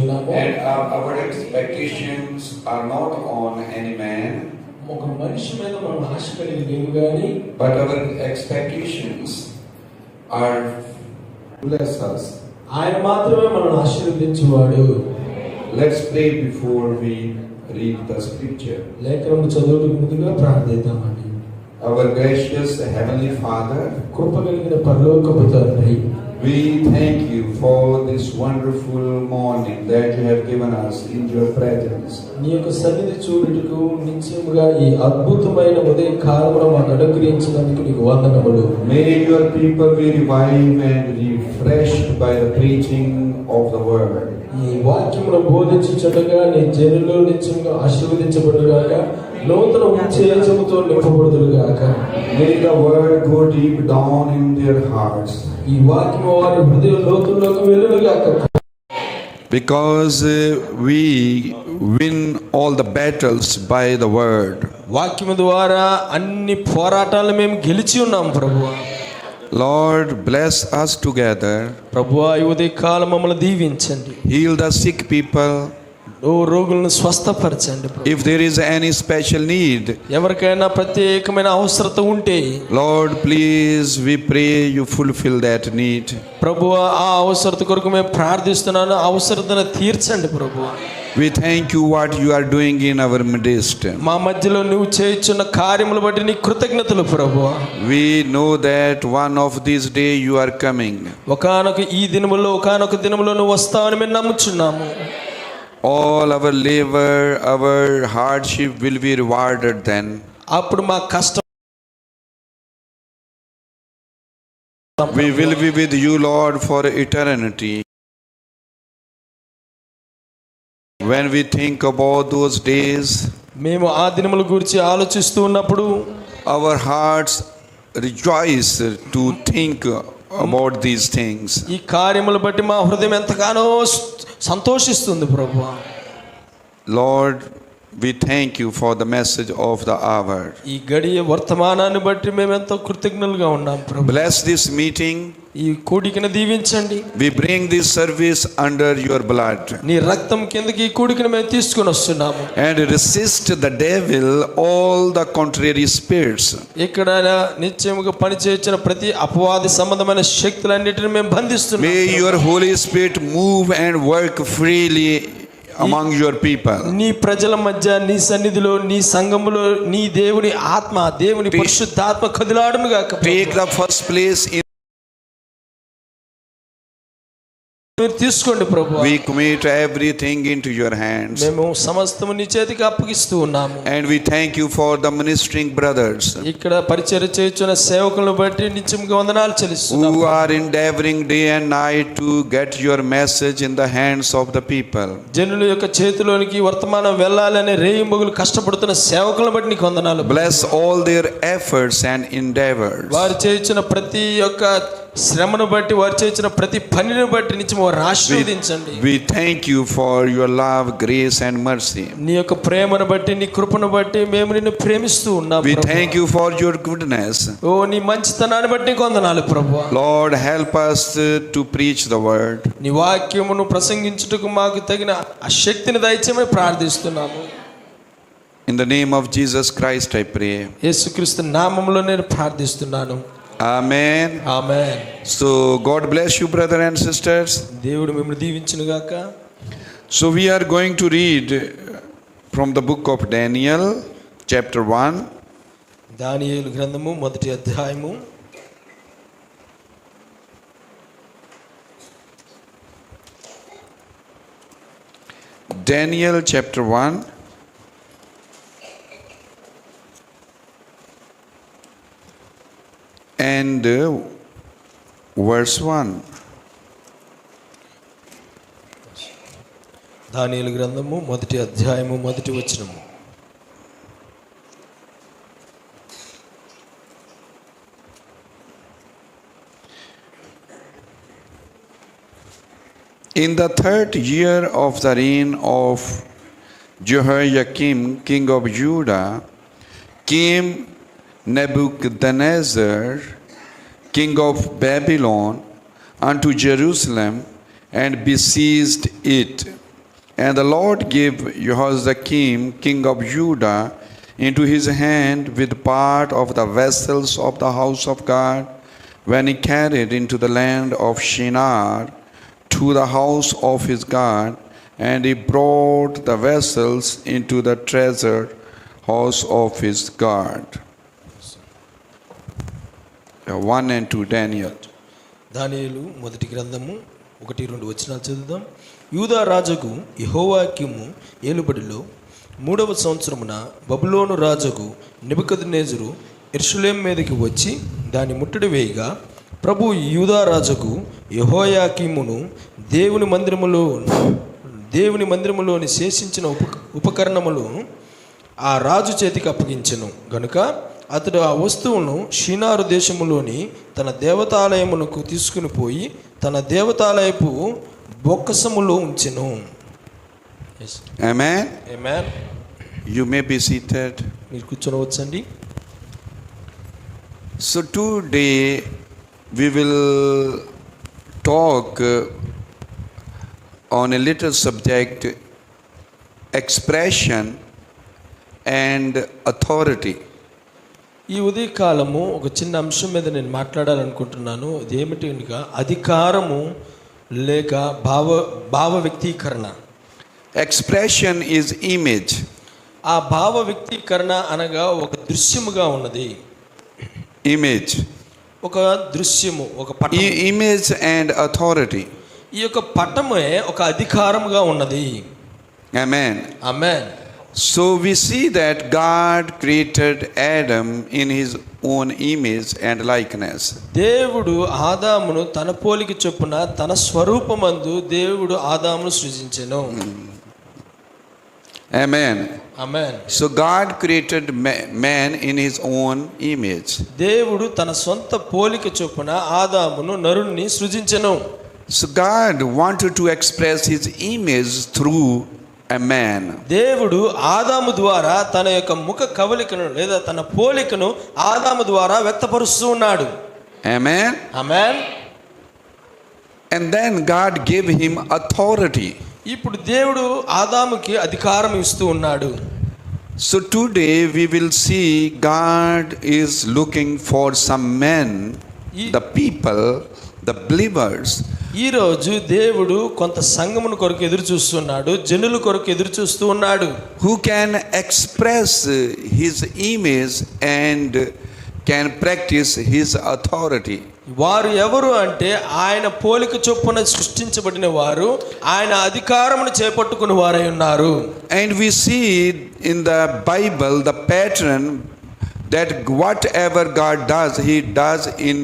ఉన్నాము. And our expectations are not on any man, ఒక మనిషి మీద మనం ఆశ కలిగి లేవు కానీ, but our expectations are bless us. ఆయన మాత్రమే మనల్ని ఆశీర్వదించేవాడు. Let's pray before we read the scripture. లేఖనం చదువుటకు ముందుగా ప్రార్థిద్దామండి. Our gracious heavenly Father, కృప కలిగిన పరలోకపు తండ్రి, we thank you for this wonderful morning that you have given us in your presence. నీ యొక్క సన్నిధి చూడుటకు నిత్యముగా ఈ అద్భుతమైన ఉదయ కాలమున మాకు అనుగ్రహించినందుకు నీకు వందనములు. May your people be revived and refreshed by the preaching of the word. ఈ వాక్యమును బోధించుచుండగా నీ జనులు నిత్యముగా ఆశీర్వదించబడుగాక, నూతన ఉత్తేజముతో నింపబడుదురుగాక. May the word go deep down in their hearts. ఈ వాక్యము వారి హృదయ లోతుల్లోకి వెళ్ళుగాక. Because we win all the battles by the word. వాక్యము ద్వారా అన్ని పోరాటాలు మేము గెలిచి ఉన్నాం ప్రభువా. Lord, bless us together. ప్రభువా, ఈ ఉదయ కాలం మమ్మల్ని దీవించండి. Heal the sick people. రోగులను స్వస్థపరచండి. If there is any special need, ఎవరికైనా ప్రత్యేకమైన అవసరత ఉంటే, Lord, please, we pray you fulfill that need. ప్రభువా, ఆ అవసరత కొరకు మేము ప్రార్థిస్తున్నాను. అవసరతను తీర్చండి ప్రభువా. We thank you what you are doing in our midst. మా మధ్యలో నువ్వు చేయుచున్న కార్యములు బట్టి నీ కృతజ్ఞతలు ప్రభువా. We know that one of these days you are coming. ఒకానొక ఈ దినములో ఒకానొక దినములో నువ్వు వస్తావని మేము నమ్ముచున్నాము. All our labor, our hardship will be rewarded then. అప్పుడు మా కష్టం We will be with you, Lord, for eternity. When we think about those days, మేము ఆ దినముల గురించి ఆలోచిస్తూ ఉన్నప్పుడు our hearts rejoice to think about these things. ఈ కార్యములు బట్టి మా హృదయం ఎంతగానో సంతోషిస్తుంది ప్రభువా. Lord, we thank you for the message of the hour. ఈ గడియ వర్తమానాన్ని బట్టి మేము ఎంతో కృతజ్ఞులుగా ఉన్నాం ప్రభు. Bless this meeting. ఈ కూడికను దీవించండి. We bring this service under your blood. నీ రక్తం కిందకి ఈ కూడికను మేము తీసుకొని వస్తున్నాము. And resist the devil, all the contrary spirits. ఇక్కడ నిత్యముగా పనిచేసిన ప్రతి అపవాది సంబంధమైన శక్తులన్నిటిని మేము బంధిస్తున్నాము. May your Holy Spirit move and work freely among your people. నీ ప్రజల మధ్య, నీ సన్నిధిలో, నీ సంఘములో నీ దేవుని ఆత్మ, దేవుని పరిశుద్ధాత్మ కదిలాడును గాక. Take the first place in. మీరు తీసుకోండి ప్రభువా. We commit everything into your hands. మేము సమస్తము నీ చేతికి అప్పగిస్తూ ఉన్నాము. And we thank you for the ministering brothers ఇక్కడ పరిచర్య చేయుచున్న సేవకులను బట్టి నిత్యముగా వందనాలు చెల్లిస్తున్నాము. who are endeavoring day and night to get your message in the hands of the people. జనుల యొక్క చేతిలోనికి వర్తమానం వెళ్ళాలని రేయింబగులు కష్టపడుతున్న సేవకులను బట్టి నీకు వందనాలు. Bless all their efforts and endeavors. వారు చేయించిన ప్రతి ఒక్క శ్రమను బట్టి, వారు చేయించిన ప్రతి పనిని బట్టి నిత్యము వారిని ఆశీర్వదించండి. We thank you for your love, grace and mercy. నీ యొక్క ప్రేమను బట్టి, నీ కృపను బట్టి మేము నిన్ను ప్రేమిస్తూ ఉన్నాము. We thank you for your goodness. ఓ నీ మంచితనాన్ని బట్టి నీకు వందనాలు ప్రభువా. Lord, help us to preach the word. నీ వాక్యమును ప్రసంగించుటకు మాకు తగిన ఆ శక్తిని దయచేయమని ప్రార్థిస్తున్నాము. In the name of Jesus Christ I pray. యేసుక్రీస్తు నామములో నేను ప్రార్థిస్తున్నాను. Amen. Amen. So God bless you, brother and sisters. దేవుడు మిమ్మల్ని దీవించును గాక. So we are going to read from the book of Daniel, chapter 1. దానియేలు గ్రంథము 1వ అధ్యాయము. Daniel chapter 1. And verse 1. దానియేలు గ్రంథము 1వ అధ్యాయము 1వ వచనము. In the 3rd year of the reign of Jehoiakim, king of Judah, came Nebuchadnezzar, king of Babylon, unto Jerusalem and besieged it. And the Lord gave Jehoiakim, king of Judah, into his hand with part of the vessels of the house of God, when he carried into the land of Shinar to the house of his God, and he brought the vessels into the treasure house of his God. 1 and 2 Daniel. దానియేలు మొదటి గ్రంథము 1-2 వచనాలు చదువుదాం. యూదా రాజుకు యెహోయాకీము ఏలుబడిలో 3వ సంవత్సరమున బబులోను రాజుకు నెబుకద్నెజరు యెరూషలేము మీదకి వచ్చి దాని ముట్టడి వేయగా, ప్రభు యూదా రాజుకు యెహోయాకీమును దేవుని మందిరములోని శేషించిన ఉపకరణములు ఆ రాజు చేతికి అప్పగించెను గనుక అతడు ఆ వస్తువును షీనారు దేశములోని తన దేవతాలయమునకు తీసుకుని పోయి తన దేవతాలయపు బొక్కసములో ఉంచెను. Amen. Amen. You may be seated. మీరు కూర్చోవచ్చండి. So today we will talk on a little subject, expression and authority. ఈ ఉదయకాలము ఒక చిన్న అంశం మీద నేను మాట్లాడాలనుకుంటున్నాను. అది ఏమిటి అనగా అధికారము లేక భావ వ్యక్తీకరణ. Expression is image. ఆ భావ వ్యక్తీకరణ అనగా ఒక దృశ్యముగా ఉన్నది. Image. ఒక దృశ్యము, ఒక పటం. Image and authority. ఈ యొక్క పటమే ఒక అధికారముగా ఉన్నది. Amen. Amen. So we see that God created Adam in his own image and likeness. దేవుడు ఆదామును తన పోలిక చొప్పున తన స్వరూపమందు దేవుడు ఆదామును సృజించెను. Amen. Amen. So God created man in his own image. దేవుడు తన సొంత పోలిక చొప్పున ఆదామును నరుణ్ణి సృజించెను. So God wanted to express his image through a man. దేవుడు ఆదాము ద్వారా తన యొక్క ముఖ కవలికను లేదా తన పోలికను ఆదాము ద్వారా వ్యక్తపరుస్తూ ఉన్నాడు. Amen. Amen. And then God gave him authority. ఇప్పుడు దేవుడు ఆదాముకి అధికారం ఇస్తూ ఉన్నాడు. So today we will see God is looking for some men, the people, the believers. ఈరోజు దేవుడు కొంత సంఘమును కొరకు ఎదురు చూస్తున్నాడు, జనుల కొరకు ఎదురు చూస్తూ ఉన్నాడు. Who can express his image and can practice his authority. వారు ఎవరు అంటే ఆయన పోలిక చొప్పున సృష్టించబడిన వారు, ఆయన అధికారమును చేపట్టుకుని వారై ఉన్నారు. And we see in the Bible the pattern that whatever God does, he does in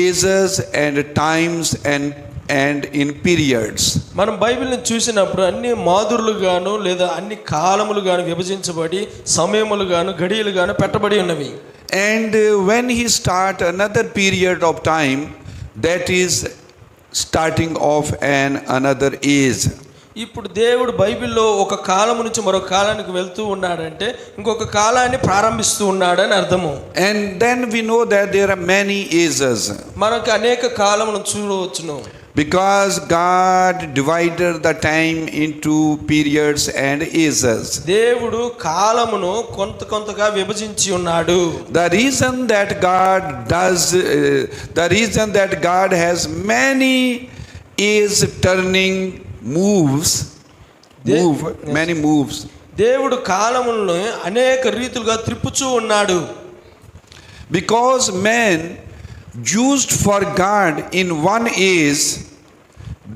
ages and times and in periods. మనం బైబిల్ని చూసినప్పుడు అన్ని మాధురులు గాను లేదా అన్ని కాలములు గాను విభజించబడి సమయములు గాను గడియలు గాను పెట్టబడి ఉన్నవి. And when he start another period of time, that is starting off another age. ఇప్పుడు దేవుడు బైబిల్లో ఒక కాలం నుంచి మరొక కాలానికి వెళ్తూ ఉన్నాడంటే ఇంకొక కాలాన్ని ప్రారంభిస్తూ ఉన్నాడని అర్థము. And then we know that there are many ages. మనకు అనేక కాలములను చూడవచ్చును. Because God divided the time into periods and ages. దేవుడు కాలమును కొంతగా విభజించి ఉన్నాడు. The reason that God has many age turning many moves. దేవుడు కాలములను అనేక రీతులుగా త్రిప్పుచూ ఉన్నాడు. Because men used for God in one age,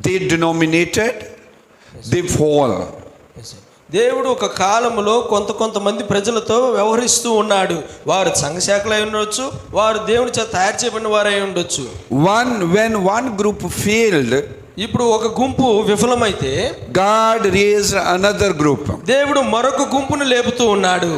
they denominated, they fall. దేవుడు ఒక కాలములో కొంతమంది ప్రజలతో వ్యవహరిస్తూ ఉన్నాడు. వారు సంఘశాఖలై ఉండొచ్చు, వారు దేవుని చేత తయారు చేయబడిన వారై ఉండొచ్చు. When one group failed, ఇప్పుడు ఒక గుంపు విఫలమైతే God raised another group. దేవుడు మరొక గుంపును లేపుతూ ఉన్నాడు.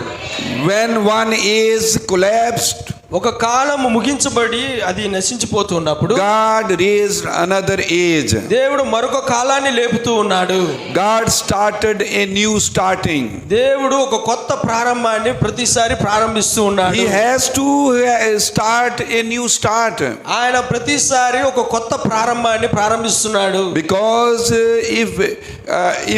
When one age collapsed, ఒక కాలము ముగించబడి అది నశించిపోతున్నప్పుడు God raised another age. దేవుడు మరొక కాలాన్ని లేపుతూ ఉన్నాడు. God started a new starting. దేవుడు ఒక కొత్త ప్రారంభాన్ని ప్రతిసారి ప్రారంభిస్తూ ఉన్నాడు. He has to start a new start. ఆయన ప్రతిసారి ఒక కొత్త ప్రారంభాన్ని ప్రారంభిస్తున్నాడు. Because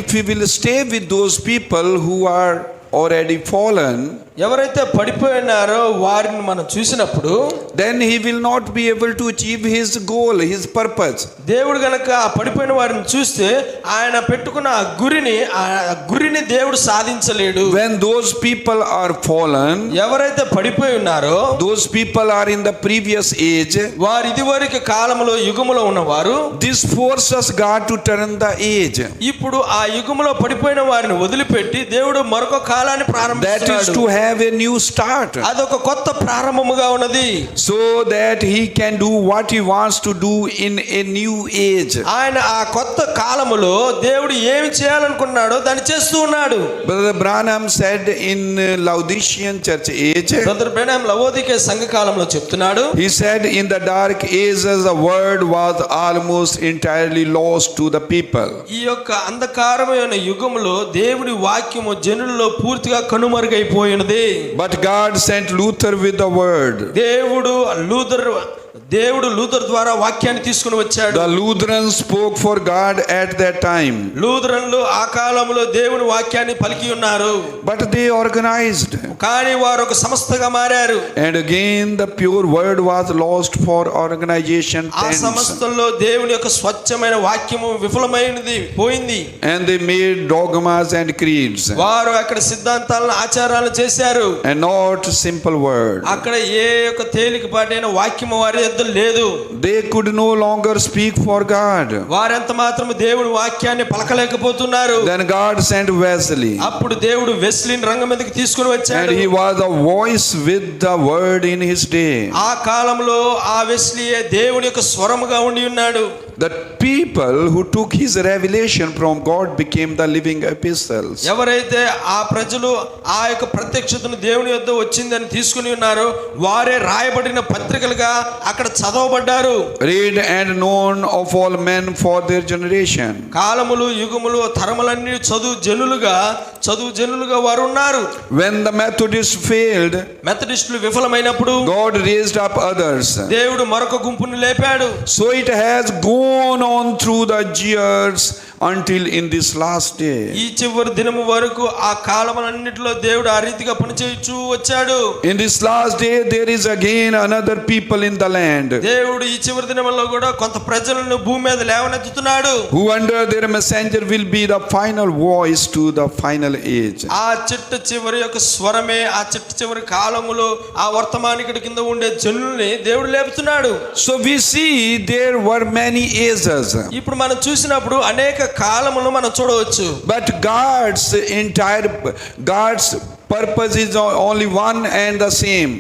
if we will stay with those people who are already fallen, ఎవరైతే పడిపోయినారో వారిని మనం చూసినప్పుడు then he will not be able to achieve his goal, his purpose. దేవుడు గనక ఆ పడిపోయిన వారిని చూస్తే ఆయన పెట్టుకున్న ఆ గురిని దేవుడు సాధించలేడు. When those people are fallen, ఎవరైతే పడిపోయి ఉన్నారో those people are in the previous age, వారు ఇదివరకు కాలంలో యుగములో ఉన్నవారు, this forces God to turn the age. ఇప్పుడు ఆ యుగములో పడిపోయిన వారిని వదిలిపెట్టి దేవుడు మరొక కాలాన్ని That is ప్రారంభిస్తాడు. to have a new start, అదొక కొత్త ప్రారంభముగా ఉన్నది. so that he can do what he wants to do in a new age. ఆయన ఆ కొత్త కాలములో దేవుడు ఏమి చేయాలనుకున్నాడో దాన్ని చేస్తూ ఉన్నాడు. Brother Branham said in Laodicean church age, brother Branham లవోదికే సంఘ కాలంలో చెప్తున్నాడు, he said in the dark ages the word was almost entirely lost to the people. ఈ యొక్క అంధకారమైన యుగములో దేవుడి వాక్యము జనులలో పూర్తిగా కనుమరుగైపోయినది. But God sent Luther with the word. దేవుడు లూథర్ ద్వారా వాక్యాన్ని తీసుకుని వచ్చాడు. The Lutherans spoke for God at that time. లూథరన్లు ఆ కాలంలో దేవుని వాక్యాన్ని పలికి ఉన్నారు. But they organized. కానీ వారు ఒక సంస్థగా మారారు. And again the pure word was lost for organization. ఆ సంస్థల్లో దేవుని యొక్క స్వచ్ఛమైన వాక్యము విఫలమైనది పోయింది. And they made dogmas and creeds. వారు అక్కడ సిద్ధాంతాలను ఆచారాలను చేశారు. And not simple word. అక్కడ ఏ యొక్క తేలికపాటైన వాక్యము వారి లేదు. They could no longer speak for God. వారెంత మాత్రం దేవుడి వాక్యాన్ని పలకలేకపోతున్నారు. Then God sent Wesley. అప్పుడు దేవుడు వెస్లీని రంగం మీదకి తీసుకుని వచ్చాడు. And he was a voice with the word in his day. ఆ కాలంలో ఆ వెస్లీయే దేవుని యొక్క స్వరముగా ఉండి ఉన్నాడు. The people who took his revelation from God became the living epistles. ఎవరైతే ఆ ప్రజలు ఆ యొక్క ప్రత్యక్షతను దేవుని యొద్ద వచ్చిందని తీసుకుని ఉన్నారో వారే రాయబడిన పత్రికలుగా అక్కడ చదవబడ్డారు. Read and known of all men for their generation. కాలములు యుగములు తరములన్నీ చదువు జనులుగా వారు ఉన్నారు. When the Methodists failed, మెథడిస్టులు విఫలమైనప్పుడు God raised up others. దేవుడు మరొక గుంపును లేపాడు. So it has gone on through the years until in this last day. ఈ చివరి దినము వరకు ఆ కాలములన్నిటిలో దేవుడు ఆ రీతిగా పనిచేయచ్చు వచ్చాడు. In this last day there is again another people in the land దేవుడు ఈ చివరి దినములో కూడా కొంత ప్రజలను భూమి మీద లేవనెత్తుతున్నాడు. who under their messenger will be the final voice to the final age. ఆ చిట్ట చివరి యొక్క స్వరమే ఆ చిట్ట చివరి కాలములో ఆ వర్తమానికుడి కింద ఉండే జనుల్ని దేవుడు లేపుతున్నాడు. So we see there were many ages. ఇప్పుడు మనం చూసినప్పుడు అనేక కాలములు మనం చూడవచ్చు. But God's purpose is only one and the same.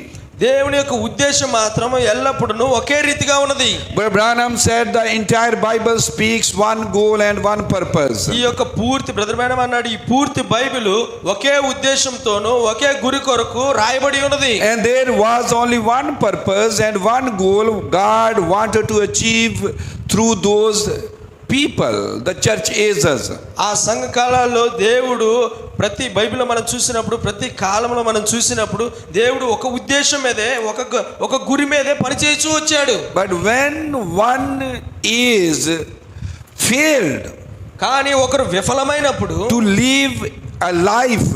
దేవుని యొక్క ఉద్దేశం మాత్రం ఎల్లప్పుడూ ఒకే రీతిగా ఉన్నది. But Branham said the entire Bible speaks one goal and one purpose. ఈ యొక్క పూర్తి బ్రదర్ బ్రానమ్ అన్నాడు ఈ పూర్తి బైబిల్ ఒకే ఉద్దేశంతోను ఒకే గురి కొరకు రాయబడి ఉన్నది. And there was only one purpose and one goal God wanted to achieve through those people, the church ages. ఆ సంఘ కాలాల్లో దేవుడు ప్రతి బైబిల్లో మనం చూసినప్పుడు ప్రతి కాలంలో మనం చూసినప్పుడు దేవుడు ఒక ఉద్దేశం మీదే ఒక గురి మీదే పనిచేయచ్చు వచ్చాడు. But when one is failed కానీ ఒకరు విఫలమైనప్పుడు to live a life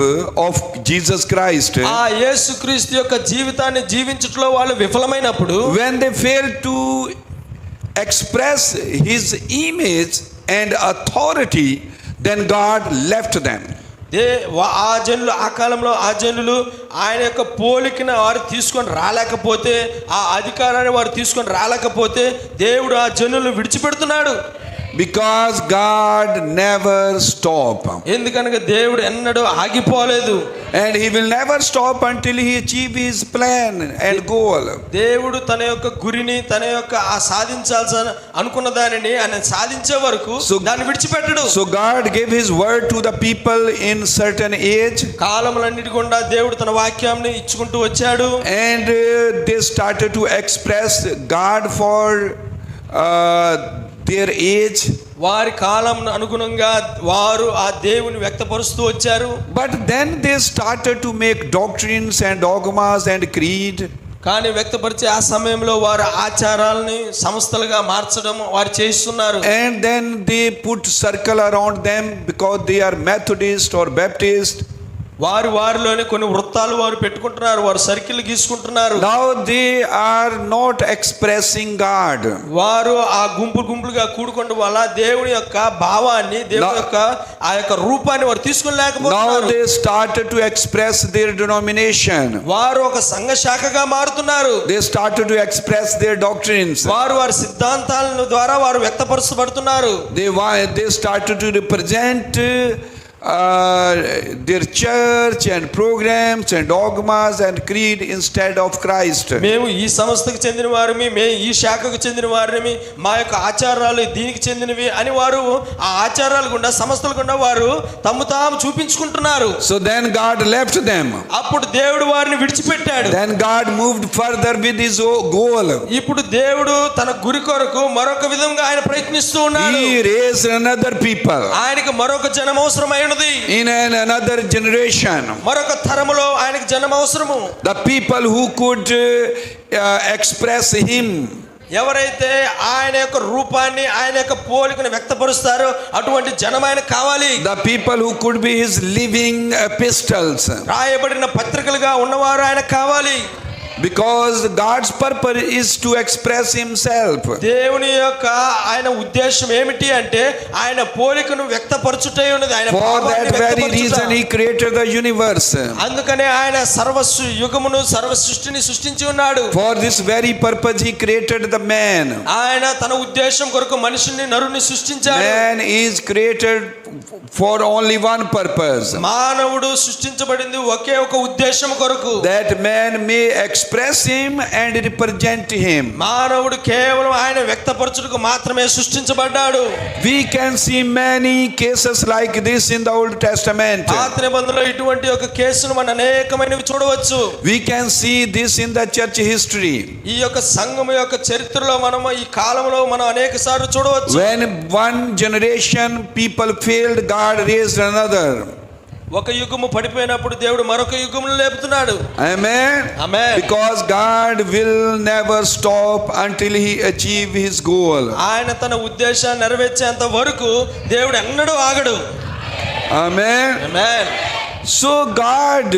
of Jesus Christ, ఆ యేసుక్రీస్తు యొక్క జీవితాన్ని జీవించుటలో వాళ్ళు విఫలమైనప్పుడు when they fail to express his image and authority, then God left them. ఆ కాలంలో ఆ జనులు ఆయన యొక్క పోలికను వారు తీసుకొని రాలేకపోతే ఆ అధికారాన్ని వారు తీసుకొని రాలేకపోతే దేవుడు ఆ జనులను విడిచిపెడుతున్నాడు. Because God never stop. ఎందుకనగా దేవుడు ఎన్నడూ ఆగిపోలేదు. And he will never stop until he achieve his plan and goal. దేవుడు తన యొక్క గురిని తన యొక్క ఆ సాధించాల్సిన అనుకున్న దానిని ఆయన సాధించే వరకు దాన్ని విడిచిపెట్టడు. So God gave his word to the people in certain age. కాలములన్నిటి గుండా దేవుడు తన వాక్యాన్ని ఇచ్చుకుంటూ వచ్చాడు. And they started to express God for their age. వారి కాలం అనుగుణంగా వారు ఆ దేవుని వ్యక్తపరుస్తూ వచ్చారు. But then they started to make doctrines and dogmas and creed. కానీ వ్యక్తపరిచే ఆ సమయంలో వారు ఆచారాలని సంస్థలుగా మార్చడం వారు చేస్తున్నారు. And then they put circle around them because they are Methodist or Baptist. వారిలోనే కొన్ని వృత్తాలు వారు పెట్టుకుంటున్నారు, వారు circle గీసుకుంటున్నారు. Now they are not expressing God. వారు ఆ గుంపులుగా కూడుకుంటూ వల్ల దేవుని యొక్క భావాన్ని దేవుని యొక్క ఆ యొక్క రూపాన్ని వారు తీసుకోలేకపోతున్నారు. Now they started to express their denomination. వారు ఒక సంఘ శాఖగా మారుతున్నారు. They started to express their doctrines. వారి సిద్ధాంతాల ద్వారా వారు వ్యక్తపరచబడుతున్నారు. They started to represent their church and programs and dogmas and creed instead of Christ. మేము ఈ సంస్థకు చెందిన వారిని, మేము ఈ శాఖకు చెందిన వారిని, మా యొక్క ఆచారాలు దీనికి చెందినవి అని వారు ఆ ఆచారాల గుండా సంస్థల గుండా వారు తాము చూపించుకుంటున్నారు. So then God left them. అప్పుడు దేవుడు వారిని విడిచిపెట్టాడు. Then God moved further with his goal. ఇప్పుడు దేవుడు తన గురి కొరకు మరొక విధంగా ఆయన ప్రయత్నిస్తూ ఉన్నాడు. He raised another people. ఆయనకు మరొక జనం అవసరమైనది. In another generation. మరొక తరములో ఆయనకు జనం అవసరము. The people who could express him. ఎవరైతే ఆయన యొక్క రూపాన్ని ఆయన యొక్క పోలికను వ్యక్తపరుస్తారో అటువంటి జనం ఆయన కావాలి. The people who could be his living epistles. రాయబడిన పత్రికలుగా ఉన్నవారు ఆయన కావాలి. Because God's purpose is to express himself. దేవుని యొక్క ఆయన ఉద్దేశం ఏమిటి అంటే ఆయన పోలికను వ్యక్తపరచుటే ఉన్నది. ఆయన For that very reason he created the universe. అందుకనే ఆయన సర్వ యుగమును సర్వ సృష్టిని సృష్టించి ఉన్నాడు. For this very purpose he created the man. ఆయన తన ఉద్దేశం కొరకు మనిషిని నరుని సృష్టించాడు. Man is created for only one purpose. మానవుడు సృష్టించబడింది ఒకే ఒక ఉద్దేశం కొరకు. That man may express him and represent him. మానవుడు కేవలం ఆయన వ్యక్తపరచుటకు మాత్రమే సృష్టించబడ్డాడు. We can see many cases like this in the Old Testament. పాత నిబంధనలో ఇటువంటి ఒక కేసును మనం అనేకమైనవి చూడవచ్చు. We can see this in the church history. ఈ యొక్క సంఘము యొక్క చరిత్రలో మనం ఈ కాలంలో మనం అనేకసార్లు చూడవచ్చు. When one generation people failed, God raised another. ఒక యుగము పడిపోయినప్పుడు దేవుడు మరొక యుగమును లేపుతున్నాడు. Amen. Amen. Because God will never stop until he achieve his goal. ఆయన తన ఉద్దేశాన్ని నెరవేర్చేంత వరకు దేవుడు ఎన్నడూ ఆగడు. Amen. Amen. So God,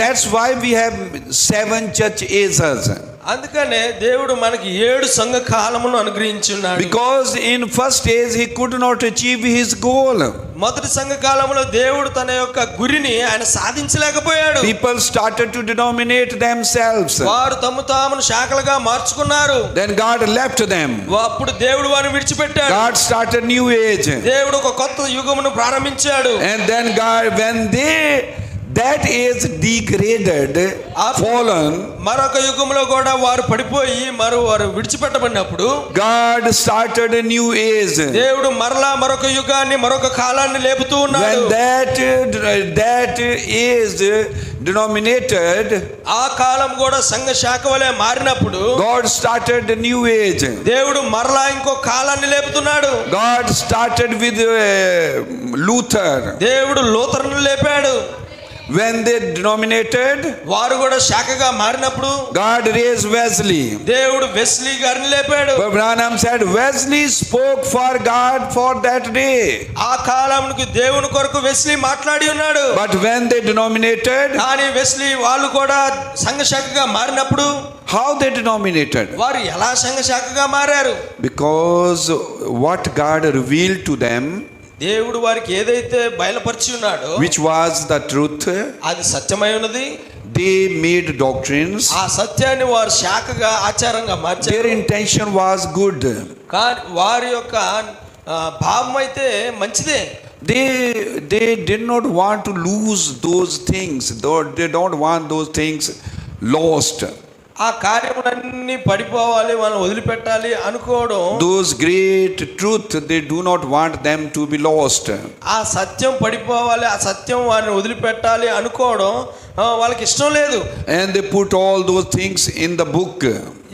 that's why we have 7 church ages. అందుకనే దేవుడు మనకి 7 సంఘ కాలమును అనుగ్రహించున్నాడు. Because in first age he could not achieve his goal. మొదటి సంఘ కాలంలో దేవుడు తన యొక్క గురిని ఆయన సాధించలేకపోయాడు. People started to denominate themselves. వారు తామును శాఖలుగా మార్చుకున్నారు. Then God left them. అప్పుడు దేవుడు వారిని విడిచిపెట్టాడు. God started new age. దేవుడు ఒక కొత్త యుగమును ప్రారంభించాడు. And then God, when that is degraded, fallen, మరొక యుగంలో కూడా వారు పడిపోయి వారు విడిచిపెట్టబడినప్పుడు God started a new age. దేవుడు మరలా మరొక యుగాన్ని మరొక కాలాన్ని లేపుతూ ఉన్నాడు. When that age denominated, ఆ కాలం కూడా సంఘ శాఖ వలె మారినప్పుడు God started a new age. దేవుడు మరలా ఇంకో కాలాన్ని లేపుతున్నాడు. God started with Luther. దేవుడు లూథర్ను లేపాడు. When they denominated, వారు కూడా శాఖగా మారినప్పుడు God raised Wesley. దేవుడు వెస్లీ గారిని లేపాడు. But Branham said Wesley spoke for God for that day. ఆ కాలానికి దేవుని కొరకు వెస్లీ మాట్లాడి ఉన్నాడు. But when they denominated, కానీ వెస్లీ వాళ్ళు కూడా సంఘ శాఖగా మారినప్పుడు how they denominated? వారు ఎలా సంఘ శాఖగా మారారు? Because what God revealed to them, దేవుడు వారికి ఏదైతే బయలుపరిచి ఉన్నాడో, which was the truth, అది సత్యమై ఉన్నది. they made doctrines. ఆ సత్యాన్ని వారు శాఖగా ఆచారంగా మార్చారు. Their intention was good. కానీ వారి యొక్క భావం అయితే మంచిదే. They did not want to lose those things. They don't want those things lost. ఆ కార్యములన్నీ పడిపోవాలి, మనం వదిలిపెట్టాలి అనుకోవడం. Those great truth, they do not want them to be lost. ఆ సత్యం పడిపోవాలి, ఆ సత్యం వారిని వదిలిపెట్టాలి అనుకోవడం వాళ్ళకి ఇష్టం లేదు. And they put all those things in the book.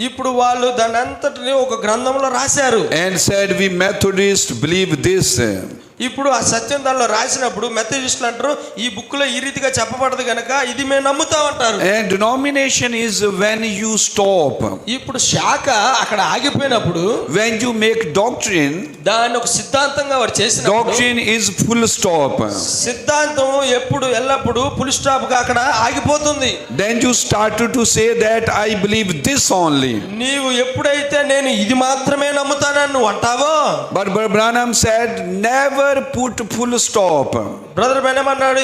ఇప్పుడు వాళ్ళు దాని అంతటిని ఒక గ్రంథంలో రాశారు. And said, we Methodists believe this. ఇప్పుడు ఆ సత్యం దానిలో రాసినప్పుడు మెథడిస్టులు అంటారు, ఈ బుక్ లో ఈ రీతిగా చెప్పబడదు గనక ఇది మేము నమ్ముతామంటారు. And denomination is when you stop. ఇప్పుడు శాఖ అక్కడ ఆగిపోయినప్పుడు, When you make doctrine, దాన్ని ఒక సిద్ధాంతంగా వారు చేసిన doctrine is full stop. సిద్ధాంతం ఎప్పుడు ఎల్లప్పుడు ఫుల్ స్టాప్ గా అక్కడ ఆగిపోతుంది. Then you started to say that I believe this only. నీవు ఎప్పుడైతే నేను ఇది మాత్రమే నమ్ముతానని నువ్వు అంటావో, But Brother Branham said, never put full stop. Brother Branham అన్నాడు,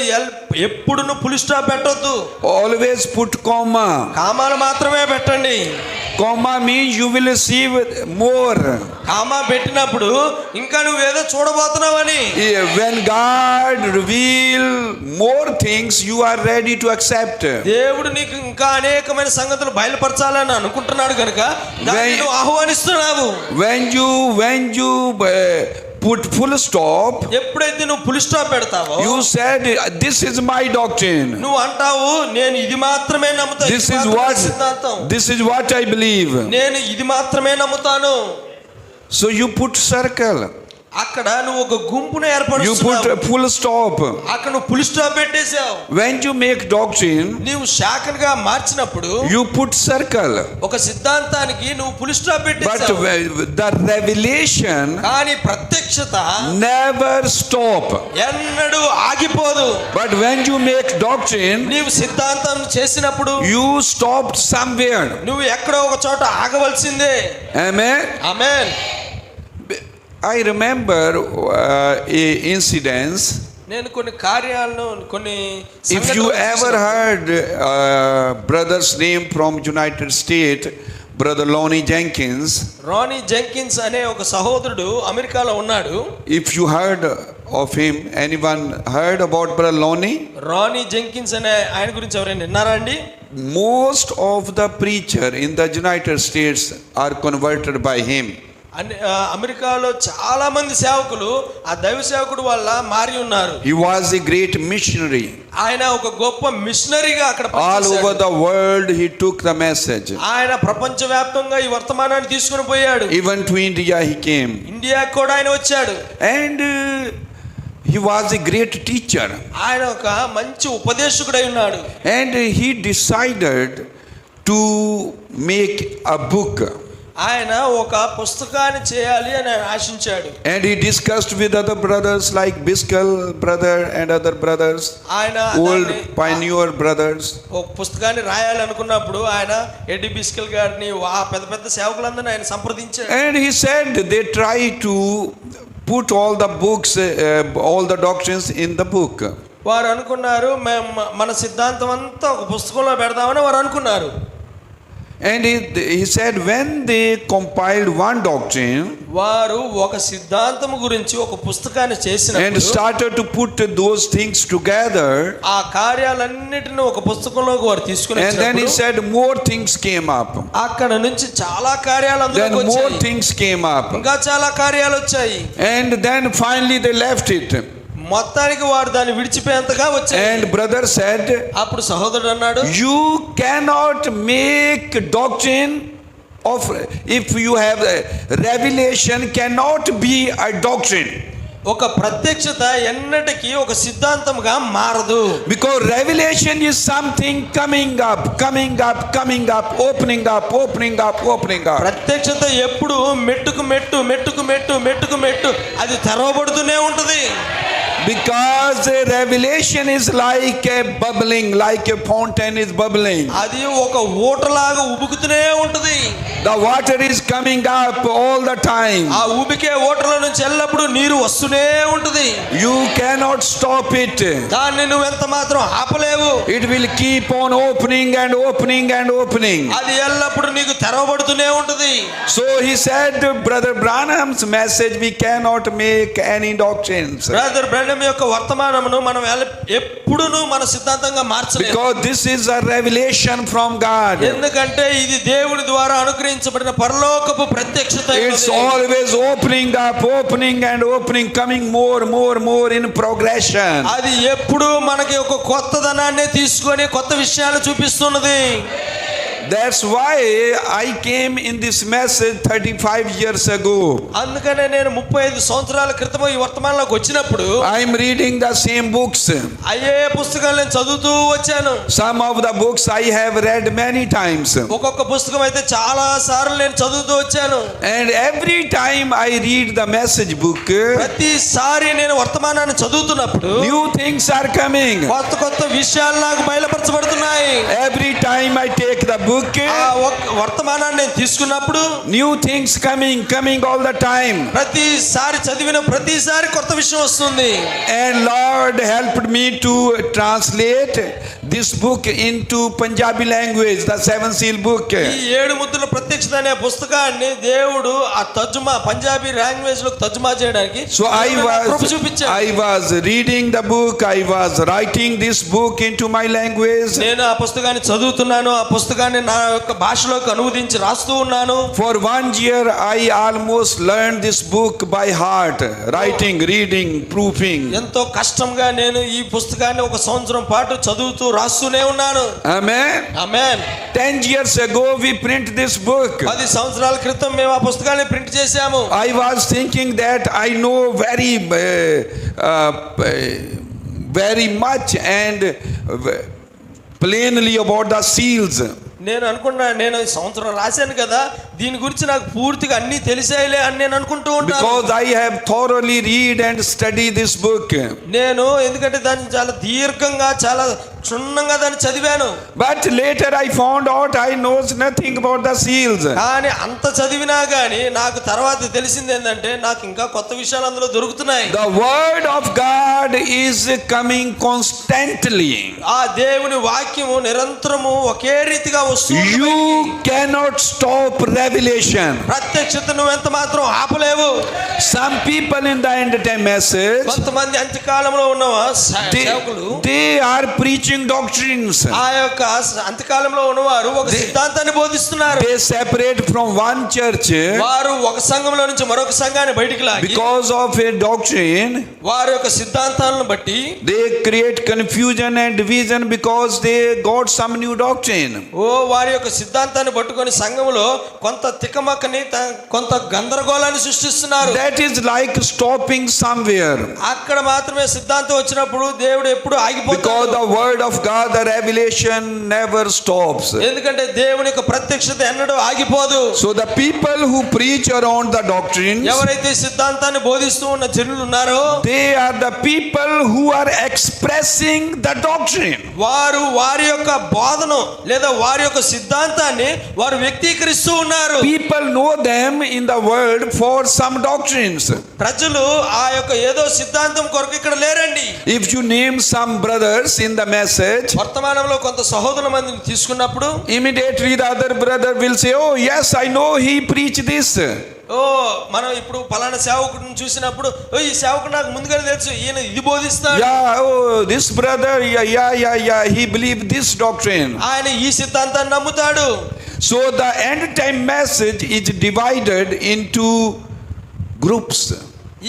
ఎప్పుడు నువ్వు ఫుల్ స్టాప్ పెట్టొద్దు, Always put comma. కామాలు మాత్రమే పెట్టండి. Comma means you will receive more. Comma పెట్టినప్పుడు ఇంకా నువ్వేదో చూడబోతున్నావని. When God reveal more things, you are ready to accept. దేవుడు నీకు ఇంకా అనేకమైన సంగతులు బయలుపరచాలని అనుకుంటున్నాడు కనుక దాన్ని నువ్వు ఆహ్వానిస్తున్నావు. When you put full stop, ఎప్పుడైతే నువ్వు ఫుల్ స్టాప్ పెడతావో, you said, this is my doctrine. నువ్వు అంటావు, నేను ఇది మాత్రమే నమ్ముతాను, This is what I believe. నేను ఇది మాత్రమే నమ్ముతాను. So you put circle. అక్కడ నువ్వు ఒక గుంపును You ఏర్పరుస్తున్నావు. put full stop. అక్కడ నువ్వు ఫుల్ స్టాప్ పెట్టేశావు. When you make doctrine, నీవు శాఖగా మార్చినప్పుడు you put circle. ఒక సిద్ధాంతానికి నువ్వు full stop But పెట్టేశావు. the revelation కానీ ప్రత్యక్షత never stop. ఎన్నడూ ఆగిపోదు. But when you make doctrine, నీవు సిద్ధాంతం చేసినప్పుడు you stopped somewhere. నువ్వు ఎక్కడో ఒక చోట ఆగవలసిందే. Amen. Amen. I remember a incidents. నేను కొన్ని కార్యాలను కొన్ని If you ever heard brother's name from United States, Brother Lonnie Jenkins. Rani Jenkins అనే ఒక సహోదరుడు అమెరికాలో ఉన్నాడు. If you heard of him, anyone heard about Brother Lonnie? Rani Jenkins అనే ఆయన గురించి ఎవరైనా విన్నారా అండి? Most of the preacher in the United States are converted by him. అమెరికాలో చాలా మంది సేవకులు ఆ దైవ సేవకుడు వల్ల మారి ఉన్నారు. He was a great missionary. ఆయన ఒక గొప్ప మిషనరీగా అక్కడ All over the world he took the message. ఆయన ప్రపంచవ్యాప్తంగా ఈ వర్తమానాన్ని తీసుకొని పోయాడు. Even to India he came. ఇండియాకి కూడా ఆయన వచ్చాడు. And he was a great teacher. ఆయన ఒక మంచి ఉపదేశకుడై ఉన్నాడు. And he decided to make a book. ఆయన ఒక పుస్తకాన్ని చేయాలి అని ఆశించాడు. And he discussed with other brothers like Biscal brother and other brothers, ఆయన old pioneer brothers. ఒక పుస్తకాన్ని రాయాలి అనుకున్నప్పుడు ఆయన ఎడ్డి బిస్కల్ గారిని పెద్ద పెద్ద సేవకులందరినీ ఆయన సంప్రదించాడు. And he said they try to put all the books, all the doctrines in the book. వారు అనుకున్నారు మన సిద్ధాంతం అంతా ఒక పుస్తకంలో పెడదామని వారు అనుకున్నారు. And he said when they compiled one doctrine, వారు ఒక సిద్ధాంతం గురించి ఒక పుస్తకాన్ని and చేసినప్పుడు started to put those things together, ఆ కార్యాలన్నిటిని ఒక పుస్తకంలోకి వారు తీసుకుని and then he said more things came up. అక్కడ నుంచి చాలా కార్యాలు Then అందులోకి more వచ్చాయి. things came up. ఇంకా చాలా కార్యాలు వచ్చాయి. And then finally they left it. మొత్తానికి వారు దాన్ని విడిచిపోయేంతగా వచ్చాయి. And brother said, అప్పుడు సహోదరుడు అన్నాడు, you cannot make doctrine of, if you have revelation, cannot be a doctrine. ఒక ప్రత్యక్షత ఎన్నటికీ ఒక సిద్ధాంతంగా మారదు. Because revelation is something coming up, opening up. ప్రత్యక్షత ఎప్పుడు మెట్టుకు మెట్టు అది తెరవబడుతూనే ఉంటది. Because a revelation is like a bubbling, like a fountain is bubbling. అది ఒక ఊటలాగా ఉబుకుతూనే ఉంటది. The water is coming up all the time. ఆ ఉబికే ఊటల నుంచి ఎల్లప్పుడూ నీరు వస్తూనే ఉంటది. You cannot stop it. దాన్ని నువ్వు ఎంత మాత్రం ఆపలేవు. It will keep on opening and opening and opening. అది ఎల్లప్పుడూ నీకు తెరవబడుతూనే ఉంటది. So he said, Brother Branham's message, we cannot make any doctrines. Brother Branham యొక్క వర్తమానమును మనం ఎప్పుడూను మన సిద్ధాంతంగా మార్చలేము. Because this is a revelation from God. ఎందుకంటే ఇది దేవుని ద్వారా అనుగ్రహించబడిన పరలోకపు ప్రత్యక్షత. It's always opening up, opening and opening, coming more in progression. అది ఎప్పుడు మనకి ఒక కొత్తదనాన్ని తీసుకొని కొత్త విషయాలు చూపిస్తున్నది. That's why I came in this message 35 years ago. అందుకనే నేను 35 సంవత్సరాల క్రితం ఈ వర్తమానంలోకి వచ్చినప్పుడు I'm reading the same books. అయ్యే పుస్తకాలు నేను చదువుతూ వచ్చాను. Some of the books I have read many times. ఒక్కొక్క పుస్తకం అయితే చాలా సార్లు నేను చదువుతూ వచ్చాను. And every time I read the message book, ప్రతిసారి నేను వర్తమానాన్ని చదువుతున్నప్పుడు new things are coming. కొత్త కొత్త విషయాలు నాకు బయలుపరచబడుతున్నాయి. Every time I take the book, వర్తమానాన్ని నేను తీసుకున్నప్పుడు new things coming all the time. ప్రతిసారి చదివిన ప్రతిసారి కొత్త విషయం వస్తుంది. And Lord helped me to translate this book into Punjabi language, the seven seal book. ఈ 7 ముద్రల ప్రత్యక్షత అనే పుస్తకాన్ని దేవుడు ఆ తర్జుమా పంజాబీ లాంగ్వేజ్ లో తర్జుమా చేయడానికి So చూపించాడు. I was reading the book, I was writing this book into my language. నేను ఆ పుస్తకాన్ని చదువుతున్నాను. ఆ పుస్తకాన్ని నా యొక్క భాషలోకి అనువదించి రాస్తూ ఉన్నాను. For 1 year I almost learned this book by heart, writing, reading, proofing. ఎంతో కష్టంగా నేను ఈ పుస్తకాన్ని ఒక సంవత్సరం పాటు చదువుతూ రాస్తూనే ఉన్నాను. Amen. Amen. 10 years ago we print this book. 10 సంవత్సరాల క్రితం మేము ఆ పుస్తకాన్ని ప్రింట్ చేశాము. I was thinking that I know very much and plainly about the seals. నేను అనుకున్నా నేను ఈ సంవత్సరం రాశాను కదా దీని గురించి నాకు పూర్తిగా అన్ని తెలిసేలే అని నేను అనుకుంటూ ఉంటాను. Because I have thoroughly read and study this book. నేను ఎందుకంటే దాన్ని చాలా దీర్ఘంగా చాలా క్షుణ్ణంగా దాన్ని చదివాను. But later I found out I knows nothing about the seals. కానీ అంత చదివినా కానీ నాకు తర్వాత తెలిసింది ఏంటంటే నాకు ఇంకా కొత్త విషయాలు అందులో దొరుకుతున్నాయి. The word of God is coming constantly. ఆ దేవుని వాక్యము నిరంతరము ఒకే రీతిగా వస్తుంది. You cannot stop revelation. ప్రత్యక్షత నువ్వు ఎంత మాత్రం ఆపలేవు. Some people in the end time message, కొంతమంది అంత్యకాలంలో ఉన్న సేవకులు they are preaching doctrines. ఆ యొక్క అంత్యకాలంలో ఉన్నవారు ఒక సిద్ధాంతాన్ని బోధిస్తున్నారు. They separate from one church వారు ఒక సంఘంలో నుంచి మరొక సంఘాన్ని బయటికి లాగి because of a doctrine. వారి యొక్క సిద్ధాంతాలను బట్టి They create confusion and division because they got some new doctrine. వారి యొక్క సిద్ధాంతాన్ని పట్టుకొని సంఘంలో కొంత తికమకని కొంత గందరగోళాన్ని సృష్టిస్తున్నారు. That is like stopping somewhere. అక్కడ మాత్రమే సిద్ధాంతం వచ్చినప్పుడు దేవుడు ఎప్పుడు Because ఆగిపోతాడు. the word of God, the revelation never stops. ఎందుకంటే దేవుని యొక్క ప్రత్యక్షత ఎన్నడూ ఆగిపోదు. So the people who preach around the doctrines, ఎవరైతే సిద్ధాంతాన్ని బోధిస్తూ ఉన్న జనులు ఉన్నారో they are the people who are expressing the doctrine. వారు వారి యొక్క బోధను లేదా వారి యొక్క సిద్ధాంతాన్ని వారు వ్యక్తీకరిస్తూ ఉన్నారు. People know them in the world for some doctrines. ప్రజలు ఆ యొక్క ఏదో సిద్ధాంతం కొరకు ఇక్కడ లేరండి. If you name some brothers in the message, వర్తమానంలో కొంత సహోదరుల మందిని తీసుకున్నప్పుడు immediately the other brother will say, oh yes, I know he preached this. మనం ఇప్పుడు పలానా సేవకుడిని చూసినప్పుడు ఈ సేవకుడు నాకు ముందుగానే తెలుసు ఈయన ఇది బోధిస్తాడు. Yeah, oh this brother, yeah, he believed this doctrine. ఆయన ఈ సిద్ధాంతాన్ని నమ్ముతాడు. So the end time message is divided into groups.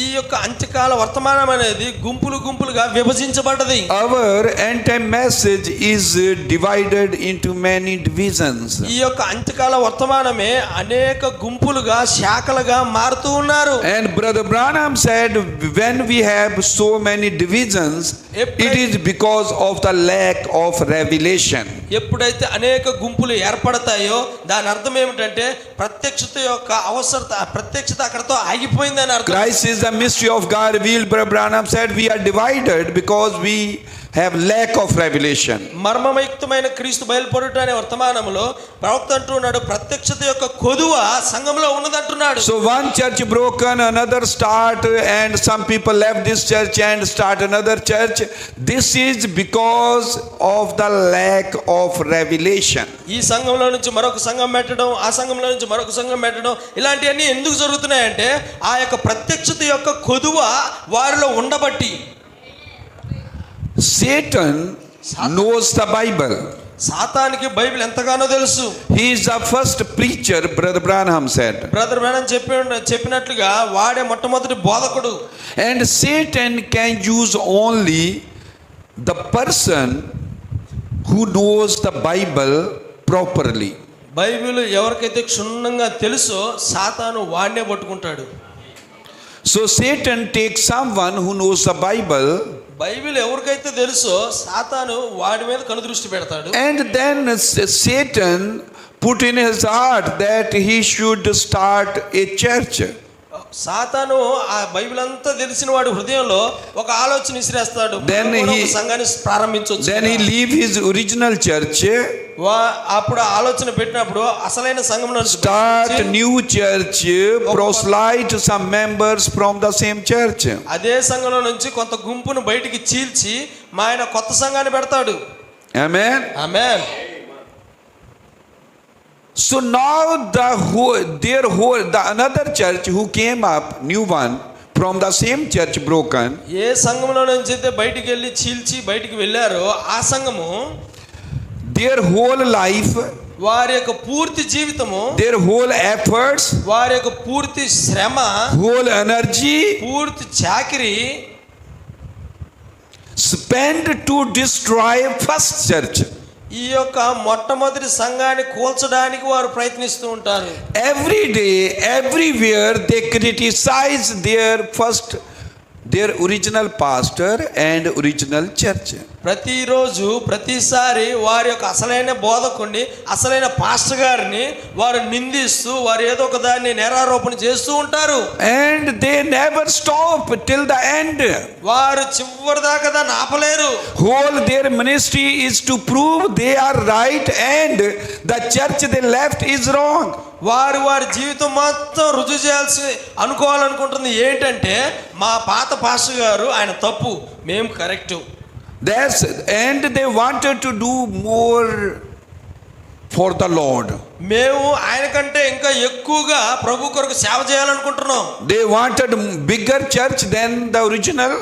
ఈ యొక్క అంత్యకాల వర్తమానం అనేది గుంపులుగా విభజించబడ్డది. Our end time message is divided into many divisions. ఈ యొక్క అంత్యకాల వర్తమానమే అనేక గుంపులుగా శాఖలుగా మారుతూ ఉన్నారు. And Brother Branham said, when we have so many divisions, It is because of the lack of revelation. ఎప్పుడైతే అనేక గుంపులు ఏర్పడతాయో దాని అర్థం ఏమిటంటే ప్రత్యక్షత యొక్క అవసరత, ప్రత్యక్షత అక్కడతో ఆగిపోయిందని అర్థం. Christ is the mystery of God revealed. Brother Branham said we are divided because we have lack of revelation. మర్మయుక్తమైన క్రీస్తు బయలుపడుట అనే వర్తమానంలో ప్రవక్త అంటున్నాడు ప్రత్యక్షత యొక్క కొదువ సంఘంలో ఉన్నదంటున్నాడు. So one church broken, another start, and some people left this church and start another church. This is because of the lack of revelation. ఈ సంఘంలో నుంచి మరొక సంఘం పెట్టడం, ఆ సంఘంలో నుంచి మరొక సంఘం పెట్టడం, ఇలాంటివన్నీ ఎందుకు జరుగుతున్నాయంటే ఆ యొక్క ప్రత్యక్షత యొక్క కొదువ వారిలో ఉండబట్టి. Satan knows the Bible. సాతానికి బైబిల్ ఎంతగానో తెలుసు. He is the first preacher, Brother Branham said. Brother Branham చెప్పినట్లుగా వాడే మొట్టమొదటి బోధకుడు. And Satan can use only the person who knows the Bible properly. Bible ఎవరికైతే క్షుణ్ణంగా తెలుసో సాతాను వాడినే పట్టుకుంటాడు. So Satan takes someone who knows the Bible, Bible ఎవరికైతే తెలుసో సాతాను వాడి మీద కనుదృష్టి పెడతాడు. and then Satan put in his heart that he should start a church. సాతాను ఆ బైబిల్ అంతా తెలిసిన వాడి హృదయంలో ఒక ఆలోచన విసిరేస్తాడు. Then మనం he- ఒక సంఘాన్ని ప్రారంభించవచ్చు. Then he leave his original church, అప్పుడు ఆలోచన పెట్టినప్పుడు అసలైన సంఘంలో start new church, proselyte some members from the same church. అదే సంఘంలో నుంచి కొంత గుంపును బయటికి చీల్చి మా ఆయన కొత్త సంఘాన్ని పెడతాడు. Amen. Amen. So now the another church who came up, new one from the same church broken, ఏ సంఘంలో నుంచి అయితే బయటికి వెళ్ళి చీల్చి బయటికి వెళ్ళారో ఆ సంఘము their whole life, వారి యొక్క పూర్తి జీవితము, their whole efforts, వారి యొక్క పూర్తి శ్రమ, whole energy పూర్తి చాకిరి spent to destroy first church. ఈ యొక్క మొట్టమొదటి సంఘాన్ని కూల్చడానికి వారు ప్రయత్నిస్తూ ఉంటారు. Every day, everywhere they criticize their original pastor and original church. ప్రతిరోజు ప్రతిసారి వారి యొక్క అసలైన బోధకుడిని, అసలైన పాస్టర్ గారిని వారు నిందిస్తూ వారు ఏదో ఒక దాన్ని నేరారోపణ చేస్తూ ఉంటారు. And they never stop till the end. వారు చివరి దాకా దాన్ని ఆపలేరు. Whole their ministry is to prove they are right and the church they left is wrong. వారి జీవితం మొత్తం రుజువు చేయాల్సి అనుకోవాలనుకుంటుంది ఏంటంటే మా పాత పాస్టర్ గారు ఆయన తప్పు, మేము correct. And they wanted to do more for the Lord. మేము ఆయన కంటే ఇంకా ఎక్కువగా ప్రభు కొరకు సేవ చేయాలనుకుంటున్నాం. They wanted bigger church than the original.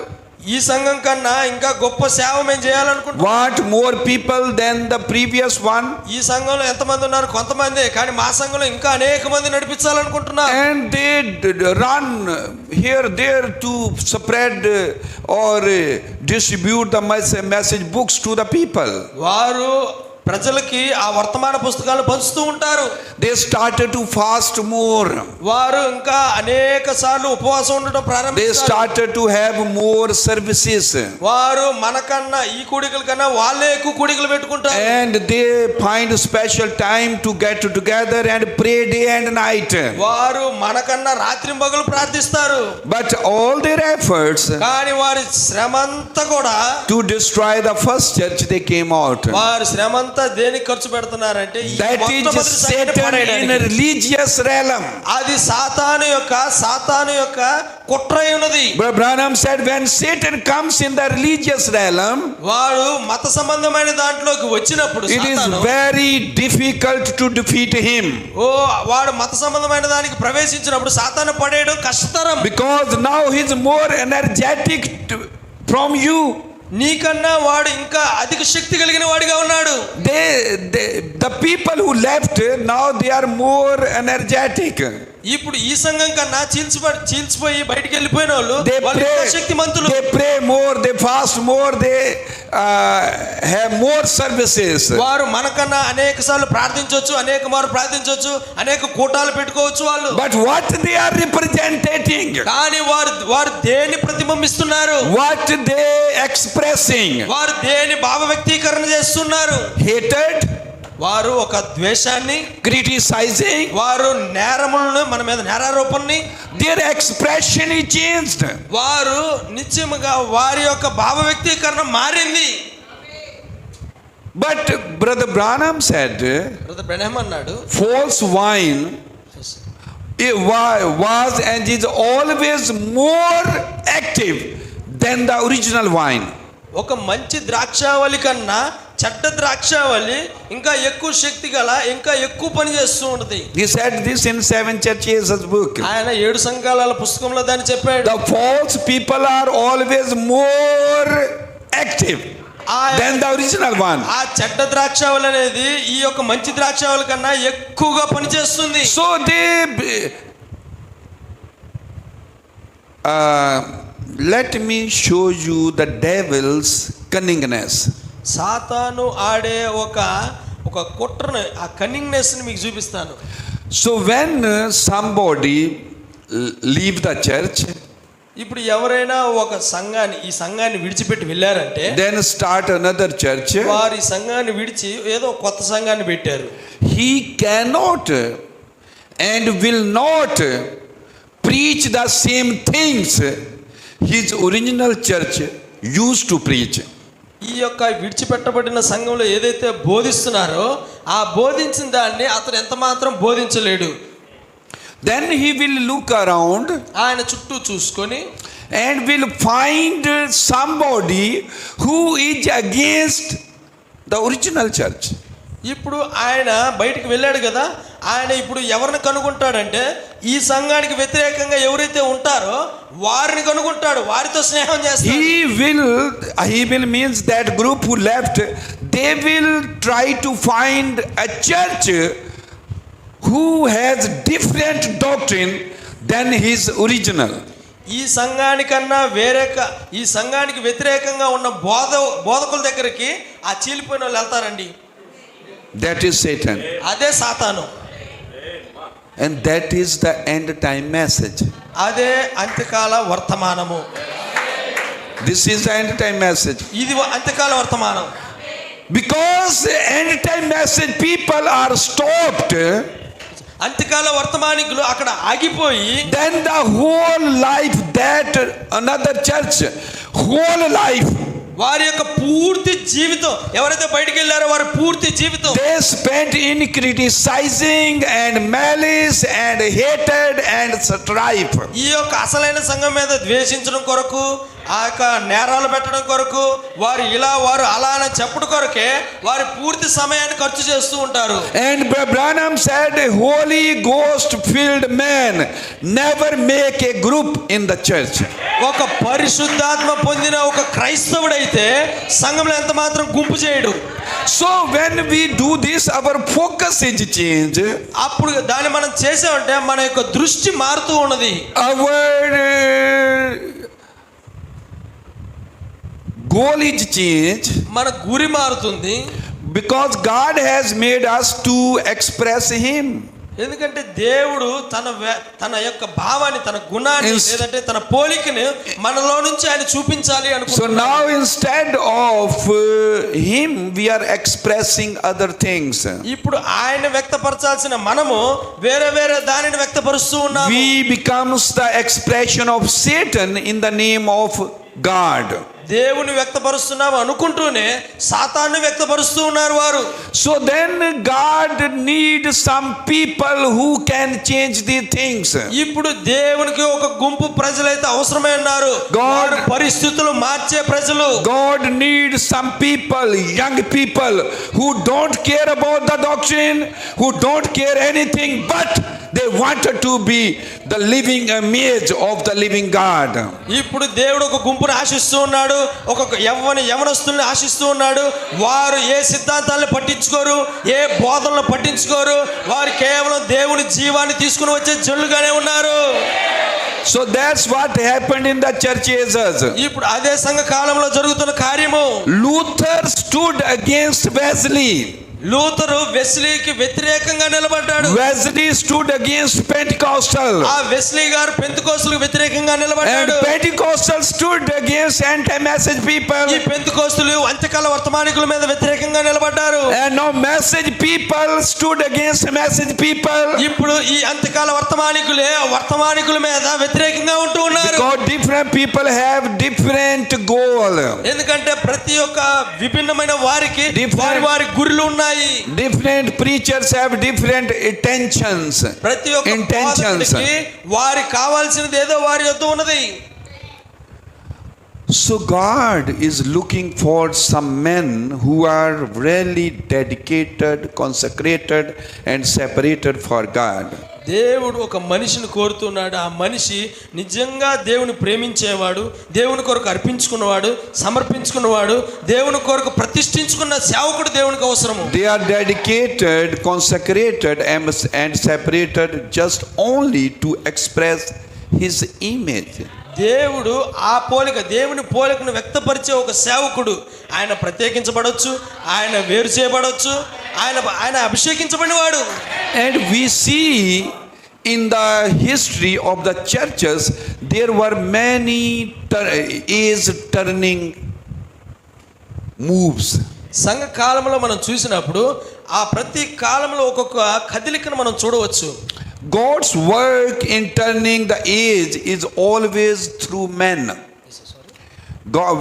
ఈ సంఘం కన్నా ఇంకా గొప్ప సేవ మేము చేయాలనుకుంటున్నాం. Want more people than the previous one. ఈ సంఘంలో ఎంతమంది ఉన్నారు? కొంతమంది, కానీ మా సంఘంలో ఇంకా అనేక మంది నడిపించాలనుకుంటున్నాం. And they run here there to spread or distribute the message books to the people. వారు ప్రజలకి ఆ వర్తమాన పుస్తకాలు పంచుతూ ఉంటారు. They started to fast more. వారు ఇంకా అనేక సార్లు ఉపవాసం ఉండడం They ప్రారంభించారు. started to have more services. వారు మనకన్నా ఈ కూడికల కన్నా వాళ్ళే ఎక్కువ కూడికలు పెట్టుకుంటారు. And they find special time to get together and pray day and night. వారు మనకన్నా రాత్రింబగలు ప్రార్థిస్తారు. But all their efforts కానీ వారి శ్రమంతా కూడా to destroy the first church they came out. వారి శ్రమంతా దేనికి ఖర్చు పెడుతున్నారంటే ఈ That is మొట్టమొదటి సంఘాన్ని Satan in పడేయడానికి. a religious realm. అది సాతాను యొక్క కుట్ర అయి ఉన్నది. Brother Branham said when Satan comes in the religious realm, వాడు మత సంబంధమైన దాంట్లోకి వచ్చినప్పుడు it is సాతాను, very difficult to defeat him. వాడు మత సంబంధమైన దానికి ప్రవేశించినప్పుడు సాతాను పడేయడం కష్టతరం. Because now he is more energetic from you. నీకన్నా వాడు ఇంకా అధిక శక్తి కలిగిన వాడిగా ఉన్నాడు. The people who left, now they are more energetic. ఇప్పుడు ఈ సంఘం కన్నా చీల్చిపోయి బయటికి వెళ్ళిపోయిన వాళ్ళు They వాళ్ళు pray, ఎంతో శక్తిమంతులు. they pray more, they fast more, they have more services. వారు మనకన్నా అనేక సార్లు ప్రార్థించవచ్చు, అనేక మారు ప్రార్థించవచ్చు, అనేక కూటాలు పెట్టుకోవచ్చు వాళ్ళు. But what they are representing, కానీ వారు దేని ప్రతిబింబిస్తున్నారు? what they expressing, వారు దేని భావ వ్యక్తీకరణ చేస్తున్నారు? hatred, వారు ఒక ద్వేషాన్ని, criticizing, వారు నేరములను మన మీద నేరారోపణని, their expression is changed. వారు నిత్యముగా వారి యొక్క భావ వ్యక్తీకరణ మారింది. But Brother Branham said, brother Branham అన్నాడు, false wine was and is always more active than the original wine. ఒక మంచి ద్రాక్షావళి కన్నా చెడ్డ ద్రాక్షావళి ఇంకా ఎక్కువ శక్తి గల, ఇంకా ఎక్కువ పని చేస్తూ ఉంటుంది. He said this in 7 Churches book. ఆయన 7 సంఘాల పుస్తకంలో దాన్ని చెప్పాడు. The false people are always more active than the original one. ఆ చెడ్డ ద్రాక్షావళి అనేది ఈ యొక్క మంచి ద్రాక్షావళి కన్నా ఎక్కువగా పని చేస్తుంది. So they let me show you the devil's cunningness. సాతాను ఆడే ఒక కుట్రను, ఆ కన్నింగ్నెస్ ని మీకు చూపిస్తాను. So when somebody leave the church, ఇప్పుడు ఎవరైనా ఈ సంఘాన్ని విడిచిపెట్టి వెళ్ళారంటే, then start another church, వారు ఈ సంఘాన్ని విడిచి ఏదో కొత్త సంఘాన్ని పెట్టారు. he cannot and will not preach the same things his original church used to preach. ఈ యొక్క విడిచిపెట్టబడిన సంఘంలో ఏదైతే బోధిస్తున్నారో ఆ బోధించిన దాన్ని అతను ఎంత మాత్రం బోధించలేడు. Then he will look around ఆయన చుట్టూ చూసుకొని and will find somebody who is against the original church. ఇప్పుడు ఆయన బయటికి వెళ్ళాడు కదా, ఆయన ఇప్పుడు ఎవరిని కనుగొంటాడంటే ఈ సంఘానికి వ్యతిరేకంగా ఎవరైతే ఉంటారో వారిని కనుగొంటాడు, వారితో స్నేహం చేస్తాడు. He will means that group who left, they will try to find a church who has different doctrine than his original. ఈ సంఘానికన్నా ఈ సంఘానికి వ్యతిరేకంగా ఉన్న బోధకుల దగ్గరికి ఆ చీలిపోయిన వాళ్ళు వెళ్తారండి. That is Satan. అదే సాతాను. And that is the end time message. అదే అంత్యకాల వర్తమానము. This is the end time message. ఇది అంత్యకాల వర్తమానం. Because end time message people are stopped, అంత్యకాల వర్తమానికులు అక్కడ ఆగిపోయి, then the whole life that another church, whole life, వారి యొక్క పూర్తి జీవితం, ఎవరైతే బయటికి వెళ్ళారో వారి పూర్తి జీవితం they spent in criticizing and malice and hatred and strife. ఈ యొక్క అసలైన సంఘం మీద ద్వేషించడం కొరకు, ఆ యొక్క నేరాలు పెట్టడం కొరకు, వారు ఇలా వారు అలా అని చెప్పడం కొరకే వారి పూర్తి సమయాన్ని ఖర్చు చేస్తూ ఉంటారు. And Branham said, Holy Ghost filled man never make a group in the church. ఒక పరిశుద్ధాత్మ పొందిన ఒక క్రైస్తవుడైతే సంఘంలో ఎంత మాత్రం గుంపు చేయడు. So when we do this, our focus is changed. అప్పుడు దాన్ని మనం చేసామంటే మన యొక్క దృష్టి మారుతూ ఉన్నది. Our goal is changed. మన గురి మారుతుంది. Because God has made us to express Him. ఎందుకంటే దేవుడు తన యొక్క భావాన్ని, తన గుణాన్ని, లేదంటే తన పోలికని మనలో నుంచి ఆయన చూపించాలి So అనుకుంటున్నాడు. now instead of Him, we are expressing other things. ఇప్పుడు ఆయన వ్యక్తపరచాల్సిన మనము వేరే దానిని వ్యక్తపరుస్తూ ఉన్నాము. We becomes the expression of Satan in the name of God. దేవుని వ్యక్తపరుస్తున్నాము అనుకుంటూనే సాతాను వ్యక్తపరుస్తూ ఉన్నారు వారు. So then God needs some people who can change the things. ఇప్పుడు దేవునికి ఒక గుంపు ప్రజలైతే అవసరమై ఉన్నారు. God పరిస్థితులు మార్చే ప్రజలు. God needs some people, young people who don't care about the doctrine, who don't care anything, but they wanted to be the living image of the living God. ఇప్పుడు దేవుడు ఒక గుంపును ఆశిస్తూ ఉన్నాడు. ఒక యవనస్తుల్ని ఆశిస్తూ ఉన్నాడు. వారు ఏ సిద్ధాంతాలను పట్టించుకోరు, ఏ బోధనలు పట్టించుకోరు. వారు కేవలం దేవుని జీవాన్ని తీసుకుని వచ్చే జనులుగానే ఉన్నారు. So that's what happened in the church ages. ఇప్పుడు అదే సంఘ కాలంలో జరుగుతున్న కార్యము. Luther stood against Wesley. Luther వెస్లీకి వ్యతిరేకంగా నిలబడ్డాడు. Wesley stood against Pentecostal. ఆ వెస్లీ గారు పెంతెకోస్తులకు వ్యతిరేకంగా And నిలబడ్డాడు. Pentecostal stood against anti-message people. ఈ పెంతెకోస్తులు అంత్యకాల వర్తమానికుల మీద వ్యతిరేకంగా నిలబడ్డారు. And now message people stood against message people. ఇప్పుడు ఈ అంత్యకాల వర్తమానికులే వర్తమానికుల మీద వ్యతిరేకంగా ఉంటూ ఉన్నారు. Because different people have different goal. ఎందుకంటే ప్రతి ఒక్క విభిన్నమైన వారికి Different- వారి గురులు ఉన్నాయి. Different preachers have different intentions. ప్రతి ఒక్క బోధకుడికి వారికి కావాల్సినది ఏదో వారి యొద్ద ఉన్నది. So God is looking for some men who are really dedicated, consecrated and separated for God. దేవుడు ఒక మనిషిని కోరుతున్నాడు. ఆ మనిషి నిజంగా దేవుని ప్రేమించేవాడు, దేవుని కొరకు అర్పించుకున్నవాడు, సమర్పించుకున్నవాడు, దేవుని కొరకు ప్రతిష్ఠించుకున్న సేవకుడు దేవునికి అవసరము. They are dedicated, consecrated and separated just only to express His image. దేవుడు ఆ పోలిక, దేవుని పోలికను వ్యక్తపరిచే ఒక సేవకుడు. ఆయన ప్రత్యేకించబడవచ్చు, ఆయన వేరు చేయబడవచ్చు, ఆయన అభిషేకించబడినవాడు. And we see in the history of the churches there were many age-turning moves. సంఘ కాలంలో మనం చూసినప్పుడు ఆ ప్రతి కాలంలో ఒక్కొక్క కదలికను మనం చూడవచ్చు. God's work in turning the age is always through men.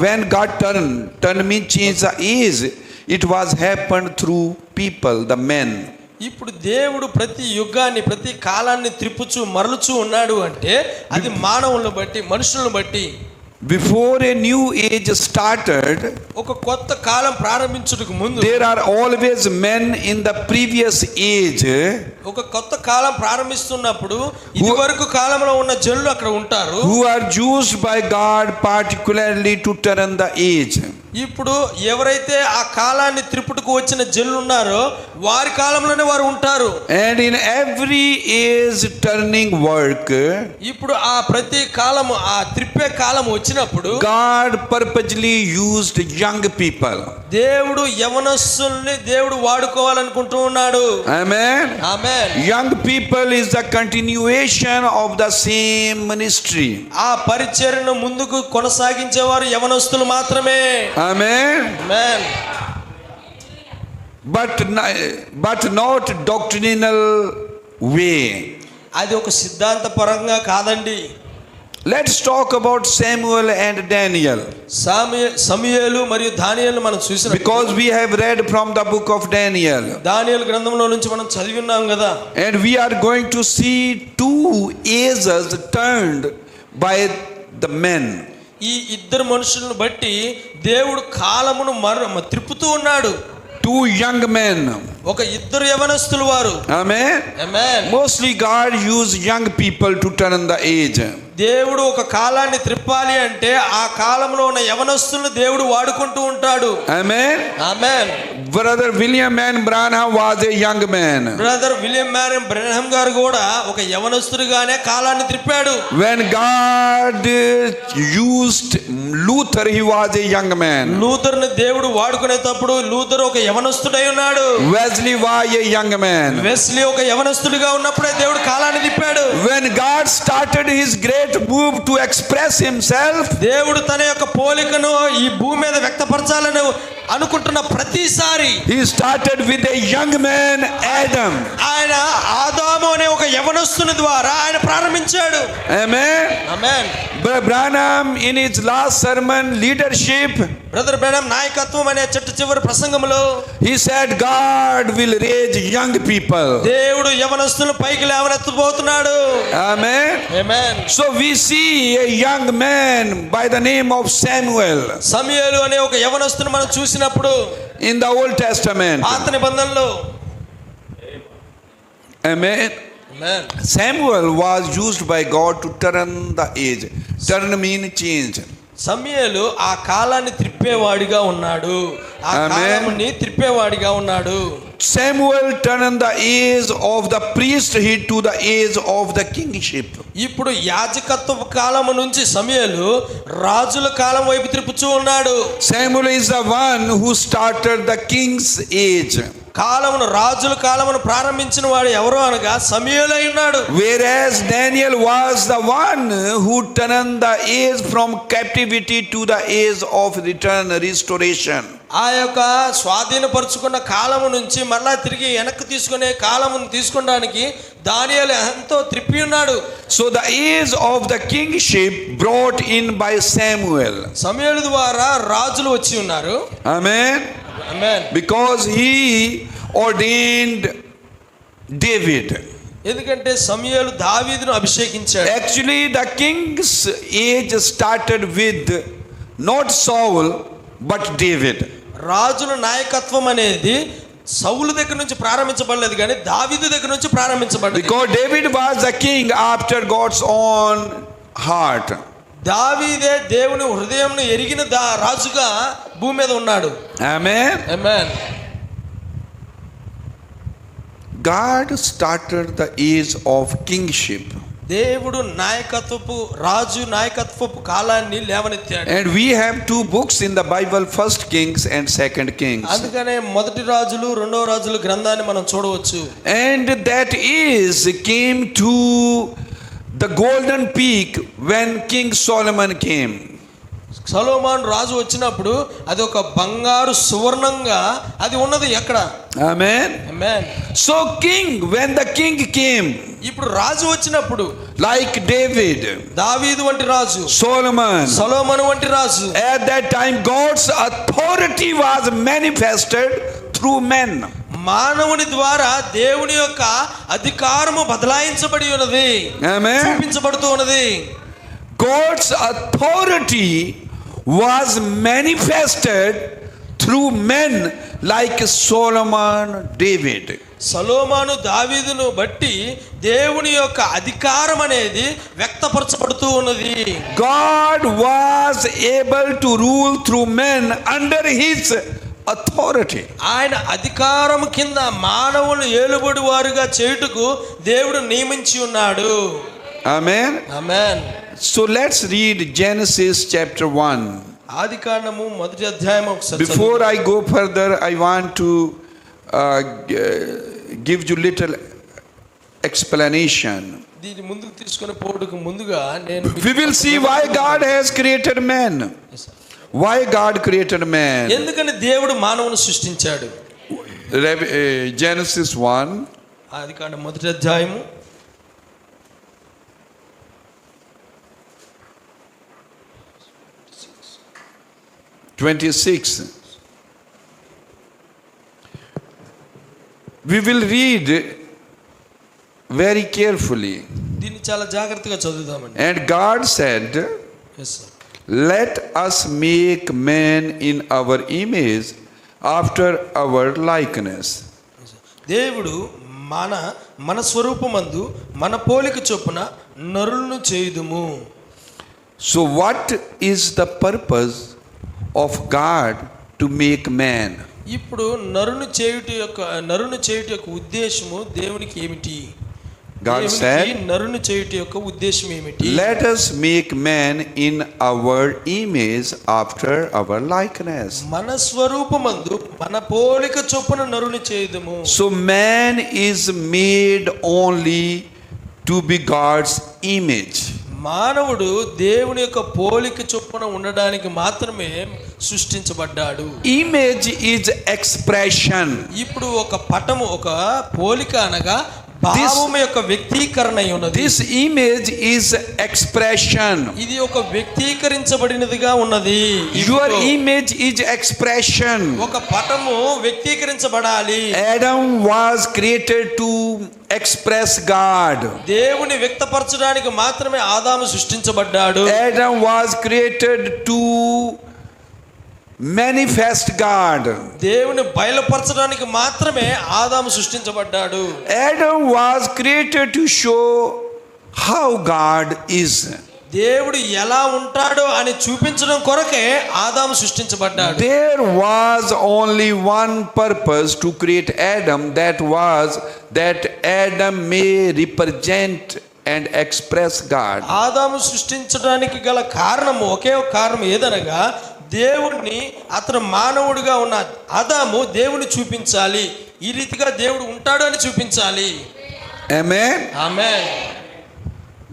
When God turned means change the age, it was happened through people, the men. ఇప్పుడు దేవుడు ప్రతి యుగాన్ని ప్రతి కాలాన్ని త్రిప్పుచూ మరలుచూ ఉన్నాడు అంటే అది మానవులను బట్టి, మనుషులను బట్టి. Before a new age started, ఒక కొత్త కాలం ప్రారంభించుటకు ముందు there are always men in the previous age ఒక కొత్త కాలం ప్రారంభిస్తున్నప్పుడు ఇది వరకు కాలంలో ఉన్న జనులు అక్కడ ఉంటారు. who are used by God particularly to turn the age. ఇప్పుడు ఎవరైతే ఆ కాలాన్ని త్రిపుటకు వచ్చిన జనులు ఉన్నారో వారి కాలంలోనే వారు ఉంటారు. And in every age turning work, ఇప్పుడు ఆ ప్రతి కాలము, ఆ త్రిప్పే కాలం వచ్చినప్పుడు God purposely used young people. దేవుడు యవనస్తుల్ని దేవుడు వాడుకోవాలనుకుంటూ ఉన్నాడు. Amen. Amen. Young people is the continuation of the same ministry. ఆ పరిచర్యను ముందుకు కొనసాగించేవారు యవనస్తులు మాత్రమే. Amen. Amen. But not doctrinal way. అది ఒక సిద్ధాంత పరంగా కాదండి. Let's talk about Samuel and Daniel. సమూయేలు మరియు దానియేలు మనం చూసినప్పుడు, Because we have read from the book of Daniel. దానియేలు గ్రంథంలో నుంచి మనం చదివి ఉన్నాం కదా. And we are going to see two ages turned by the men. ఈ ఇద్దరు మనుషులను బట్టి దేవుడు కాలమును త్రిప్పుతూ ఉన్నాడు. Two young men. ఒక ఇద్దరు యవనస్తులు వారు. Amen. Amen. Mostly God used young people to turn the age. దేవుడు ఒక కాలాన్ని త్రిప్పాలి అంటే ఆ కాలంలో ఉన్న యవనస్తులను దేవుడు వాడుకుంటూ ఉంటాడు. Amen. ఆమేన్. Brother William Marion Branham was a young man. Brother William Marion Branham గారు కూడా ఒక యవనస్తుడిగానే కాలాన్ని త్రిప్పాడు. When God used Luther, he was a young man. లూథర్ని దేవుడు వాడుకునేటప్పుడు లూథర్ ఒక యవనస్తుడై ఉన్నాడు. Wesley was a young man. Wesley ఒక యవనస్తుడిగా ఉన్నప్పుడే దేవుడు కాలాన్ని తిప్పాడు. When God started his great move to express himself, దేవుడు తన యొక్క పోలికను ఈ భూమి మీద వ్యక్తపరచాలని అనుకుంటున్న ప్రతిసారి he started with a young man, Adam. ఆయన ఆదాము అనే ఒక యవనస్తుని ద్వారా ఆయన ప్రారంభించాడు. Amen. ఆమేన్. Brother Branham in his last sermon, leadership, brother Branham నాయకత్వం అనే చివరి ప్రసంగంలో he said God will raise young people. దేవుడు యవనస్తులను పైకి లేవనెత్తబోతున్నాడు. Amen. Amen. So we see a young man by the name of Samuel సమూయేలు అనే ఒక యవనస్తుని మనం చూసినప్పుడు in the Old Testament. పాత నిబంధనలో Amen. Amen. Samuel was used by God to turn the age. Turn mean change. సమూయేలు ఆ కాలాన్ని త్రిప్పేవాడిగా ఉన్నాడు. ఆ Amen. కాలాన్ని త్రిప్పేవాడిగా ఉన్నాడు. Samuel turned the age of the priesthood to the age of the kingship. ఇప్పుడు యాజకత్వ కాలము నుంచి సమూయేలు రాజుల కాలం వైపు త్రిప్పుచూ ఉన్నాడు. Samuel is the one who started the king's age. కాలమును రాజుల కాలమును ప్రారంభించిన వాడు ఎవరో అనగా సమూయేలు అయి ఉన్నాడు. Whereas Daniel was the one who turned the age from captivity to the age of return, restoration. ఆ యొక్క స్వాధీనపరుచుకున్న కాలము నుంచి మళ్ళా తిరిగి వెనక్కి తీసుకునే కాలమును తీసుకోవడానికి దానియేలు ఎంతో త్రిప్పి ఉన్నాడు. So the age of the kingship brought in by Samuel. సమూయేలు ద్వారా రాజులు వచ్చి ఉన్నారు. Amen. Amen. Because he ordained David. ఎందుకంటే సమూయేలు దావీదును అభిషేకించాడు. Actually, the king's age started with not Saul but David. రాజుల నాయకత్వం అనేది సౌలు దగ్గర నుంచి ప్రారంభించబడలేదు కానీ దావీదు దగ్గర నుంచి ప్రారంభించబడింది. Because David was the king after God's own heart. దావీదే దేవుని హృదయంను ఎరిగిన రాజుగా భూమి మీద ఉన్నాడు. Amen. Amen. God started the age of kingship. దేవుడు రాజు నాయకత్వపు కాలాన్ని లేవనెత్తాడు. And we have two books in the Bible, First Kings and Second Kings. అందుకనే మొదటి రాజులు రెండవ రాజుల గ్రంథాన్ని మనం చూడవచ్చు. And that is came to the golden peak when King Solomon came. సొలొమోను రాజు వచ్చినప్పుడు అది ఒక బంగారు సువర్ణంగా అది ఉన్నది ఎక్కడ? Amen. Amen. So when the king came, ఇప్పుడు రాజు వచ్చినప్పుడు like David, దావీదు వంటి రాజు, సొలొమోను వంటి రాజు, at that time God's authority was manifested through men. మానవుని ద్వారా దేవుని యొక్క అధికారము బదలాయించబడి ఉన్నది. Amen. చూపించబడుతూ ఉన్నది. God's authority was manifested through men like Solomon, David. సొలొమోను దావీదును బట్టి దేవుని యొక్క అధికారం అనేది వ్యక్తపరచబడుతూ ఉన్నది. God was able to rule through men under his authority. ఆయన అధికారం కింద మానవులు ఏలుబడి వారుగా చేయుటకు దేవుడు నియమించి ఉన్నాడు. Amen. Amen. So let's read Genesis chapter 1. ఆదికాండము మొదటి అధ్యాయం ఒకసారి Before I go further, I want to give you little explanation. దీని ముందుకు తీసుకొని పోవడానికి ముందుగా నేను We will see why God has created man. Why God created man. ఎందుకని దేవుడు మానవుని సృష్టించాడు? Genesis 1. ఆదికాండం మొదటి అధ్యాయము 26. We will read very carefully. దీన్ని చాలా జాగ్రత్తగా చదువుదామండి. And God said, Yes, sir. let us make man in our image after our likeness. దేవుడు మన స్వరూపమందు మన పోలిక చొప్పున నరులను చేయుదుము. So what is the purpose of God to make man? ఇప్పుడు నరుని చేయుట యొక్క ఉద్దేశము దేవునికి ఏమిటి? God said, నరుని చేయుట యొక్క ఉద్దేశం ఏమిటి? let us make man in our image after our likeness. మన స్వరూపమందు మన పోలిక చొప్పున నరుని చేయుదుము. So man is made only to be God's image. మానవుడు దేవుని యొక్క పోలిక చొప్పున ఉండడానికి మాత్రమే సృష్టించబడ్డాడు. Image is expression. ఇప్పుడు ఒక పటము ఒక పోలిక అనగా భావము యొక్క వ్యక్తీకరణ అయి ఉన్నది. This image is expression. ఇది ఒక వ్యక్తీకరించబడినదిగా ఉన్నది. Your image is expression. ఒక పటము వ్యక్తీకరించబడాలి. Adam was created to express God. దేవుని వ్యక్తపరచడానికి మాత్రమే ఆదాము సృష్టించబడ్డాడు. Adam was created to manifest God. దేవుని బయలుపరచడానికి మాత్రమే ఆదాము సృష్టించబడ్డాడు. Adam was created to show how God is. దేవుడు ఎలా ఉంటాడో అని చూపించడం కొరకే ఆదాము సృష్టించబడ్డాడు. There was only one purpose to create Adam, that was that Adam may represent and express God. ఆదాము సృష్టించడానికి గల కారణము ఒకే ఒక కారణం ఏదనగా దేవుణ్ణి అతను మానవుడిగా ఉన్న ఆదాము దేవుని చూపించాలి, ఈ రీతిగా దేవుడు ఉంటాడు అని చూపించాలి. Amen. Amen.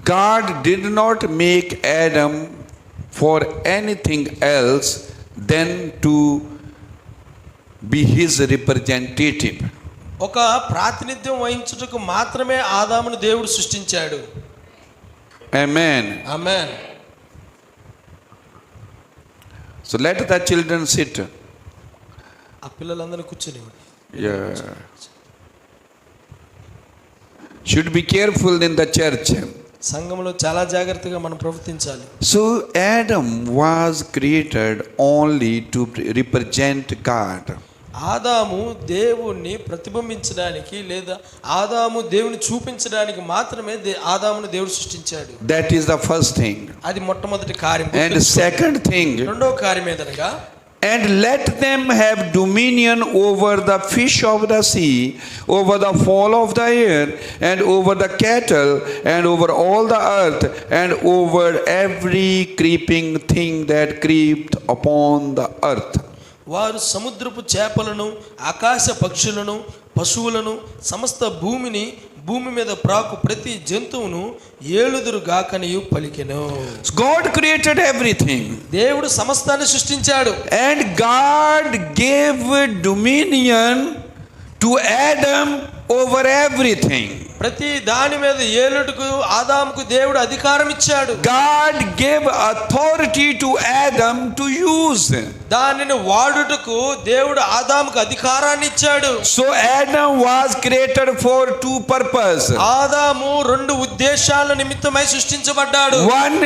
God did not make Adam for anything else than to be his representative. ఒక ప్రాతినిధ్యం వహించుటకు మాత్రమే ఆదామును దేవుడు సృష్టించాడు. Amen. Amen. So let the children sit. ఆ పిల్లలందరూ కూర్చొని Yeah. Should be careful in the church. సంఘంలో చాలా జాగ్రత్తగా మనం ప్రవర్తించాలి. So Adam was created only to represent God. ఆదాము దేవుణ్ణి ప్రతిబింబించడానికి లేదా ఆదాము దేవుని చూపించడానికి మాత్రమే ఆదామును దేవుడు సృష్టించాడు. That is the first thing. అది మొట్టమొదటి కార్యం. And second thing, రెండో కార్యం ఏదనగా and let them have dominion over the fish of the sea, over the fowl of the air, and over the cattle, and over all the earth, and over every creeping thing that creeped upon the earth. వారు సముద్రపు చేపలను, ఆకాశ పక్షులను, పశువులను, సమస్త భూమి మీద ప్రాకు ప్రతి జంతువును ఏలుదురు గాకనియు పలికెను. God created everything. దేవుడు సమస్తాన్ని సృష్టించాడు. And God gave dominion to Adam over everything. ప్రతి దాని మీద ఏలుటకు ఆదాముకు దేవుడు అధికారం ఇచ్చాడు. God gave authority to Adam to use. దానిని వాడుటకు దేవుడు ఆదాముకు అధికారాన్ని ఇచ్చాడు. So Adam was created for two purposes. ఆదాము రెండు ఉద్దేశాల నిమిత్తమై సృష్టించబడ్డాడు. One,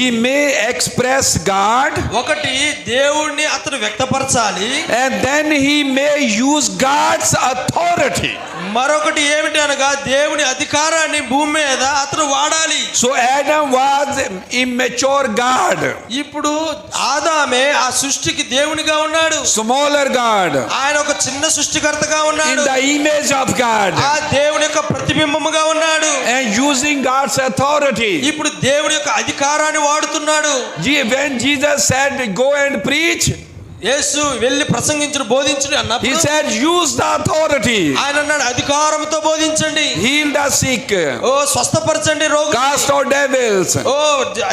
he may express God, ఒకటి దేవుణ్ణి అతను వ్యక్తపరచాలి, and then he may use God's authority. మరొకటి ఏమిటి అనగా దేవుని అధికారాన్ని భూమి మీద అతను వాడాలి. So Adam was immature God, ఇప్పుడు ఆదామే ఆ సృష్టికి దేవునిగా ఉన్నాడు. smaller God, ఆయన ఒక చిన్న సృష్టికర్తగా in ఉన్నాడు. the image of God, ఆ దేవుని యొక్క ప్రతిబింబముగా ఉన్నాడు. and using God's authority. ఇప్పుడు దేవుని యొక్క అధికారాన్ని వాడుతున్నాడు. When Jesus said, "Go and preach," యేసు వెళ్ళి ప్రసంగించుడు బోధించుడు he అన్నప్పుడు said, "Use the authority. ఆయన అన్నాడు అధికారంతో బోధించండి. Heal the sick, ఓ స్వస్థపరచండి రోగులను. cast out devils, oh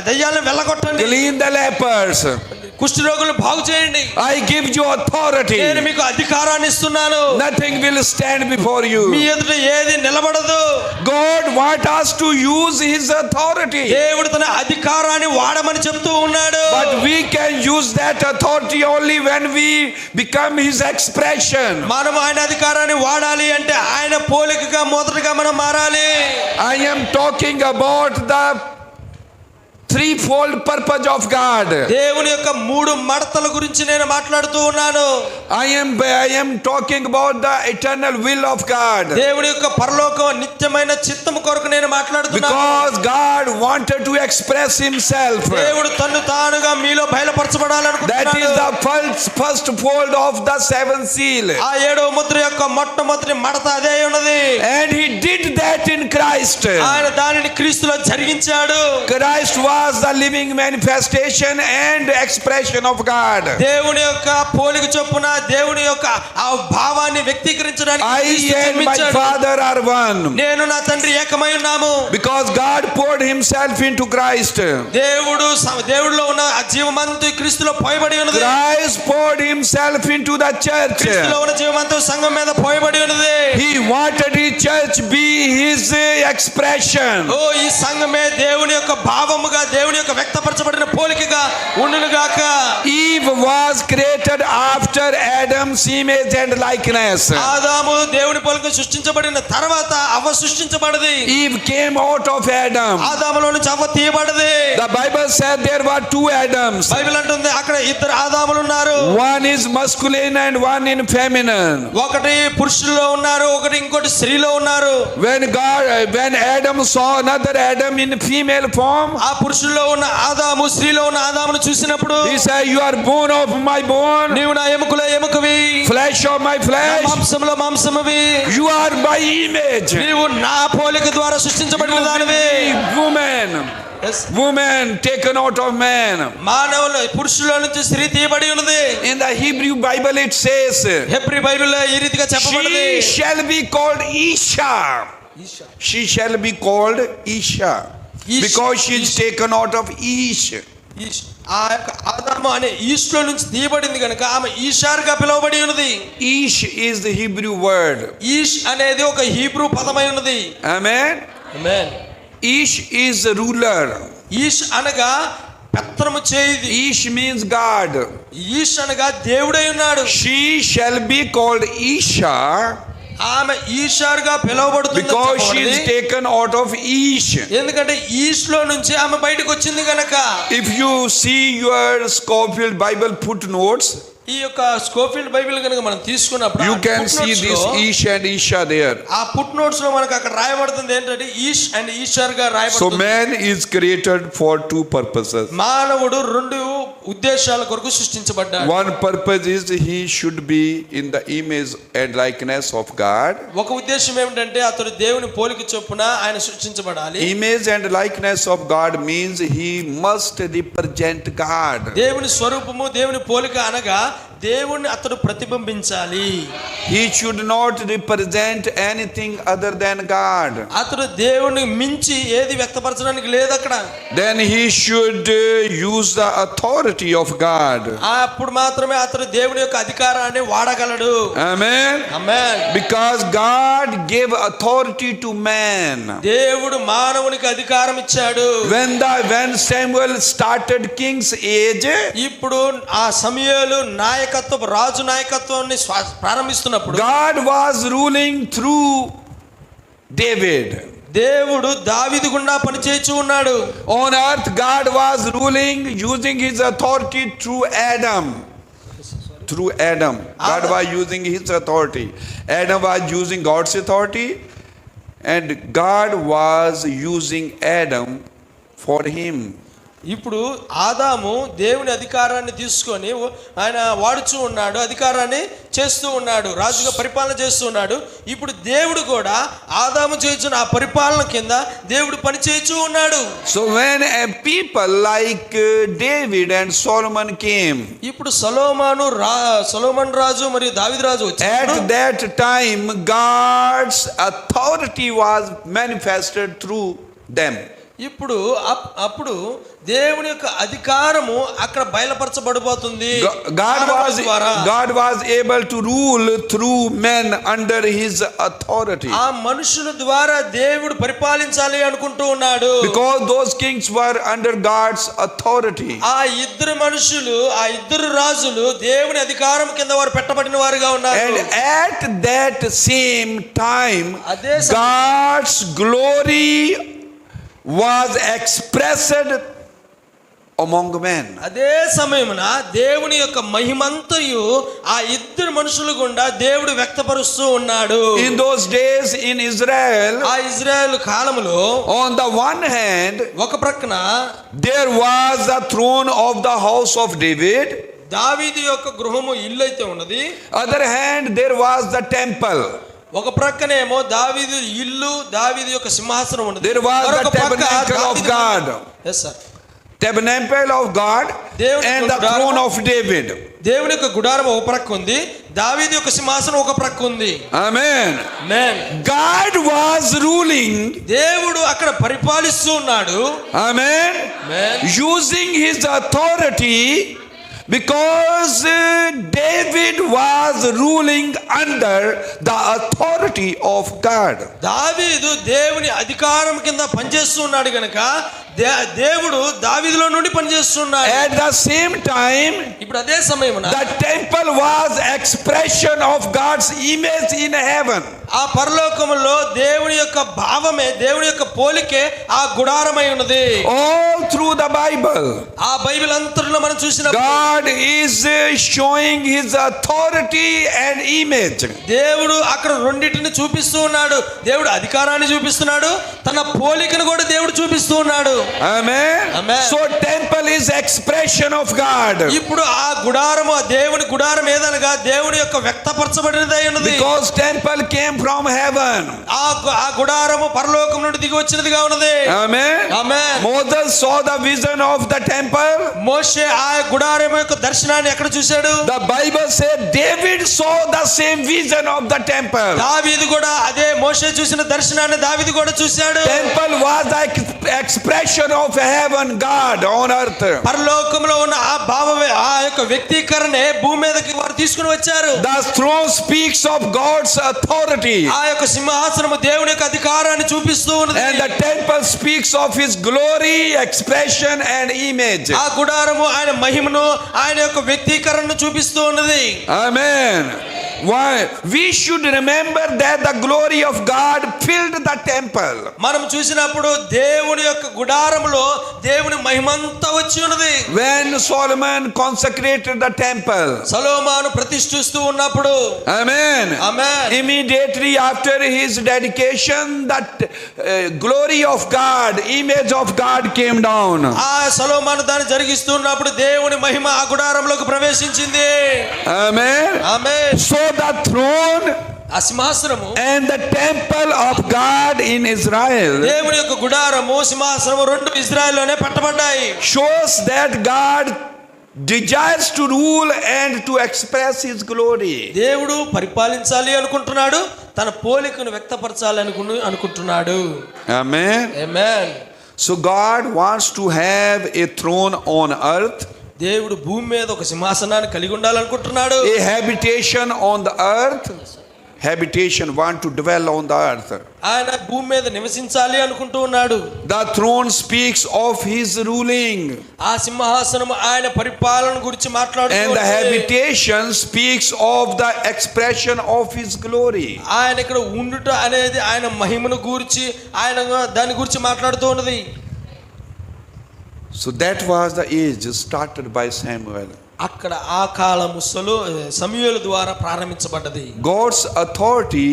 దయ్యాలను వెళ్ళగొట్టండి. clean the lepers. కుష్టి రోగులను బాగు చేయండి. I give you authority. నేను మీకు అధికారాన్ని ఇస్తున్నాను. Nothing will stand before me you." ఎదుట ఏది నిలబడదు. God wants us to use his authority, దేవుడు తన అధికారాన్ని వాడమని చెప్తూ ఉన్నాడు. but we can use that authority only when we become his expression. మనం ఆయన అధికారాన్ని వాడాలి అంటే ఆయన పోలికగా మొదటగా మనం మారాలి. I am talking about the threefold purpose of God. దేవుని యొక్క మూడు మడతల గురించి నేను మాట్లాడుతూ ఉన్నాను. I am talking about the eternal will of God. దేవుని యొక్క పరలోక నిత్యమైన చిత్తము కొరకు నేను మాట్లాడుతున్నాను. Because God wanted to express himself. దేవుడు తన్ను తానుగా మీలో That is బయలుపరచబడాలనుకుంటున్నాడు. the first fold of the seventh seal. ఆ ఏడవ ముద్ర యొక్క మొట్టమొదటి మడత అదే ఉన్నది. And he did that in Christ. ఆయన దానిని క్రీస్తులో జరిగించాడు. Christ was the living manifestation and expression of God. దేవుని యొక్క పోలిక చొప్పున దేవుని యొక్క ఆ భావాన్ని వ్యక్తీకరించడానికి I క్రీస్తు and my జన్మించాడు. Father are one. నేను నా తండ్రి ఏకమై ఉన్నాము. Because God poured himself into Christ. దేవుడిలో ఉన్న ఆ జీవమంతు క్రీస్తులో పోయబడి ఉన్నది. Christ poured himself into the church. క్రీస్తులో ఉన్న జీవమంతు సంఘం మీద పోయబడి ఉన్నది. He wanted his church be his expression. ఓ ఈ సంఘమే దేవుని యొక్క భావముగా దేవుని యొక్క వ్యక్తపరచబడిన పోలికగా ఉండునుగాక. Eve was created after Adam's image and likeness. ఆదాము దేవుని పోలిక సృష్టించబడిన తర్వాత అవ్వ సృష్టించబడింది. Eve came out of Adam. ఆదాములో నుంచి అవ్వ తీయబడింది. The Bible said there were two Adams. Bible అంటుంది అక్కడ ఇద్దరు ఆదాములు ఉన్నారు. One is masculine and one in feminine. ఒకటి పురుషుల్లో ఉన్నారు, ఒకటి ఇంకోటి స్త్రీ స్త్రీలో ఉన్నారు. When Adam saw another Adam in female form, ఆ పురుషుల్లో ఉన్న ఆదాము స్త్రీలో ఉన్న ఆదామును చూసినప్పుడు he said, "You are bone of my bone, నీవు నా ఎముకలో ఎముకవి, flesh of my నా flesh. మాంసంలో మాంసమవి, You are my image." నీవు నా పోలిక ద్వారా సృష్టించబడిన దానివి. Woman, woman taken out of man. మానవులు పురుషుల నుంచి స్త్రీ తీయబడి ఉన్నది. In the Hebrew Bible it says, Hebrew బైబిల్లో ఈ రీతిగా చెప్పబడింది. she shall be called Isha. She shall be called Isha because she is taken out of Ish. ఆ యొక్క ఆదాము అనే ఈష్లో నుంచి తీయబడింది కనుక ఆమె ఈషార్గా పిలువబడి ఉన్నది. Ish is the Hebrew word. ఈష్ అనేది ఒక హీబ్రూ పదమై ఉన్నది. Amen. Amen. Ish is the ruler. ఈష్ అనగా పెత్తనము చేయుది. Ish means God. ఈష్ అనగా దేవుడై ఉన్నాడు. She shall be called Isha ఆమె ఈషార్గా పిలువబడుతుంది because she is taken out of Ish. ఎందుకంటే ఈష్ లో నుంచి ఆమె బయటకు వచ్చింది గనక. If you see your Scofield Bible footnotes, ఈ యొక్క స్కోఫీల్డ్ బైబిల్ కనుక మనం తీసుకున్నప్పుడు you can see this Ish and Isha there. ఆ ఫుట్ నోట్స్ లో మనకు అక్కడ రాయబడుతుంది ఏంటంటే ఈష్ అండ్ ఈషార్ గా So రాయబడుతుంది. man is created for two purposes. మానవుడు రెండు ఉద్దేశాల కొరకు సృష్టించబడ్డాడు. One purpose is he should be in the image and likeness of God. ఒక ఉద్దేశం ఏమిటంటే అతడు దేవుని పోలిక చొప్పున ఆయన సృష్టించబడాలి. Image and likeness of God means he must represent God. దేవుని స్వరూపము దేవుని పోలిక అనగా దేవుణ్ణి అతడు ప్రతిబింబించాలి. He should not represent anything other than God. అతడు దేవుని మించి ఏది వ్యక్తపరచడానికి లేదు అక్కడ. Then he should use the authority of God. అప్పుడు మాత్రమే అతడు దేవుని యొక్క అధికారాన్ని వాడగలడు. Amen. Amen. Because God gave authority to man. దేవుడు మానవునికి అధికారం ఇచ్చాడు. When Samuel started king's age, ఇప్పుడు ఆ సమూయేలు రాజు నాయకత్వాన్ని ప్రారంభిస్తున్నప్పుడు God was ruling through David. దేవుడు దావీదు గుండా పనిచేయచ్చు ఉన్నాడు. On earth God was ruling using his authority through Adam. Through Adam God was using his authority. Adam was using God's authority and God was using Adam for him. ఇప్పుడు ఆదాము దేవుని అధికారాన్ని తీసుకొని ఆయన వాడుచూ ఉన్నాడు, అధికారాన్ని చేస్తూ ఉన్నాడు, రాజుగా పరిపాలన చేస్తూ ఉన్నాడు. ఇప్పుడు దేవుడు కూడా ఆదాము చేస్తున్న ఆ పరిపాలన కింద దేవుడు పని చేస్తూ ఉన్నాడు. So when a people like David and Solomon came, ఇప్పుడు సొలొమోను రాజు మరియు దావీదు రాజు వచ్చారు. at that time God's authority was manifested through them. ఇప్పుడు అప్పుడు దేవుని యొక్క అధికారము అక్కడ బయలుపరచబడబోతుంది. God was able to rule through men under his authority. ఆ మనుషుల ద్వారా దేవుడు పరిపాలించాలి అనుకుంటూ ఉన్నాడు. Because those kings were under God's authority. ఆ ఇద్దరు మనుషులు, ఆ ఇద్దరు రాజులు దేవుని అధికారం కింద వారు పెట్టబడిన వారుగా ఉన్నారు. And at that same time అదే God's glory was expressed among men. అదే సమయమున దేవుని యొక్క మహిమంతయు ఆ ఇద్దరు మనుషుల గుండా దేవుడు వ్యక్తపరుస్తూ ఉన్నాడు. In those days in Israel, ఆ ఇజ్రాయెల్ కాలములో on the one hand ఒక ప్రక్కన there was the throne of the house of David, దావీదు యొక్క గృహము ఇల్లు అయితే ఉన్నది. other hand there was the temple. ఒక ప్రక్కనేమో దావీదు ఇల్లు, దావీదు యొక్క సింహాసనం ఉన్నది. There was the tabernacle of God. Yes sir. Tabernacle of God and the throne of David. దేవుని యొక్క గుడారం ఒక ప్రక్క ఉంది, దావీదు యొక్క సింహాసనం ఒక ప్రక్క ఉంది. Amen. Amen. God was ruling. దేవుడు అక్కడ పరిపాలిస్తూ ఉన్నాడు. Amen. Amen. Using his authority because David was ruling under the authority of God. దావీదు దేవుని అధికారం కింద పనిచేస్తూ ఉన్నాడు గనుక దేవుడు దావీదులో నుండి పనిచేస్తున్నాడు. At the same time, ఇప్పుడు అదే సమయమున the temple was expression of God's image in heaven. ఆ పరలోకములో దేవుని యొక్క భావమే, దేవుని యొక్క పోలికే ఆ గుడారమై ఉన్నది. All through the Bible, ఆ బైబిల్ అంతటిలో మనం చూసిన God is showing his authority and image. దేవుడు అక్కడ రెండింటిని చూపిస్తూ ఉన్నాడు. దేవుడు అధికారాన్ని చూపిస్తున్నాడు, తన పోలికను కూడా దేవుడు చూపిస్తూ ఉన్నాడు. Amen. Amen. So temple is expression of God. ఇప్పుడు ఆ గుడారము, ఆ దేవుని గుడారం ఏదనగా దేవుని యొక్క వ్యక్తపరచబడినదై ఉన్నది. Because temple came from heaven. ఆ గుడారము పరలోకం నుండి దిగి వచ్చినదిగా ఉన్నది. Amen. Amen. Moses saw the vision of the temple. మోషే ఆ గుడారం యొక్క దర్శనాన్ని ఎక్కడ చూశాడు? The Bible said David saw the same vision of the temple. దావీదు కూడా అదే మోషే చూసిన దర్శనాన్ని దావీదు కూడా చూశాడు. Temple was the expression of heaven, God on earth. పరలోకంలో ఉన్న ఆ భావమే, ఆ యొక్క వ్యక్తీకరణే భూమి మీదకి వారు తీసుకుని వచ్చారు. The throne speaks of God's authority. ఆ యొక్క సింహాసనము దేవుని యొక్క అధికారాన్ని చూపిస్తూ ఉన్నది. And the temple speaks of his glory, expression and image. ఆ గుడారము ఆయన మహిమను, ఆయన యొక్క వ్యక్తీకరణను చూపిస్తూ ఉన్నది. Amen. Why? We should remember that the glory of God filled the temple. మనం చూసినప్పుడు దేవుని యొక్క గుడారములో దేవుని మహిమంతా వచ్చి ఉన్నది. When Solomon consecrated the temple. సొలొమోను ప్రతిష్ఠిస్తూ ఉన్నప్పుడు, Amen. Amen, Immediately after his dedication, that glory of God, image of God came down. ఆ సొలొమోను దాన్ని జరిగిస్తున్నప్పుడు దేవుని మహిమ ఆ గుడారంలోకి ప్రవేశించింది. Amen. Amen. So the throne ఆ సింహాసనము and the temple of God in Israel దేవుని యొక్క గుడారము, సింహాసనము రెండు ఇజ్రాయెల్లోనే పెట్టబడ్డాయి. shows that God desires to rule and to express his glory. దేవుడు పరిపాలించాలి అనుకుంటున్నాడు, తన పోలికను వ్యక్తపరచాలి అనుకుంటున్నాడు. Amen. Amen. So God wants to have a throne on earth, దేవుడు భూమి మీద ఒక సింహాసనాన్ని కలిగి ఉండాలనుకుంటున్నాడు. a habitation on the earth. Habitation, want to dwell on the earth. ఆయన భూమి మీద నివసించాలి అనుకుంటూ ఉన్నాడు. The throne speaks of his ruling, ఆ సింహాసనము ఆయన పరిపాలన గురించి and the మాట్లాడుతూ habitation speaks of the expression of his glory. ఆయన ఇక్కడ ఉండుట అనేది ఆయన మహిమను గురించి, ఆయన దాని గురించి మాట్లాడుతూ ఉన్నది. So that was the age started by Samuel. అక్కడ ఆ కాలము సమూయేలు ద్వారా ప్రారంభించబడ్డది. God's authority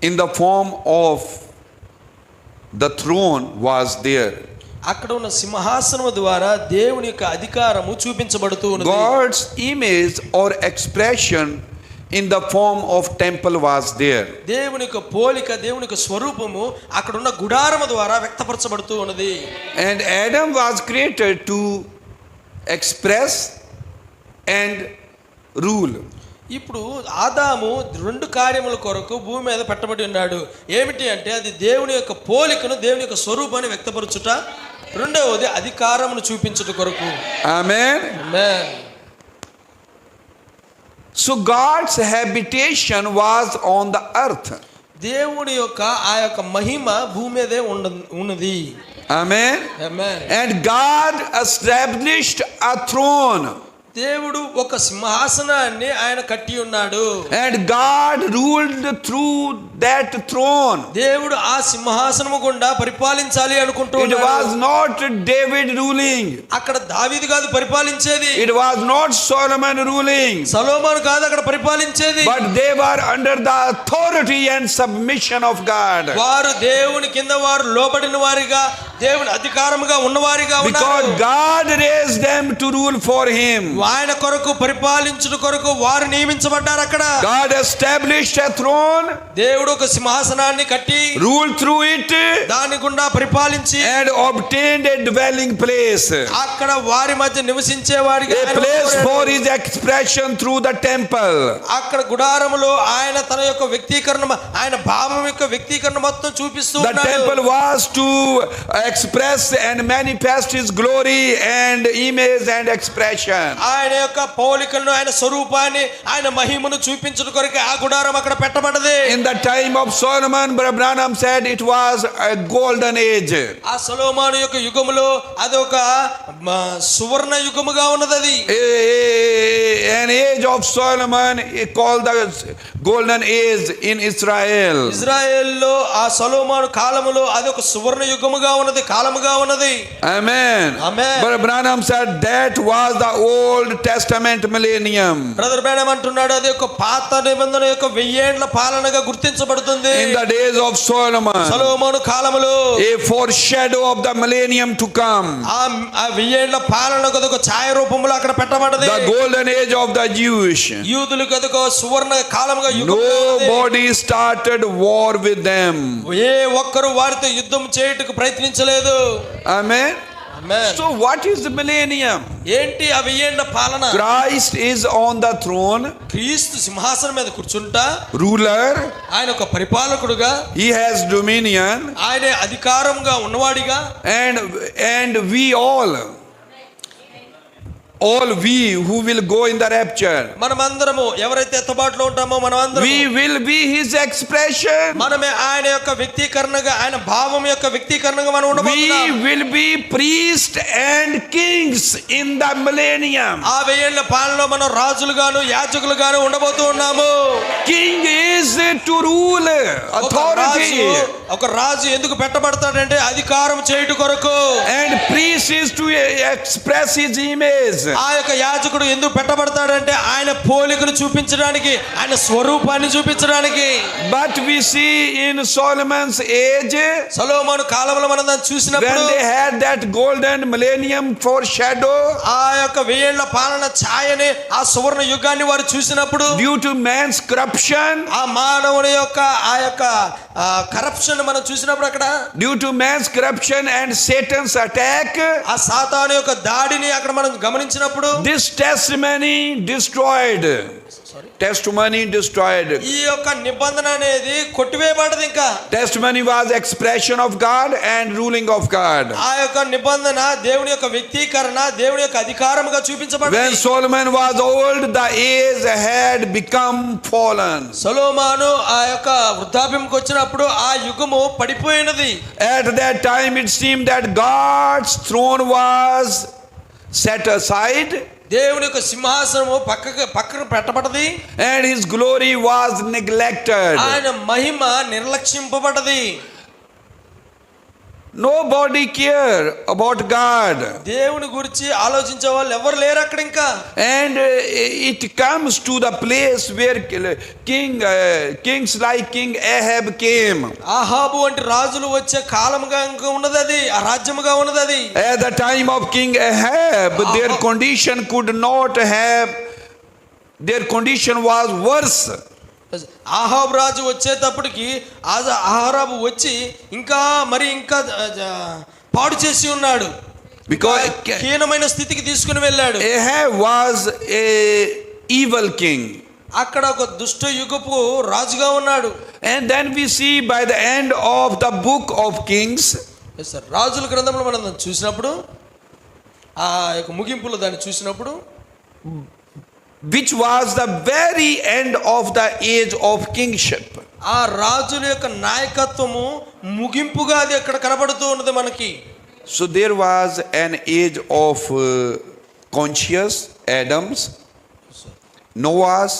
in the form of the throne was there. అక్కడ ఉన్న సింహాసనము ద్వారా దేవుని యొక్క అధికారము చూపించబడుతూ ఉన్నది. God's image or expression in the form of temple was there. దేవుని యొక్క పోలిక, దేవుని యొక్క స్వరూపము అక్కడ ఉన్న గుడారము ద్వారా వ్యక్తపరచబడుతూ ఉన్నది. And Adam was created to express and rule. ఇప్పుడు ఆదాము రెండు కార్యముల కొరకు భూమి మీద పెట్టబడి ఉన్నాడు. ఏమిటి అంటే అది దేవుని యొక్క పోలికను, దేవుని యొక్క స్వరూపాన్ని వ్యక్తపరచుట, రెండవది అధికారమును చూపించుట కొరకు. Amen. Amen. So God's habitation was on the earth. దేవుని యొక్క ఆ యొక్క మహిమ భూమి మీదే ఉన్నది. Amen. Amen. And God established a throne. దేవుడు ఒక సింహాసనాన్ని ఆయన కట్టి ఉన్నాడు. And God ruled through that throne. దేవుడు ఆ సింహాసనము గుండా పరిపాలించాలి It అనుకుంటున్నాడు. was not David ruling. అక్కడ దావీదు కాదు పరిపాలించేది, It was not Solomon ruling. సొలొమోను కాదు అక్కడ పరిపాలించేది. But they were under the authority and submission of God. వారు దేవుని కింద వారు లోబడిన వారిగా, దేవుని అధికారముగా ఉన్నవారిగా Because ఉన్నారు. God raised them to rule for him. ఆయన కొరకు పరిపాలించుట కొరకు వారు నియమించబడ్డారు. అక్కడ God established a throne, దేవుడు ఒక సింహాసనాన్ని కట్టి ruled through it, దాని గుండా పరిపాలించి and obtained a dwelling place. అక్కడ వారి మధ్య నివసించే వారికి A place for his expression through the temple. అక్కడ గుడారములో ఆయన తన యొక్క వ్యక్తీకరణ, ఆయన భావం యొక్క వ్యక్తీకరణ మొత్తం చూపిస్తూ The temple ఉన్నాడు. was to express and manifest his glory and image and expression. ఆయన యొక్క పోలికలను, ఆయన స్వరూపాన్ని, ఆయన మహిమను చూపించుట కొరకు ఆ గుడారం అక్కడ పెట్టబడ్డది. In the time of Solomon, Brother Branham said it was a golden age. ఆ సొలొమోను యొక్క యుగములో అది ఒక సువర్ణ యుగముగా ఉన్నది అది. An age of Solomon called the golden age in Israel. ఇజ్రాయెల్లో ఆ సొలొమోను కాలములో అది ఒక సువర్ణ యుగముగా ఉన్నది, కాలముగా ఉన్నది. Amen. Amen. Brother Branham said that was the Old Testament millennium. Brother Branham అంటున్నాడు అది ఒక పాత నిబంధన యొక్క 1000 ఏండ్ల పాలనగా గుర్తించబడుతుంది. In the days of Solomon, సొలొమోను కాలములో a foreshadow of the millennium to come. ఆ 1000 ఏండ్ల పాలనకు ఒక ఛాయ రూపంలో అక్కడ పెట్టబడ్డది. The golden age of the Jewish. యూదులకు ఒక సువర్ణ కాలముగా యుగం. Nobody started war with them. ఏ ఒక్కరు వారితో యుద్ధం చేయుటకు ప్రయత్నించలేదు. Amen. Amen. So what is the millennium? ఏంటి ఆ 1000 ఏండ్ల పాలన? Christ is on the throne, క్రీస్తు సింహాసనం మీద కూర్చుంటా, ruler. ఆయన ఒక పరిపాలకుడుగా, He has dominion, ఆయన అధికారంగా ఉన్నవాడిగా, and we all we who will go in the rapture, మనమందరము ఎవరైతే ఎత్తబాటులో ఉంటామో మనమందరం we will be his expression. మనమే ఆయన యొక్క వ్యక్తీకరణగా, ఆయన భావం యొక్క వ్యక్తీకరణగా మనం ఉండబోతున్నాం. We will be priests and kings in the millennium. ఆ 1000 ఏండ్ల పాలనలో మనం రాజులుగాను యాజకులుగాను ఉండబోతూ ఉన్నాము. King is to rule, authority. ఒక రాజు ఎందుకు పెట్టబడతాడంటే అధికారం చేయుట కొరకు. And priest is to express his image. ఆ యొక్క యాజకుడు ఎందుకు పెట్టబడతాడంటే ఆయన పోలికను చూపించడానికి, ఆయన స్వరూపాన్ని చూపించడానికి. But we see in Solomon's age, సొలొమోను కాలంలో మనం దాన్ని చూసినప్పుడు, when they had that golden millennium foreshadow, ఆ యొక్క 1000 ఏండ్ల పాలన ఛాయని, ఆ సువర్ణ యుగాన్ని వారు చూసినప్పుడు, due to man's corruption, ఆ మానవుని యొక్క ఆ యొక్క కరప్షన్ మనం చూసినప్పుడు, అక్కడ due to man's corruption and Satan's attack, ఆ సాతాను యొక్క దాడిని అక్కడ మనం గమనించినప్పుడు, this testimony destroyed. Testimony destroyed. ఈ యొక్క నిబంధన అనేది కొట్టివేయబడదు. ఇంకా Testimony was expression of God and ruling of God. ఆ యొక్క నిబంధన దేవుని యొక్క వ్యక్తీకరణ, దేవుని యొక్క అధికారముగా చూపించబడింది. When Solomon was old, the age had become fallen. సొలొమోను ఆ యొక్క వృద్ధాప్యంకి వచ్చినప్పుడు ఆ యుగము పడిపోయినది. At that time it seemed that God's throne was set aside, దేవుని యొక్క సింహాసనము పక్కన పెట్టబడది, and his glory was neglected. ఆయన మహిమ నిర్లక్ష్యింపబడది. Nobody care about God. దేవుని గురించి ఆలోచించే వాళ్ళు ఎవరు లేరు అక్కడ ఇంకా. And it comes to the place where kings like King Ahab came. ఆహాబు వంటి రాజులు వచ్చే కాలముగా ఇంకా ఉన్నది అది, ఆ రాజ్యముగా ఉన్నది అది. At the time of King Ahab, their condition was worse. ఆహాబు రాజు వచ్చేటప్పటికి ఆహాబు వచ్చి ఇంకా పాడు చేసి ఉన్నాడు. Because హీనమైన స్థితికి తీసుకుని వెళ్ళాడు. Ahab was a evil king. అక్కడ ఒక దుష్ట యుగపు రాజుగా ఉన్నాడు. And then we see by the end of the book of Kings, రాజుల గ్రంథంలో మనం దాన్ని చూసినప్పుడు, ఆ యొక్క ముగింపులో దాన్ని చూసినప్పుడు, which was the very end of the age of kingship. ఆ రాజుల యొక్క నాయకత్వము ముగింపుగా అది అక్కడ కనబడుతూ ఉన్నది మనకి. So there was an age of conscience, Adam's, Noah's.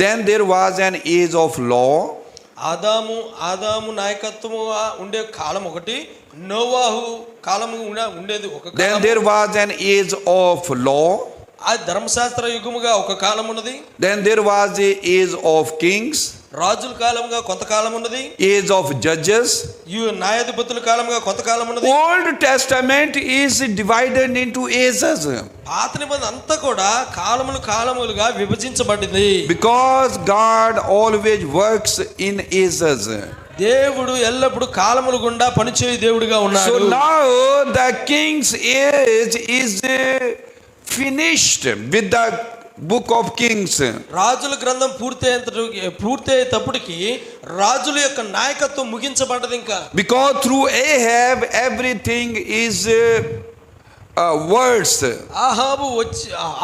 Then there was an age of law. ఆదాము నాయకత్వము ఉండే కాలం ఒకటి, నోవాహు కాలము ఉండేది ఒక కాలం. Then there was an age of law. ఆ ధర్మశాస్త్ర యుగముగా ఒక కాలం ఉన్నది. Then there was a age of kings. రాజుల కాలంగా కొంతకాలం ఉన్నది. Age of judges. న్యాయాధిపతుల కాలంగా కొంతకాలం ఉన్నది. Old Testament is divided into ages. పాత నిబంధన అంతా కూడా కాలములుగా విభజించబడింది. Because God always works in ages. దేవుడు ఎల్లప్పుడు కాలములు గుండా పనిచేయు దేవుడిగా ఉన్నాడు. So now the king's age is finished with the book of Kings. రాజుల గ్రంథం పూర్తయ్యేటప్పటికి రాజుల యొక్క నాయకత్వం ముగించబడ్డది ఇంకా. Because through Ahab everything is words.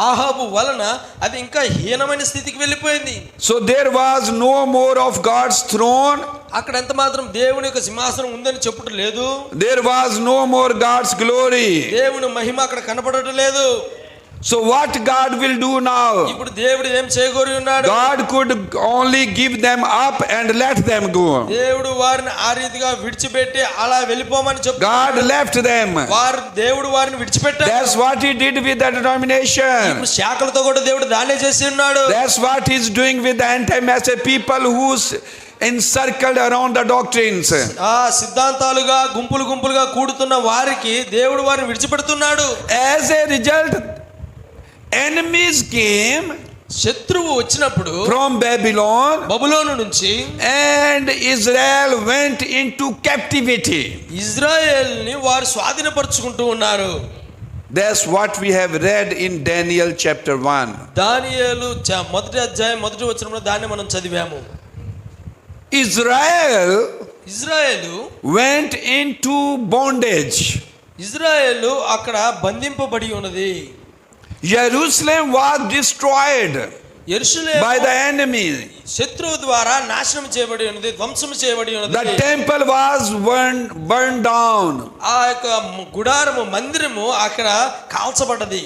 ఆహాబు వలన అది ఇంకా హీనమైన స్థితికి వెళ్ళిపోయింది. So there was no more of God's throne. అక్కడ ఎంత మాత్రం దేవుని యొక్క సింహాసనం ఉందని చెప్పుట లేదు. There was no more God's glory. దేవుని మహిమ అక్కడ కనపడటం లేదు. So what God will do now? ఇప్పుడు దేవుడు ఏం చేయగోరి ఉన్నాడు? God could only give them up and let them go. దేవుడు వారిని ఆ రీతిగా విడిచిపెట్టి అలా వెళ్ళిపోమని చెప్పాడు. God left them. దేవుడు వారిని విడిచిపెట్టాడు. That's what he did with the denomination. ఇప్పుడు శాఖలతో కూడా దేవుడు దానే చేసి ఉన్నాడు. That's what he's doing with the anti-message people who's encircled around the doctrines. ఆ సిద్ధాంతాలుగా గుంపులుగా కూడుతున్న వారికి దేవుడు వారిని విడిచిపెడుతున్నాడు. As a result, enemies came, శత్రువు వచ్చినప్పుడు from Babylon, బబులోను నుంచి, and Israel went into captivity. ఇజ్రాయెల్ని వారు స్వాధీనపరుచుకుంటూ ఉన్నారు. That's what we have read in Daniel chapter 1. దానియేలు మొదటి అధ్యాయం మొదటి వచనంలో దాన్ని మనం చదివాము. Israel went into bondage. Israel అక్కడ బంధింపబడి ఉన్నది. Jerusalem was destroyed by the enemy. శత్రువు ద్వారా నాశనం చేయబడి ఉన్నది, ధ్వంసం చేయబడి ఉన్నది. The temple was burned down. ఆ యొక్క గుడారము మందిరము అక్కడ కాల్చబడ్డది.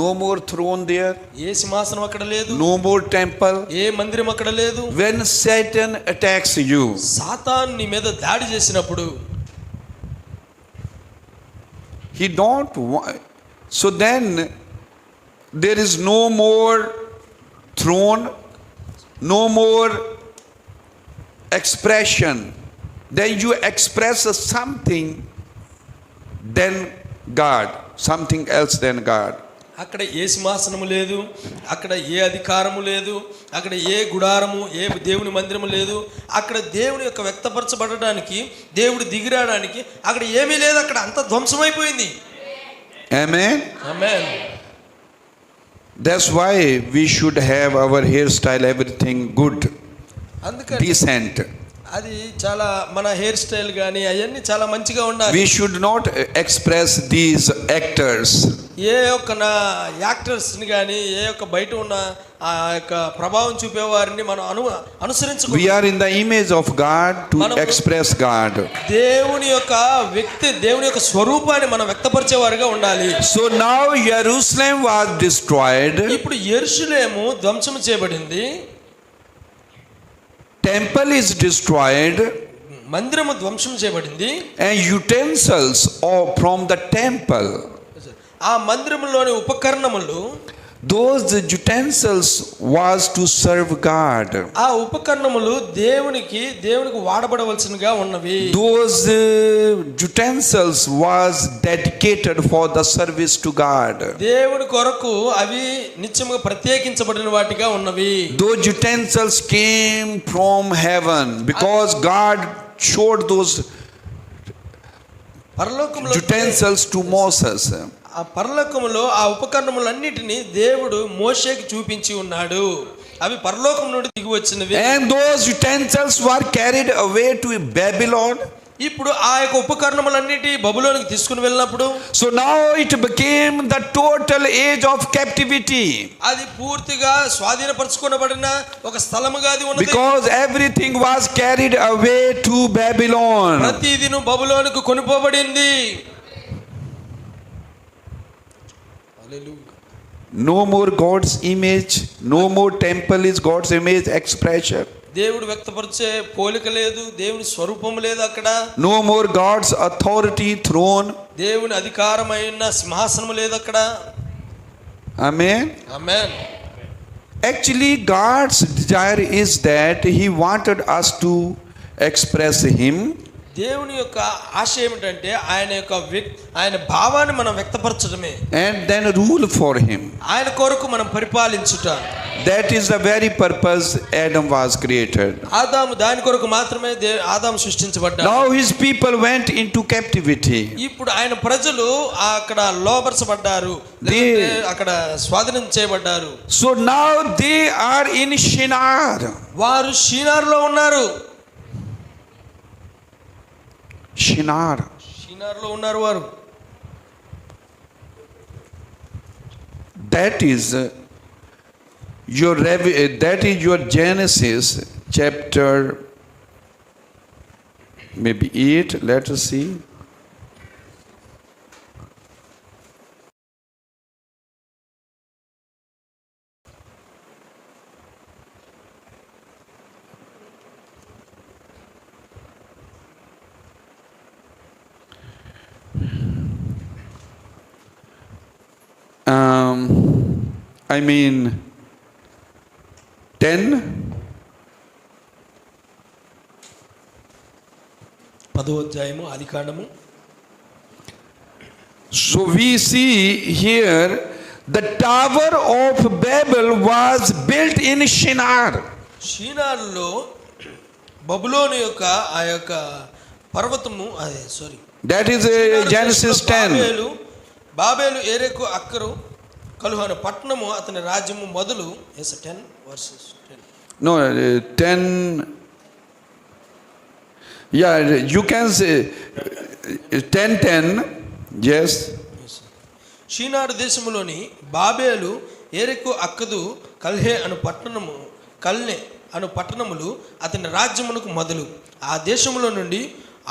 No more throne there. ఏ సింహాసనం అక్కడ లేదు. No more temple. ఏ మందిరం అక్కడ లేదు. When Satan attacks you, సాతాను నీ మీద దాడి చేసినప్పుడు, he don't want. So then there is no more throne, no more expression. Then you express something than God, something else than God. అక్కడ ఏ సింహాసనము లేదు, అక్కడ ఏ అధికారము లేదు, అక్కడ ఏ గుడారము, ఏ దేవుని మందిరము లేదు. అక్కడ దేవుని యొక్క వ్యక్తపరచబడడానికి, దేవుడు దిగిరాడానికి అక్కడ ఏమీ లేదు. అక్కడ అంత ధ్వంసమైపోయింది. Amen. Amen. That's why we should have our hairstyle, everything good, decent. అది చాలా మన హెయిర్ స్టైల్ కానీ అవన్నీ చాలా మంచిగా ఉండాలి. We should not express these actors. ఏ యొక్క యాక్టర్స్ని కానీ, ఏ యొక్క బయట ఉన్న ఆ యొక్క ప్రభావం చూపేవారిని మనం అనుసరించకూడదు. We are in the image of God to express God. దేవుని యొక్క వ్యక్తి, దేవుని యొక్క స్వరూపాన్ని మనం వ్యక్తపరిచేవారుగా ఉండాలి. So now Jerusalem was destroyed. ఇప్పుడు యెరూషలేము ధ్వంసం చేయబడింది. Temple is destroyed. మందిరము ధ్వంసం చేయబడింది. And utensils from the temple, ఆ మందిరములోని ఉపకరణములు, those utensils was to serve God. ఆ ఉపకరణములు దేవునికి వాడబడవలసినగా ఉన్నవి. Those utensils was dedicated for the service to God. దేవుని కొరకు అవి నిత్యముగా ప్రత్యేకించబడిన వాటిగా ఉన్నవి. Those utensils came from heaven because God showed those utensils to Moses. ఆ పరలోకములో ఆ ఉపకరణములన్నిటిని దేవుడు మోషేకి చూపించి ఉన్నాడు. అవి పరలోకం నుండి దిగి వచ్చినవి. And those utensils were carried away to Babylon. ఇప్పుడు ఆ యొక్క ఉపకరణములన్నిటి బబులోనికి తీసుకుని వెళ్ళినప్పుడు, so now it became the total age of captivity. అది పూర్తిగా స్వాధీనపరచుకొనబడిన ఒక స్థలముగా అది ఉన్నది. Because everything was carried away to Babylon. ప్రతిదిను బబులోనికి కొనిపోబడింది. No more God's image, no more temple is God's image expression. దేవుడు వ్యక్తపరిచే పోలిక లేదు, దేవుని స్వరూపం లేదు అక్కడ. No more God's authority throne. దేవుని అధికారమైన సింహాసనం లేదు అక్కడ. Amen. Amen. Actually God's desire is that he wanted us to express him. దేవుని యొక్క ఆశ ఏమిటంటే ఆయన భావాన్ని మనం వ్యక్తపరచడమే. And then rule for him. ఆయన కొరకు మనం పరిపాలించుట. That is the very purpose Adam was created. ఆదాము దాని కొరకు మాత్రమే ఆదాము సృష్టించబడ్డాడు. Now his people went into captivity. ఇప్పుడు ఆయన ప్రజలు అక్కడ లోబర్చబడ్డారు, అక్కడ స్వాధీనం చేయబడ్డారు. So now they are in Shinar. వారు షీనార్లో ఉన్నారు. Shinar. షీనార్లో ఉన్నారు వారు. that is your Genesis chapter maybe 8. Let us see. I mean 10. 10వ అధ్యాయము ఆదికాండము. So we see here the Tower of Babel was built in Shinar. షీనారులో బబులోను యొక్క ఆ యొక్క పర్వతము అదే సారీ That is Genesis 10. బాబేలు ఏరెకు అక్కరు కలుహను పట్టణము అతని రాజ్యము మొదలు 10 verses 10. No, 10. Yeah, you can say 10. Yes. Shinar దేశములోని Babel ఏరెకు Akkad కల్హే అను పట్టణము కల్నె అను పట్టణములు అతని రాజ్యమునకు మొదలు. ఆ దేశములో నుండి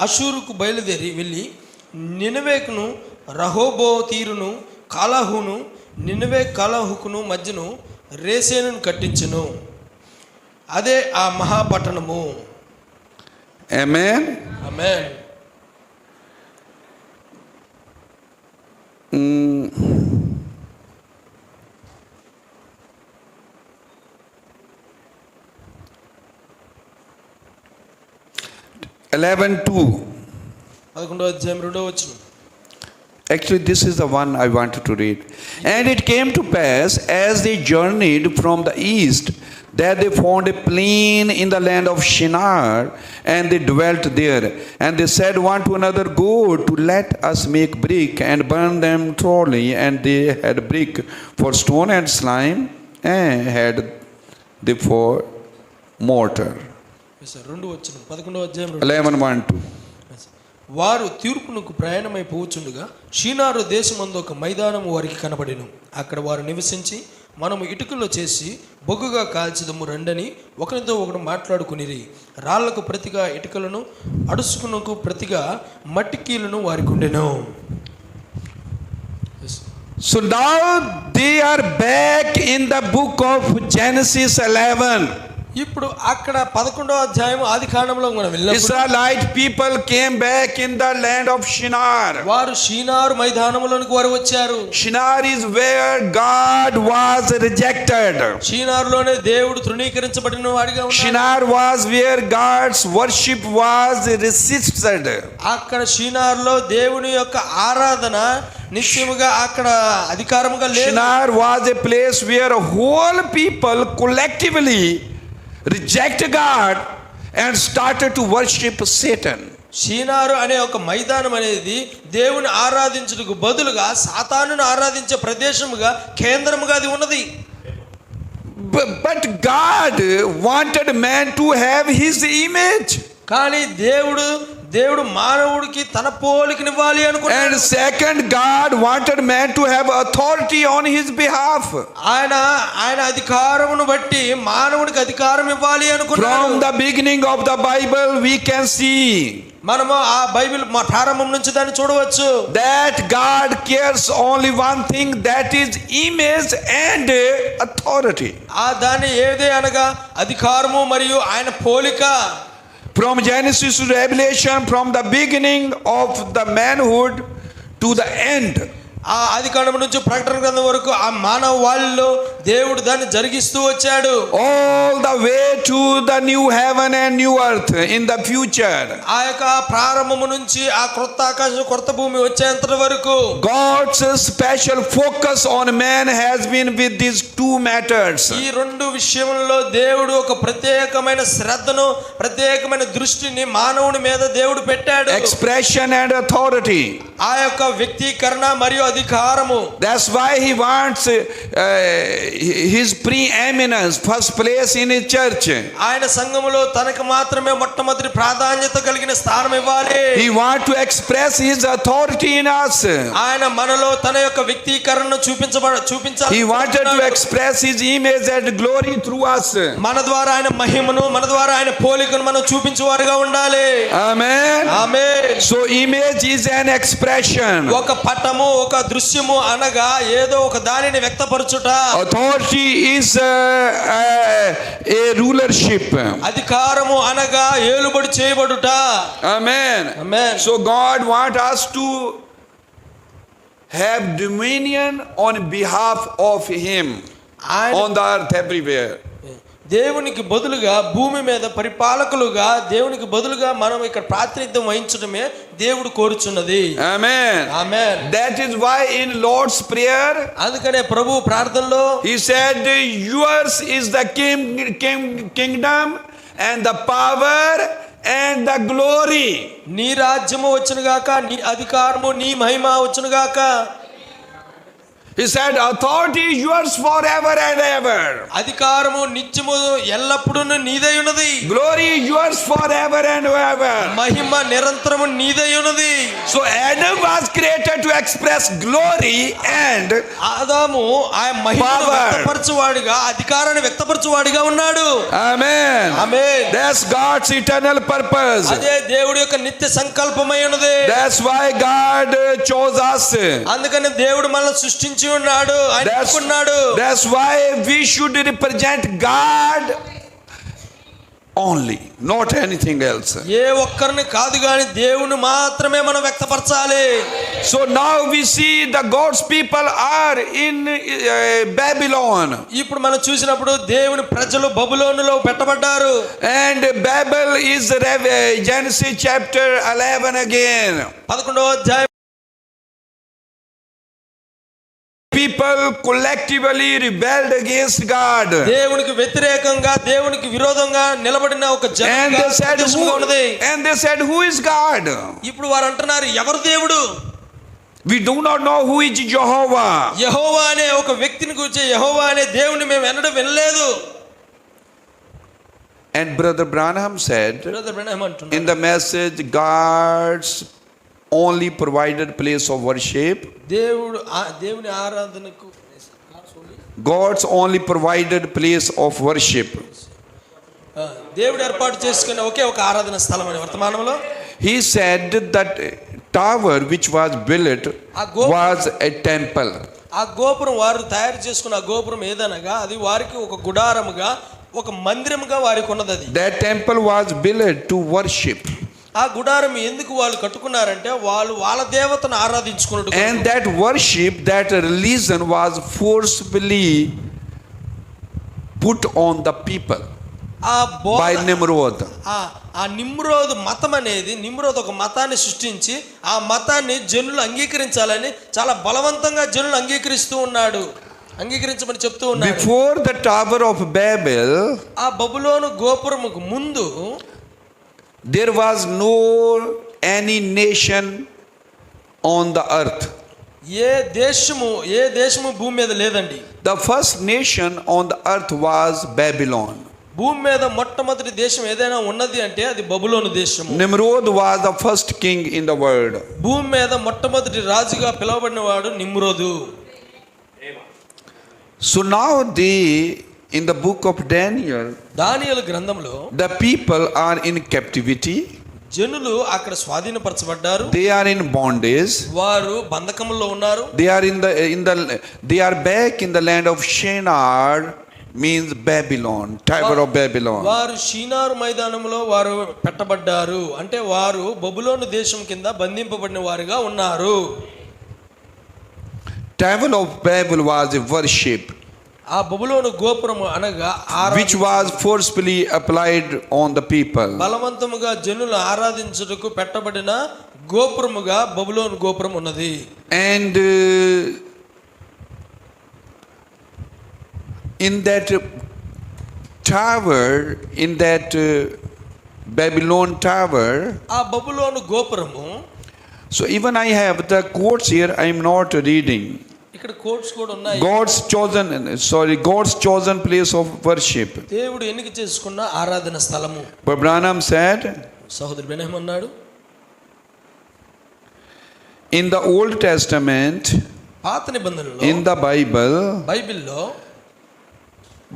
అషూరుకు బయలుదేరి వెళ్ళి నినవేకును రహోబోతీరును కాలాహును నినవే కాలాహుకును మధ్యను రేసేనును కట్టించును. అదే ఆ మహాపట్టణము. Amen. ఆమేన్. 11:2. 11వ అధ్యాయం 2వ వచనం. Actually, this is the one I wanted to read. And it came to pass, as they journeyed from the east, that they found a plain in the land of Shinar, and they dwelt there. And they said one to another, Go to let us make brick and burn them thoroughly. And they had brick for stone and slime, and had they for mortar. 2వ వచనం 11వ అధ్యాయం 11:1-2. వారు తీర్పునకు ప్రయాణమై పోవచ్చుండగా షీనారు దేశమందు ఒక మైదానము వారికి కనబడెను. అక్కడ వారు నివసించి మనము ఇటుకలో చేసి బొగ్గుగా కాల్చిదము రండని ఒకరితో ఒకడు మాట్లాడుకునిరి. రాళ్లకు ప్రతిగా ఇటుకలను అడుసుకునకు ప్రతిగా మట్టికీలను వారికి ఉండెను. So now they are back in the book of Genesis 11. ఇప్పుడు అక్కడ 11వ అధ్యాయం ఆదికాండంలో మనం వెళ్ళినప్పుడు Israelite people came back in the land of Shinar. వారు షీనారు మైదానములోనికి వారు వచ్చారు. Shinar is where God was rejected. షీనారులోనే దేవుడు తృణీకరించబడిన వాడిగా ఉన్నాడు. Shinar was where God's worship was resisted. అక్కడ షీనారులో దేవుని యొక్క ఆరాధన నిశ్చయముగా అక్కడ అధికారముగా లేదు. Shinar was a place where whole people collectively reject God and started to worship Satan. షీనారు అనే ఒక మైదానం అనేది దేవుని ఆరాధించుటకు బదులుగా సాతానును ఆరాధించే ప్రదేశముగా కేంద్రముగా అది ఉన్నది. But God wanted man to have his image. కానీ దేవుడు మానవుడికి తన పోలికనివ్వాలి అనుకున్నాడు. And second, God wanted man to have authority on his behalf. ఆయన అధికారమును బట్టి మానవుడికి అధికారం ఇవ్వాలి అనుకున్నాడు. From the beginning of the Bible we can see మనము ఆ బైబిల్ ప్రారంభం నుంచి దాన్ని చూడవచ్చు. that God cares only one thing, that is image and authority. ఆ దాన్ని ఏదే అనగా అధికారము మరియు ఆయన పోలిక. From Genesis to Revelation, from the beginning of the manhood to the end. ఆ ఆదికాండం నుంచి ప్రకటన గ్రంథం వరకు ఆ మానవ వాళ్ళలో దేవుడు దాన్ని జరిగిస్తూ వచ్చాడు. All the way to the new heaven and new earth in the future. ఆ యొక్క ప్రారంభము నుంచి ఆ క్రొత్త ఆకాశం క్రొత్త భూమి వచ్చేంత వరకు God's special focus on man has been with these two matters. ఈ రెండు విషయములలో దేవుడు ఒక ప్రత్యేకమైన శ్రద్ధను ప్రత్యేకమైన దృష్టిని మానవుని మీద దేవుడు పెట్టాడు. Expression and authority. ఆ యొక్క వ్యక్తీకరణ మరియు అధికారము. That's why he wants his preeminence, first place in his church. ఆయన సంఘములో తనకు మాత్రమే మొట్టమొదటి ప్రాధాన్యత కలిగిన స్థానం ఇవ్వాలి. He wants to express his authority in us. ఆయన మనలో తన యొక్క వ్యక్తీకరణను చూపించాలి. He wanted to express his image and glory through us. మన ద్వారా ఆయన మహిమను, మన ద్వారా ఆయన పోలికను మనం చూపించేవారుగా ఉండాలి. Amen. Amen. So image is an expression. ఒక పటము, ఒక దృశ్యము అనగా ఏదో ఒక దానిని వ్యక్తపరచుట. Authority is a rulership. అధికారము అనగా ఏలుబడి చేయబడుట. Amen. Amen. So God wants us to have dominion on behalf of him on the earth everywhere. దేవునికి బదులుగా భూమి మీద పరిపాలకులుగా దేవునికి బదులుగా మనం ఇక్కడ ప్రాతినిధ్యం వహించడమే దేవుడు కోరుచున్నది. Amen. Amen. That is why in Lord's prayer అందుకనే ప్రభు ప్రార్థనలో he said, yours is the kingdom and the power and the glory. నీ రాజ్యము వచ్చును గాక, నీ అధికారము, నీ మహిమ వచ్చును గాక. He said, authority is yours forever and ever. అధికారము నిత్యము ఎల్లప్పుడూ నీదై ఉన్నది. Glory is yours forever and ever. మహిమ నిరంతరము నీదై ఉన్నది. So Adam was created to express glory and ఆదాము ఆ మహిమను వ్యక్తపరచువాడిగా, అధికారాన్ని వ్యక్తపరచువాడిగా ఉన్నాడు. Amen. Amen. That's God's eternal purpose. అదే దేవుడి యొక్క నిత్య సంకల్పమై ఉన్నది. That's why God chose us. అందుకని దేవుడు మనల్ని సృష్టించి ఉన్నాడు, ఆయన ఎన్నుకున్నాడు. That's why we should represent God only, not anything else. ఏ ఒక్కరిని కాదు గాని దేవుని మాత్రమే మనం వ్యక్తపరచాలి. So now we see the God's people are in Babylon. ఇప్పుడు మనం చూసినప్పుడు దేవుని ప్రజలు బబులోనులో పెట్టబడ్డారు. And Babel is Genesis chapter 11 again. 11వ అధ్యాయం. People collectively rebelled against God. దేవునికి వ్యతిరేకంగా, దేవునికి విరోధంగా నిలబడిన ఒక And they said, who is God? ఇప్పుడు వారు అంటున్నారు, ఎవరు దేవుడు? We do not know who is Jehovah. యెహోవా అనే ఒక వ్యక్తిని గురించి, యెహోవా అనే దేవుని మేము వినలేదు. And Brother Branham said in the message, God's only provided place of worship. దేవుని ఆరాధనకు God's only provided place of worship. దేవుడు ఏర్పాటు చేసుకున్న ఒకే ఒక ఆరాధన స్థలం అని వర్తమానంలో. He said that tower which was built was a temple. ఆ గోపురం వారు తయారు చేసుకున్న ఆ గోపురం ఏదనగా అది వారికి ఒక గుడారముగా, ఒక మందిరముగా వారికి ఉన్నది. అది That temple was built to worship. ఆ గుడారం ఎందుకు వాళ్ళు కట్టుకున్నారంటే వాళ్ళు వాళ్ళ దేవతను ఆరాధించుకున్నట్టు. And that worship, that religion was forcibly put on the people by Nimrod. ఆ నిమ్రోద్ మతం అనేది, నిమ్రోద్ ఒక మతాన్ని సృష్టించి ఆ మతాన్ని జనులు అంగీకరించాలని చాలా బలవంతంగా జనులు అంగీకరించమని చెప్తూ ఉన్నాడు. Before the Tower of Babel, ఆ బబులోను గోపురముకు ముందు there was no any nation on the earth. ఏ దేశము భూమి మీద లేదండి. The first nation on the earth was Babylon. భూమి మీద మొట్టమొదటి దేశం ఏదైనా ఉన్నది అంటే అది బబులోను దేశము. Nimrod was the first king in the world. భూమి మీద మొట్టమొదటి రాజుగా పిలువబడిన వాడు నిమ్రోదు. So now in the book of Daniel, దానియేలు గ్రంథంలో the people are in captivity. జనులు అక్కడ స్వాధీనపరచబడ్డారు. They are in bondage. వారు బంధకములో ఉన్నారు. They are back in the land of Shinar, means Babylon, Tower of Babylon. వారు షీనారు మైదానంలో వారు పెట్టబడ్డారు, అంటే వారు బబులోను దేశం కింద బంధింపబడిన వారుగా ఉన్నారు. Tower of Babel was a worship ఆ బబులోను గోపురము అనగా which was forcefully applied on the people. బలవంతముగా జనులు ఆరాధించుటకు పెట్టబడిన గోపురముగా బబులోను గోపురం ఉన్నది. And in that tower, in that Babylon tower, ఆ బబులోను గోపురము, So even I have the quotes here, I am not reading. ఇక్కడ quotes కూడా ఉన్నాయి. God's chosen place of worship. దేవుడు ఎన్నిక చేసుకున్న ఆరాధన స్థలము. But Branham said, సహోదరుడు బెనహం అన్నాడు, in the Old Testament, పాత నిబంధనలో, in the Bible, బైబిల్లో,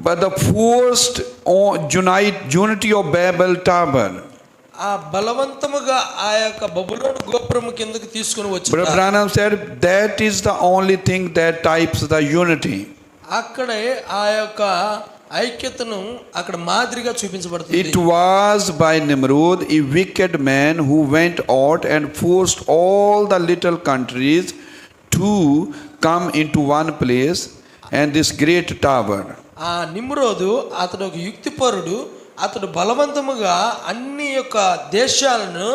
but the first unity of Babel Tower. ఆ బలవంతముగా ఆ యొక్క బబులోను గోపురము కిందకి తీసుకొని వచ్చి, But Branham said that is the only thing that types the unity. అక్కడే ఆ యొక్క ఐక్యతను అక్కడ మాదిరిగా చూపించబడుతుంది. It was by Nimrod, a wicked man, who went out and forced all the little countries to come into one place and this great tower. ఆ నిమ్రోదు అతడు ఒక యుక్తిపరుడు. అతడు బలవంతముగా అన్ని యొక్క దేశాలను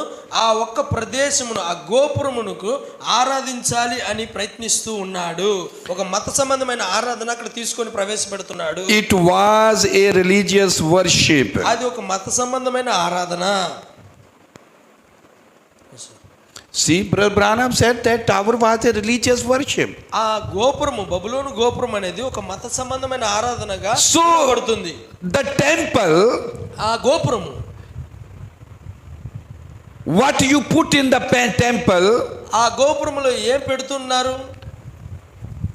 ఆ ఒక్క ప్రదేశమును, ఆ గోపురమునకు ఆరాధించాలి అని ప్రయత్నిస్తూ ఉన్నాడు. ఒక మత సంబంధమైన ఆరాధన అక్కడ తీసుకొని ప్రవేశపెడుతున్నాడు. It was a religious worship. అది ఒక మత సంబంధమైన ఆరాధన. See, Brother Branham said that tower was a religious worship. ఆ గోపురము, బబులోను గోపురం అనేది ఒక మత సంబంధమైన ఆరాధనగా పడుతుంది. The temple, ఆ గోపురము, what you put in the temple, ఆ గోపురములో ఏం పెడుతున్నారు,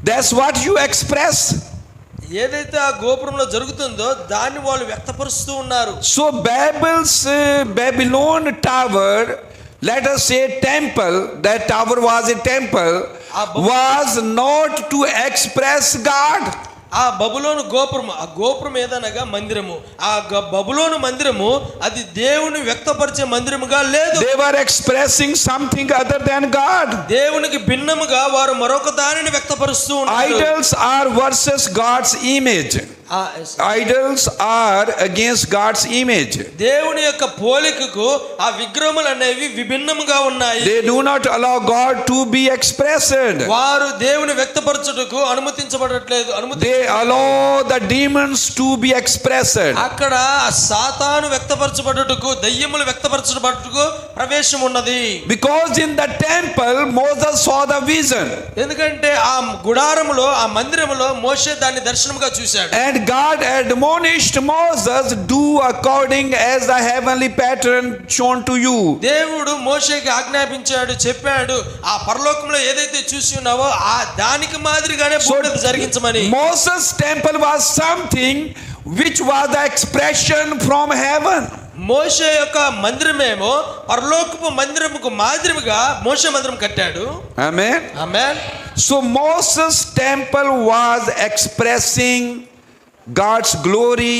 that's what you express. ఏదైతే ఆ గోపురంలో జరుగుతుందో దాన్ని వాళ్ళు వ్యక్తపరుస్తూ ఉన్నారు. So Babylon tower, let us say temple, that tower was a temple, was not to express God. ఆ బబులోను గోపురము, ఆ గోపురం ఏదనగా మందిరము, ఆ బబులోను మందిరము అది దేవుని వ్యక్తపరిచే మందిరముగా లేదు. They were expressing something other than God. దేవునికి భిన్నముగా వారు మరొక దానిని వ్యక్తపరుస్తూ ఉన్నారు. Idols are versus God's image. Idols are against God's image. దేవుని యొక్క పోలికకు ఆ విగ్రహములు అనేవి విభిన్నముగా ఉన్నాయి. They do not allow God to be expressed. వారు దేవుని వ్యక్తపరచుటకు అనుమతించబడట్లేదు. They allow the demons to be expressed. అక్కడ సాతాను వ్యక్తపరచబడుటకు, దయ్యములు వ్యక్తపరచబడుటకు ప్రవేశం ఉన్నది. Because in the temple Moses saw the vision. ఎందుకంటే ఆ గుడారములో, ఆ మందిరములో మోషే దాన్ని దర్శనముగా చూశాడు. And God admonished Moses, do according as the heavenly pattern shown to you. దేవుడు మోషేకి ఆజ్ఞాపించాడు, చెప్పాడు, ఆ పరలోకంలో ఏదైతే చూసి ఉన్నావో ఆ దానికి మాదిరిగానే భూమి మీద జరిగించమని. Moses temple was something which was the expression from heaven. మోషే యొక్క మందిరమేమో పరలోకపు మందిరముకు మాదిరిగా మోషే మందిరం కట్టాడు. Amen. Amen. So Moses temple was expressing God's glory,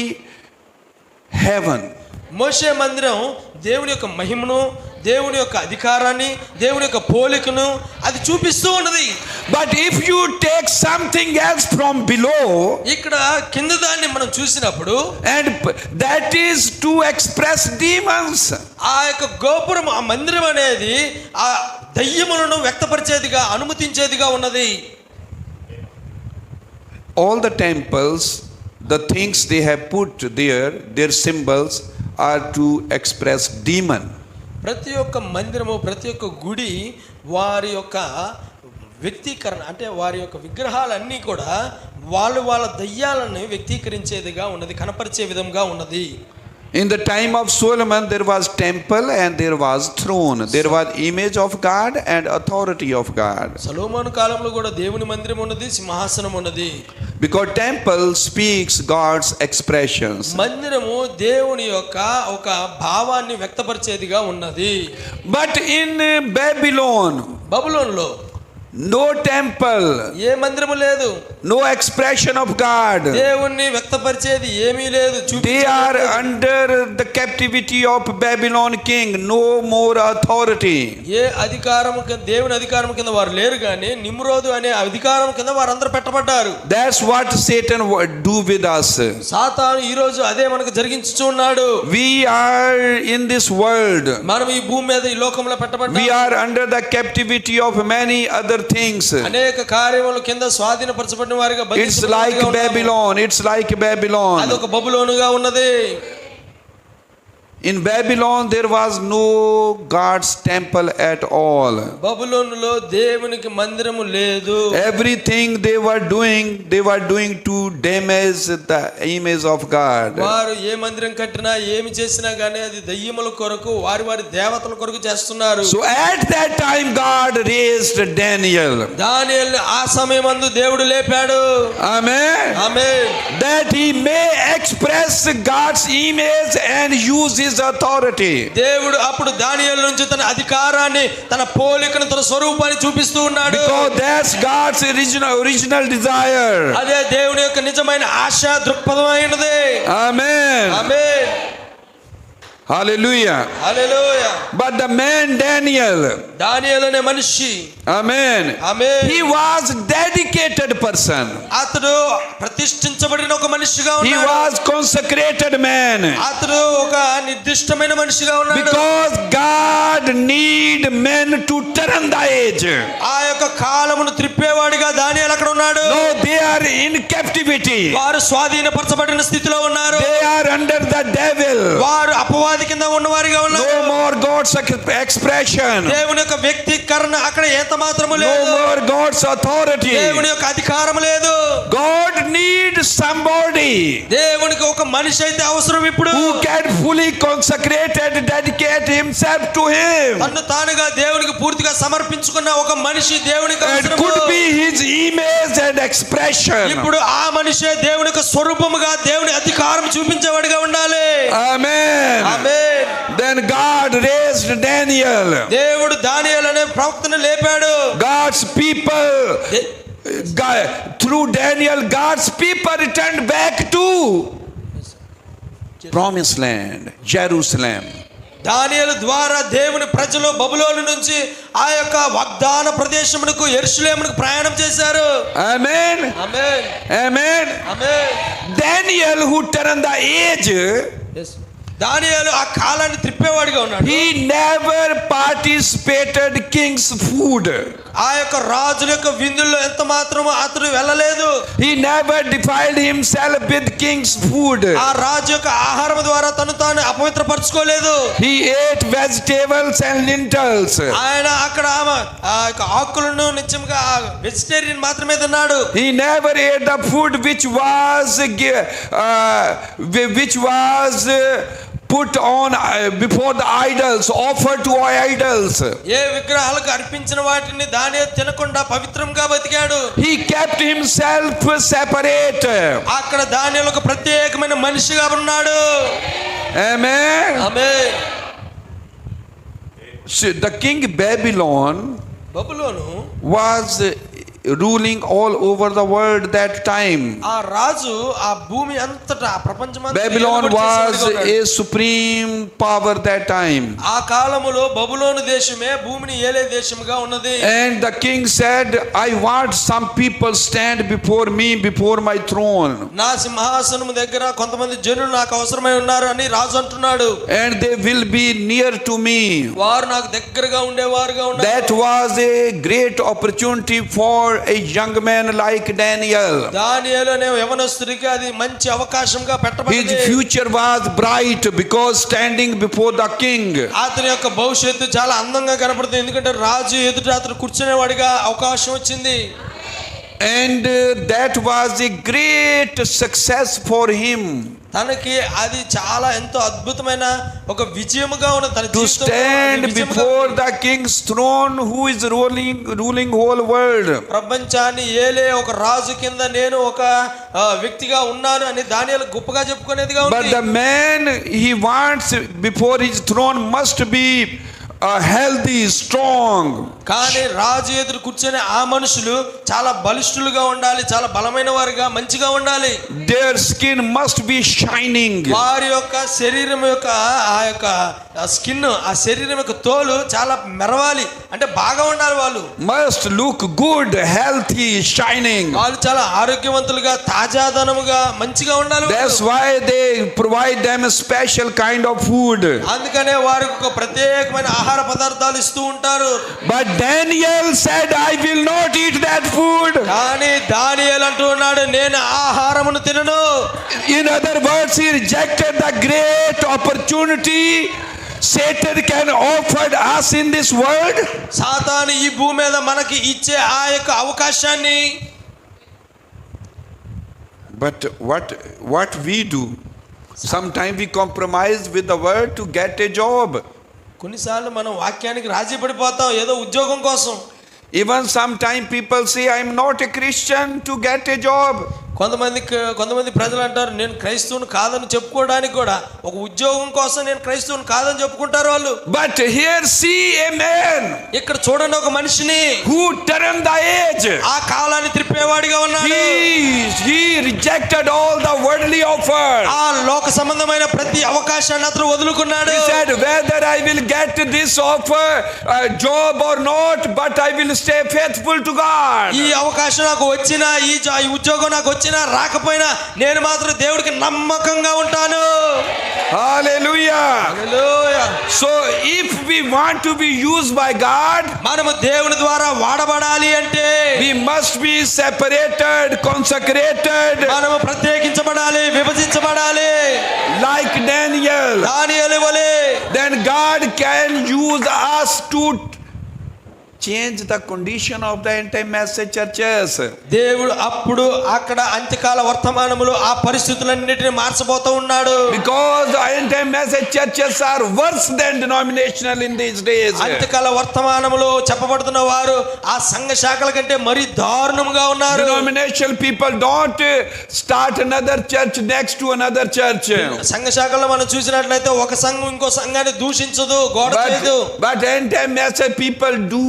heaven. మోషే మందిరం దేవుని యొక్క మహిమను, దేవుని యొక్క అధికారాన్ని, దేవుని యొక్క పోలికను అది చూపిస్తూ ఉన్నది. But if you take something else from below, ఇక్కడ కింద దాన్ని మనం చూసినప్పుడు, and that is to express demons. ఆ యొక్క గోపురం, ఆ మందిరం అనేది ఆ దయ్యములను వ్యక్తపరిచేదిగా, అనుమతించేదిగా ఉన్నది. All the temples, the things they have put there, their symbols are to express demon. ప్రతి ఒక్క మందిరము, ప్రతి ఒక్క గుడి వారి యొక్క వ్యక్తీకరణ, అంటే వారి యొక్క విగ్రహాలన్నీ కూడా వాళ్ళ దయ్యాలను వ్యక్తీకరించేదిగా ఉన్నది, కనపరిచే విధంగా ఉన్నది. In the time of Solomon there was temple and there was throne. There was image of God and authority of God. సొలొమోను కాలంలో కూడా దేవుని మందిరం ఉన్నది, సింహాసనం ఉన్నది. Because temple speaks God's expressions. మందిరము దేవుని యొక్క ఒక భావాన్ని వ్యక్తపరిచేదిగా ఉన్నది. But in Babylon, బబులోనులో no temple, ఏ మందిరము లేదు, no expression of God. దేవుణ్ణి వ్యక్తపరిచేది ఏమీ లేదు. They are under the captivity of Babylon king, no more authority. ఏ అధికారము, దేవుని అధికారం కింద వారు లేరు, కానీ నిమ్రోదు అనే అధికారం కింద వారందరూ పెట్టబడ్డారు. That's what Satan would do with us. సాతాను ఈ రోజు అదే మనకు జరిగించుచున్నాడు. We are in this world. మనం ఈ భూమి మీద, ఈ లోకంలో పెట్టబడ్డాము. We are under the captivity of many other things. అనేక కార్యముల కింద స్వాధీనపరచబడిన వారిగా It's like Babylon. It's like Babylon. అది ఒక బబులోనుగా ఉన్నది. In Babylon, there was no God's temple at all. బబులోనులో దేవునికి మందిరము లేదు. Everything they were doing to damage the image of God. వారు ఏ మందిరం కట్టినా ఏమి చేసినా గానీ అది దయ్యముల కొరకు వారి దేవతల కొరకు చేస్తున్నారు. So at that time God raised Daniel. దానియేలును ఆ సమయమందు దేవుడు లేపాడు. Amen. Amen. That he may express God's image and use his authority. దేవుడు అప్పుడు దానియేలు నుంచి తన అధికారాన్ని, తన పోలికను, తన స్వరూపాన్ని చూపిస్తూ ఉన్నాడు. Because that's God's original desire. అదే దేవుని యొక్క నిజమైన ఆశ దృక్పథమైనది. Amen. Amen. Hallelujah. Hallelujah. But the man Daniel, దానియేలు అనే మనిషి, amen, amen, he was dedicated person. అతడు ప్రతిష్ఠించబడిన ఒక మనిషిగా He ఉన్నాడు. was consecrated man. అతడు ఒక నిర్దిష్టమైన మనిషిగా ఉన్నాడు. Because God need men to turn the age. ఆ యొక్క కాలమును త్రిప్పేవాడిగా దానియేలు అక్కడ ఉన్నాడు. No, they are in captivity. వారు స్వాధీనపరచబడిన స్థితిలో ఉన్నారు. They are under the devil. వారు అపవాది కింద ఉన్నవారిగా ఉన్నారు. No more God's expression. దేవుని యొక్క వ్యక్తీకరణ అక్కడ ఎంత మాత్రము No లేదు. more God's authority. దేవుని యొక్క అధికారం లేదు. God needs somebody దేవునికి ఒక మనిషి అయితే అవసరం ఇప్పుడు, who can fully consecrate and dedicate himself to him. తన్ను తానుగా దేవునికి పూర్తిగా సమర్పించుకున్న ఒక మనిషి దేవునికి And అవసరము. could be his image and expression. ఇప్పుడు ఆ మనిషే దేవుని యొక్క స్వరూపముగా దేవుని అధికారం చూపించేవాడిగా ఉండాలి. Amen. ఆమేన్. Then God raised Daniel. దేవుడు దానియేలు అనే ప్రవక్తను లేపాడు. God's people, they- through Daniel, God's people returned back to promised land, Jerusalem. దానియేలు ద్వారా దేవుని ప్రజలు బబులోను నుంచి ఆ యొక్క వాగ్దాన ప్రదేశమునకు యెరూషలేమునకు ప్రయాణం చేశారు. Amen. Amen. Amen. Amen. Daniel, who turned the age, దానియేలు ఆ కాలాన్ని త్రిప్పేవాడిగా ఉన్నాడు. he never participated king's food. ఆ యొక్క రాజుల యొక్క విందుల్లో ఎంత మాత్రము అతడు వెళ్ళలేదు. He never defiled himself with king's food. ఆ రాజు యొక్క ఆహారం ద్వారా తను తాను అపవిత్రపరచుకోలేదు. He ate vegetables and lentils. ఆయన అక్కడ ఆ యొక్క ఆకులను నిత్యంగా వెజిటేరియన్ మాత్రమే తిన్నాడు. He never ate the food which was put on before the idols, offered to idols. ఏ విగ్రహాలకు అర్పించిన వాటిని దానియేలు తినకుండా పవిత్రంగా బతికాడు. He kept himself separate. అక్కడ దానియేలు ఒక ప్రత్యేకమైన మనిషిగా ఉన్నాడు. Amen. Amen. The king Babylon Babylon was ruling all over the world that time. ఆ రాజు ఆ భూమి అంతటా ప్రపంచమంతా Babylon ఏలుబడి was చేసేవాడిగా a ఉన్నాడు. supreme power that time. ఆ కాలములో బబులోను దేశమే భూమిని ఏలే దేశముగా ఉన్నది. And the king said, I want some people stand before me, before my throne. నా సింహాసనము దగ్గర కొంతమంది జనులు నాకు అవసరమై ఉన్నారు అని రాజు అంటున్నాడు. And they will be near to me. వారు నాకు దగ్గరగా ఉండేవారుగా ఉన్నారు. That was a great opportunity for a young man like Daniel. దానియేలు అనే యవనస్తుడికి అది మంచి అవకాశంగా His పెట్టబడింది. future was bright because standing before the king. అతని యొక్క భవిష్యత్తు చాలా అందంగా కనపడుతుంది. ఎందుకంటే రాజు ఎదుట అతను కూర్చునేవాడిగా అవకాశం వచ్చింది. And that was a great success for him. తనకి అది చాలా ఎంతో అద్భుతమైన ఒక విజయముగా ఉన్న తన To జీవితంలో stand అది విజయముగా before ఉంది. the king's throne who is ruling whole world. ప్రపంచాన్ని ఏలే ఒక రాజు కింద నేను ఒక వ్యక్తిగా ఉన్నాను అని దానియేలు గొప్పగా చెప్పుకునేదిగా But ఉంది. the man he wants before his throne must be healthy, strong. కానీ రాజు ఎదురు కూర్చొని ఆ మనుషులు చాలా బలిష్ఠులుగా ఉండాలి, చాలా బలమైన వారుగా మంచిగా ఉండాలి. Their skin must be shining. వారి యొక్క శరీరం యొక్క ఆ యొక్క స్కిన్, ఆ శరీరం యొక్క తోలు చాలా మెరవాలి, అంటే బాగా ఉండాలి. వాళ్ళు Must look good, healthy, shining. వాళ్ళు చాలా ఆరోగ్యవంతులుగా, తాజాదనముగా, మంచిగా ఉండాలి. That's why they provide them a special kind of food. అందుకనే వారికి ఒక ప్రత్యేకమైన ఆహారం ఆహార పదార్థాలు ఇస్తూ ఉంటారు. But Daniel said, I will not eat that food. కానీ దానియేలు అంటూ ఉన్నాడు, నేను ఆహారమును తినను. In other words, he rejected the great opportunity Satan can offer us in this world. సాతాను ఈ భూమి మీద మనకి ఇచ్చే ఆ యొక్క అవకాశాన్ని. But what we do, sometimes we compromise with the word to get a job. కొన్నిసార్లు మనం వాక్యానికి రాజీ పడిపోతాం ఏదో ఉద్యోగం కోసం. Even sometimes people say, I am not a Christian to get a job. కొంతమంది ప్రజలు అంటారు, నేను క్రైస్తవుని కాదని చెప్పుకోవడానికి కూడా ఒక ఉద్యోగం కోసం నేను క్రైస్తవుని కాదని చెప్పుకుంటారు వాళ్ళు. But here see a man ఇక్కడ చూడండి ఒక మనిషిని, who turned the age. ఆ కాలాన్ని త్రిప్పేవాడిగా ఉన్నాడు. He rejected all the worldly offers. ఆ లోక సంబంధమైన ప్రతి అవకాశాన్ని అతను వదులుకున్నాడు. He said, whether I will get this offer, job or not, but I will stay faithful to God. ఈ అవకాశం నాకు వచ్చినా, ఈ ఉద్యోగం నాకు వచ్చినా రాకపోయినా నేను మాత్రం దేవుడికి నమ్మకంగా ఉంటాను. Hallelujah. Hallelujah. So if we want to be used by God, మనము దేవుని ద్వారా వాడబడాలి అంటే we must be separated, consecrated, మనము ప్రత్యేకించబడాలి, విభజించబడాలి. like Daniel. దానియేలు వలె. Then God can use us to change the condition of the anti-message churches. దేవుడు అప్పుడు అక్కడ అంత్యకాల వర్తమానములో ఆ పరిస్థితులన్నిటిని మార్చబోతూ ఉన్నాడు. Because the anti-message churches are worse than denominational in these days. అంత్యకాల వర్తమానములో చెప్పబడుతున్న వారు ఆ సంఘ శాఖల కంటే మరీ దారుణంగా ఉన్నారు. Denominational people don't start another church next to another church. సంఘ శాఖల్లో మనం చూసినట్లయితే ఒక సంఘం ఇంకో సంఘాన్ని దూషించదు, గోడ చేయదు. But anti-message people do.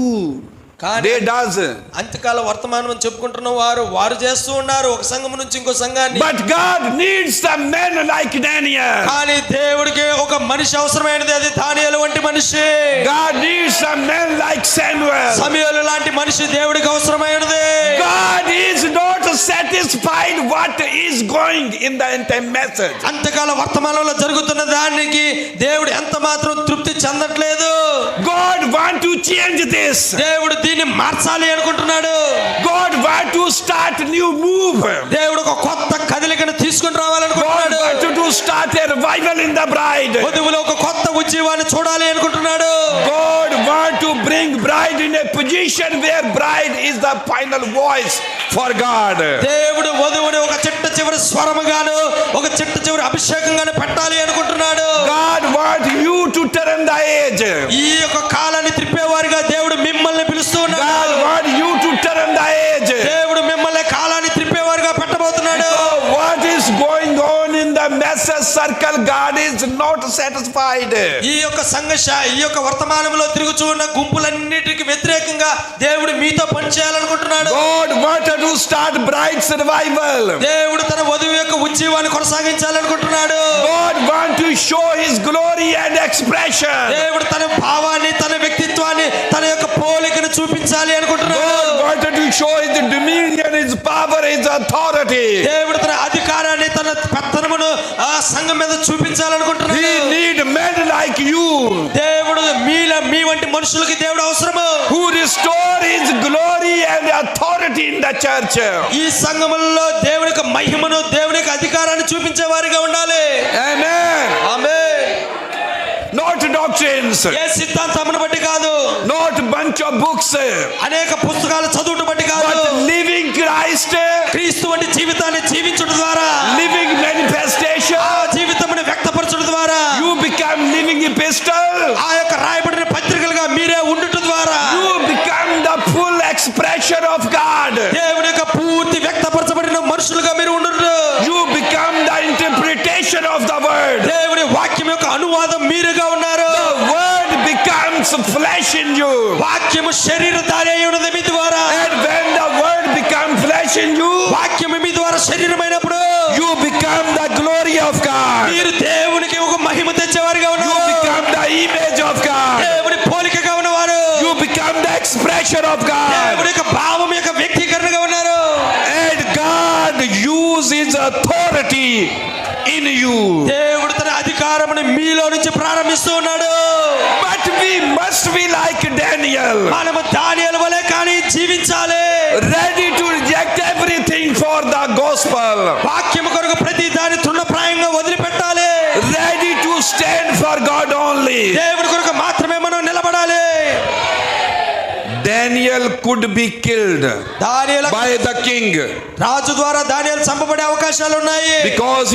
They does. అంత్యకాల వర్తమానం చెప్పుకుంటున్న వారు చేస్తూ ఉన్నారు ఒక సంఘం నుంచి ఇంకో సంఘాన్ని. But God needs some men like Daniel. కానీ దేవుడికి ఒక మనిషి అవసరమైనది, అది దానియేలు వంటి మనిషి. God needs some men like Samuel. సమూయేలు లాంటి మనిషి దేవుడికి అవసరమైనది. God is not satisfied what is going in the anti-message. అంత్యకాల వర్తమానంలో జరుగుతున్న దానికి దేవుడు ఎంత మాత్రం తృప్తి చెందట్లేదు. God want to change this. దేవుడు దీన్ని మార్చాలి అనుకుంటున్నాడు. God want to start new move. దేవుడు ఒక కొత్త కదలికను తీసుకొని God రావాలనుకుంటున్నాడు. want to start a revival in the bride. వధువులో ఒక కొత్త ఉజ్జీవాన్ని చూడాలి అనుకుంటున్నాడు. God want to bring bride in a position where bride is the final voice for God. దేవుడు వధువుని ఒక చిట్ట చివరి స్వరముగాను, ఒక చిట్ట చివరి అభిషేకంగాను పెట్టాలి అనుకుంటున్నాడు. God want you to turn the age. ఈ యొక్క కాలాన్ని త్రిప్పేవారిగా దేవుడు మిమ్మల్ని పిలుస్తూ ఉన్నాడు. God want you to turn the age. దేవుడు మిమ్మల్ని కాలాన్ని త్రిప్పేవారిగా పెట్టబోతున్నాడు. So what is going on in the message circle? God is not satisfied. ఈ యొక్క వర్తమానంలో తిరుగుచూ ఉన్న గుంపులన్నిటికి వ్యతిరేకంగా దేవుడు మీతో పనిచేయాలనుకుంటున్నాడు. God wanted to start bride's revival. దేవుడు తన వధువు యొక్క ఉజ్జీవాన్ని కొనసాగించాలనుకుంటున్నాడు. God want to show his glory and expression. దేవుడు తన భావాన్ని, తన వ్యక్తిత్వాన్ని, తన యొక్క పోలికను చూపించాలి అనుకుంటున్నాడు. God wanted to show his dominion, his power, his authority. దేవుడు తన అధికారాన్ని, తన పెత్తనమును ఆ సంఘం మీద చూపించాలనుకుంటున్నాడు. He need men like you దేవుడు మీ వంటి మనుషులకి దేవుడు అవసరము. who restore his glory and authority in the church. ఈ సంఘములలో దేవుని యొక్క మహిమను, దేవుని యొక్క అధికారాన్ని చూపించే వారిగా ఉండాలి. Amen. ఆమేన్. Not doctrines, ఏ సిద్ధాంతమును బట్టి కాదు, not bunch of books, అనేక పుస్తకాలు చదువుట బట్టి కాదు, but living Christ, క్రీస్తు వంటి జీవితాన్ని జీవించడం ద్వారా, living manifestation. ఆ జీవితమును వ్యక్తపరచడం ద్వారా, You become living epistle. ఆ యొక్క రాయబడిన పత్రికలుగా మీరే ఉండుట ద్వారా, You become the full expression of God. దేవుని యొక్క పూర్తి వ్యక్తపరచబడిన మనుషులుగా మీరు ఉండుట. You become the interpretation of the word. దేవుని వాక్యం యొక్క అనువాదం మీరుగా ఉన్నారు. The word becomes flesh in you. వాక్యము శరీరధారి అయి ఉన్నది మీ ద్వారా. And when the word becomes flesh in you, వాక్యము మీ ద్వారా శరీరమైనప్పుడు you become the glory of God. మీరు దేవునికి ఒక మహిమ తెచ్చేవారిగా You ఉన్నారు. become the image of God. దేవుని పోలికగా ఉన్నవారు. You become the expression of God. దేవుని యొక్క భావం యొక్క వ్యక్తీకరణగా ఉన్నారు. And God uses His authority in you. దేవుడు తన అధికారమును మీలో నుంచి ప్రారంభిస్తూ ఉన్నాడు. But we must Daniel. మనము దానియేలు వలె కానీ జీవించాలి. Ready to reject everything for the gospel. వాక్యము కొరకు ప్రతి దాని తృణప్రాయంగా వదిలిపెట్టాలి. Ready to stand for God only. దేవుని కొరకు మాత్రమే మనం నిలబడాలి. Daniel could be killed దానియేలు by the king రాజు ద్వారా దానియేలు చంపబడే అవకాశాలు ఉన్నాయి. because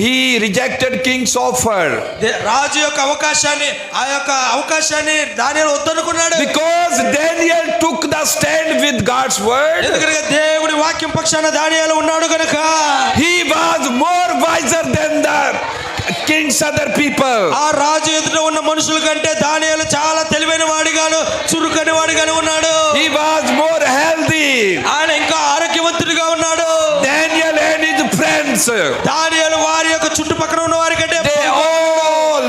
he rejected king's offer. రాజు యొక్క అవకాశాన్ని దానియేలు వద్దనుకున్నాడు. Because Daniel took the stand with God's word. ఎందుకంటే దేవుని వాక్యం పక్షాన దానియేలు ఉన్నాడు కనుక He was more wiser than the king's other people. ఆ రాజు ఎదుట ఉన్న మనుషుల కంటే దానియేలు చాలా తెలివైన వాడిగాను చురుకైన వాడిగాను ఉన్నాడు. He was more healthy. ఆయన ఇంకా ఆరోగ్యవంతుడిగా ఉన్నాడు. Daniel and his friends, దానియేలు వారి యొక్క చుట్టుపక్కల ఉన్న వారి కంటే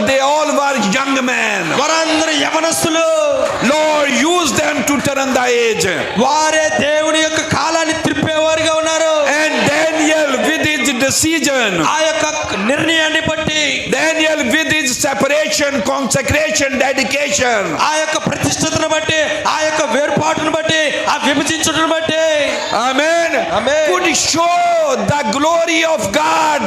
they all were young men. వారందరూ యవనస్తులు. Lord used them to turn the age. వారే దేవుని యొక్క కాలాన్ని త్రిప్పేవారుగా ఉన్నారు. And Daniel with his decision, ఆ యొక్క నిర్ణయాన్ని బట్టి Daniel with his separation, consecration, dedication, ఆ యొక్క ప్రతిష్టతను బట్టి ఆ యొక్క వేర్పాటును బట్టి ఆ విభజించుటను బట్టి amen, Amen. could show the glory of God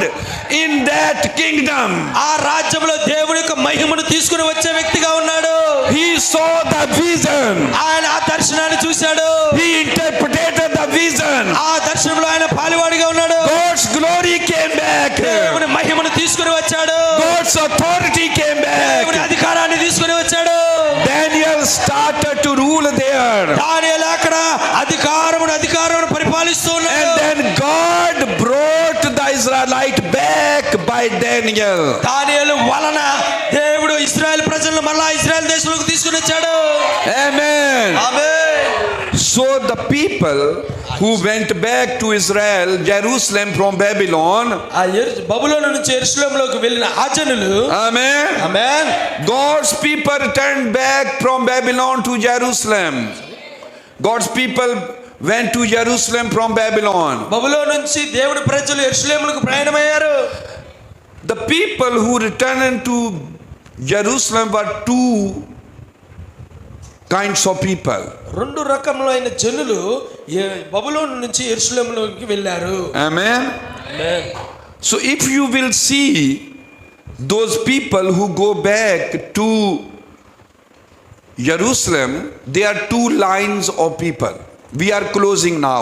in that kingdom. ఆ రాజ్యంలో దేవుని యొక్క మహిమను తీసుకుని వచ్చే వ్యక్తిగా ఉన్నాడు. He saw the vision. ఆయన ఆ దర్శనాన్ని చూశాడు. He interpreted the vision. ఆ దర్శనంలో ఆయన పాలివాడిగా ఉన్నాడు. God's glory came back. దేవుని మహిమను తీసుకుని వచ్చాడు. God's authority came దేవుని back. అధికారాన్ని తీసుకుని వచ్చాడు. Daniel started to rule there. దానియేలు అక్కడ అధికారమును పరిపాలిస్తూ And ఉన్నాడు. then God brought the Israelite back by Daniel. దానియేలు వలన దేవుడు ఇశ్రాయేల్ ప్రజలను మళ్ళా ఇశ్రాయేల్ దేశంలోకి తీసుకుని వచ్చాడు. Amen. Amen. So the people who went back to Israel, Jerusalem from Babylon, ఆ బబులోను నుంచి యెరూషలేములోకి వెళ్ళిన ఆ జనులు amen, amen. God's people returned back from Babylon to Jerusalem. God's people went to Jerusalem from Babylon. బబులోను నుంచి దేవుని ప్రజలు యెరూషలేములకు ప్రయాణమయ్యారు. The people who returned to Jerusalem were two kinds of people. రెండు రకములైన జనులు బబులోను నుంచి యెరూషలేములోకి వెళ్ళారు. Amen. Amen. So if you will see those people who go back to Jerusalem, there are two lines of people. We are closing now.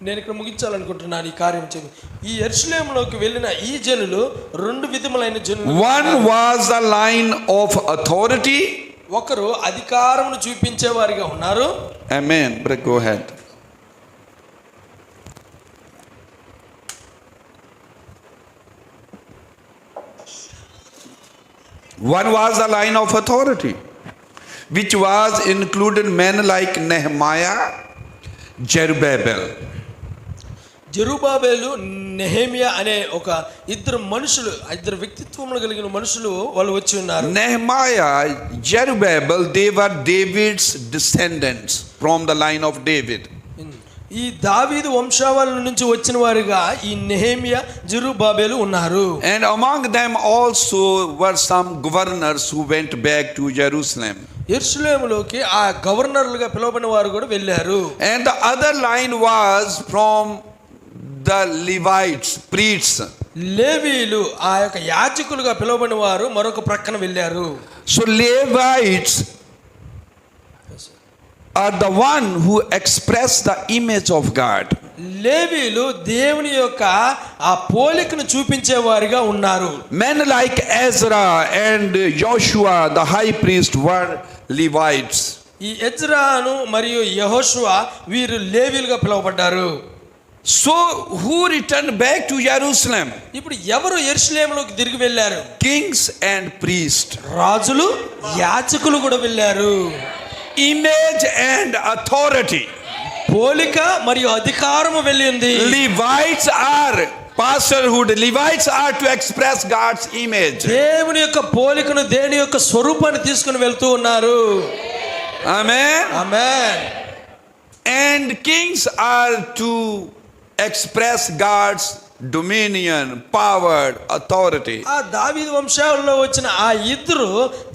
నేను ఇక్కడ ముగించాలనుకుంటున్నాను ఈ కార్యం చెప్పి. ఈ యెరూషలేములోకి వెళ్ళిన ఈ జనులు రెండు విధములైన జనులు. One was the line of authority. ఒకరు అధికారమును చూపించే వారిగా ఉన్నారు. Amen. Brother, go ahead. One was the line of authority, which was included men like Nehemiah, Zerubbabel. Zerubbabel Nehemiah అనే ఒక ఇద్దరు వ్యక్తిత్వములు కలిగిన మనుషులు వాళ్ళు వచ్చి ఉన్నారు. Nehemiah, Zerubbabel, they were David's descendants from the line of David. ఈ దావీదు వంశావళి నుంచి వచ్చిన వారిగా ఈ నెహెమియా జెరుబాబేలు ఉన్నారు. And among them also were some governors who went back to Jerusalem. యెరూషలేములోకి ఆ గవర్నర్లుగా పిలువబడిన వారు కూడా వెళ్ళారు. And the other line was from the Levites, priests. లేవీయులు ఆ యొక్క యాజకులుగా పిలువబడిన వారు మరొక ప్రక్కన వెళ్ళారు. So Levites are the one who express the image of God. లేవీయులు దేవుని యొక్క ఆ పోలికను చూపించే వారిగా ఉన్నారు. Men like Ezra and Joshua the high priest were Levites. ఈ ఎజ్రాను మరియు యెహోషువ వీరు లేవీయులుగా పిలువబడ్డారు. So who returned back to Jerusalem? ఇప్పుడు ఎవరు యెరూషలేములోకి తిరిగి వెళ్ళారు? Kings and priests. రాజులు యాజకులు కూడా వెళ్ళారు. Image and authority. పోలిక మరియు అధికారము వెళ్ళింది. Levites are pastorhood. Levites are to express God's image. దేవుని యొక్క పోలికను దేవుని యొక్క స్వరూపాన్ని తీసుకుని వెళ్తూ ఉన్నారు. Amen. Amen. And kings are to express God's dominion, power, authority. ఆ దావీదు వంశావళిలో వచ్చిన ఆ ఇద్దరు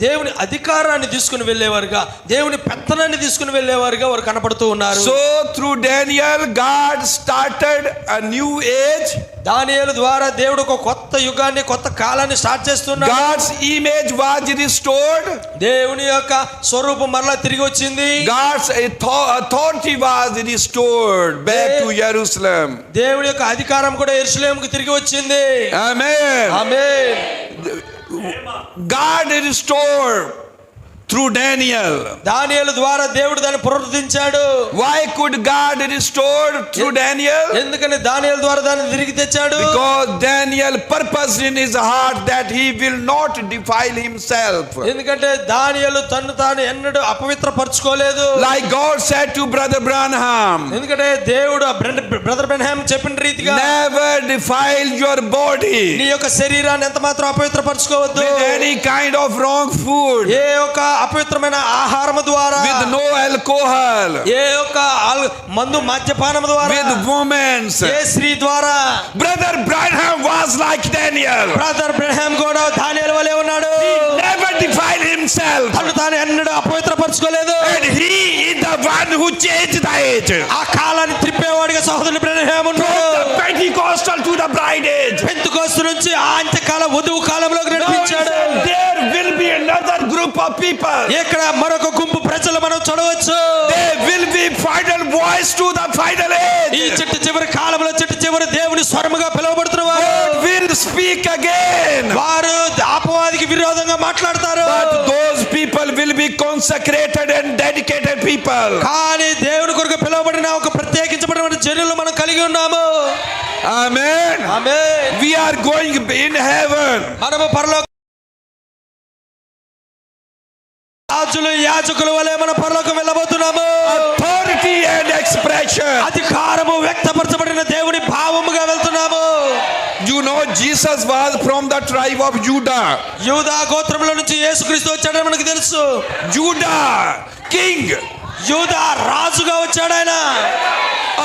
దేవుని అధికారాన్ని తీసుకుని వెళ్ళేవారుగా, దేవుని పెత్తనాన్ని తీసుకుని వెళ్ళేవారుగా వారు కనపడుతూ ఉన్నారు. So through Daniel, God started a new age. దానియేలు ద్వారా దేవుడు ఒక కొత్త యుగాన్ని, కొత్త కాలాన్ని స్టార్ట్ చేస్తున్నాడు. God's image was restored. దేవుని యొక్క స్వరూపం మరలా తిరిగి వచ్చింది. God's authority was restored back to Jerusalem. దేవుని యొక్క అధికారం కూడా యెరూషలేముకు తిరిగి వచ్చింది. Amen. ఆమేన్. God restored through Daniel. దానియేలు ద్వారా దేవుడు దాన్ని పునరుద్ధరించాడు. Why could God restore through Daniel? ఎందుకని దానియేలు ద్వారా దాన్ని తిరిగి తెచ్చాడు? Because Daniel purposed in his heart that he will not defile himself. ఎందుకంటే దానియేలు తన్ను తాను ఎన్నడూ అపవిత్రపరచుకోలేదు. Like God said to Brother Branham, ఎందుకంటే దేవుడు బ్రదర్ బ్రహ్మామ్ చెప్పిన రీతిగా never defile your body నీ యొక్క శరీరాన్ని ఎంత మాత్రం అపవిత్రపరచుకోవద్దు. with any kind of wrong food, ఏ యొక్క అపవిత్రమైన ఆహారము ద్వారా, with no alcohol, ఏ యొక్క మందు మద్యపానము ద్వారా, with women. ఏ స్త్రీ ద్వారా. Brother Branham was like Daniel. Brother Branham కూడా దానియేలు వలె ఉన్నాడు. Never defile himself. తను తాను ఎన్నడూ అపవిత్రపరచుకోలేదు. And he is the one who changed the age. ఆ కాలాన్ని త్రిప్పేవాడిగా సహోదరుడు బ్రహ్మామ్ ఉన్నాడు. From the Pentecostal to the bride age. Pentecost నుంచి ఆ అంత్యకాల వధువు కాలంలోకి నడిపించాడు. There will be another group of people. ఇక్కడ మరొక గుంపు ప్రజలు మనం చూడవచ్చు. There will be final voice to the final age. ఈ చిట్ట చివరి కాలంలో చిట్ట చివరి దేవుని స్వరముగా పిలువబడుతున్న వారు God will speak again. వారు అపవాదికి విరోధంగా మాట్లాడతారు. But those people will be consecrated and dedicated people. కానీ దేవుని కొరకు పిలువబడిన ఒక ప్రత్యేకించబడిన జనులు మనం కలిగి ఉన్నాము. Amen. Amen. We are going in heaven. మనము పరలోక రాజులు యాజకుల వలె మన పరలోకం వెళ్ళబోతున్నాము. Authority and expression. అధికారము వ్యక్తపరచబడిన దేవుని భావముగా వెళ్తున్నాము. You know Jesus was from the tribe of Judah. యూదా గోత్రంలో నుంచి యేసుక్రీస్తు వచ్చాడని మనకు తెలుసు. Judah, king. యూదా రాజుగా వచ్చాడు. ఆయన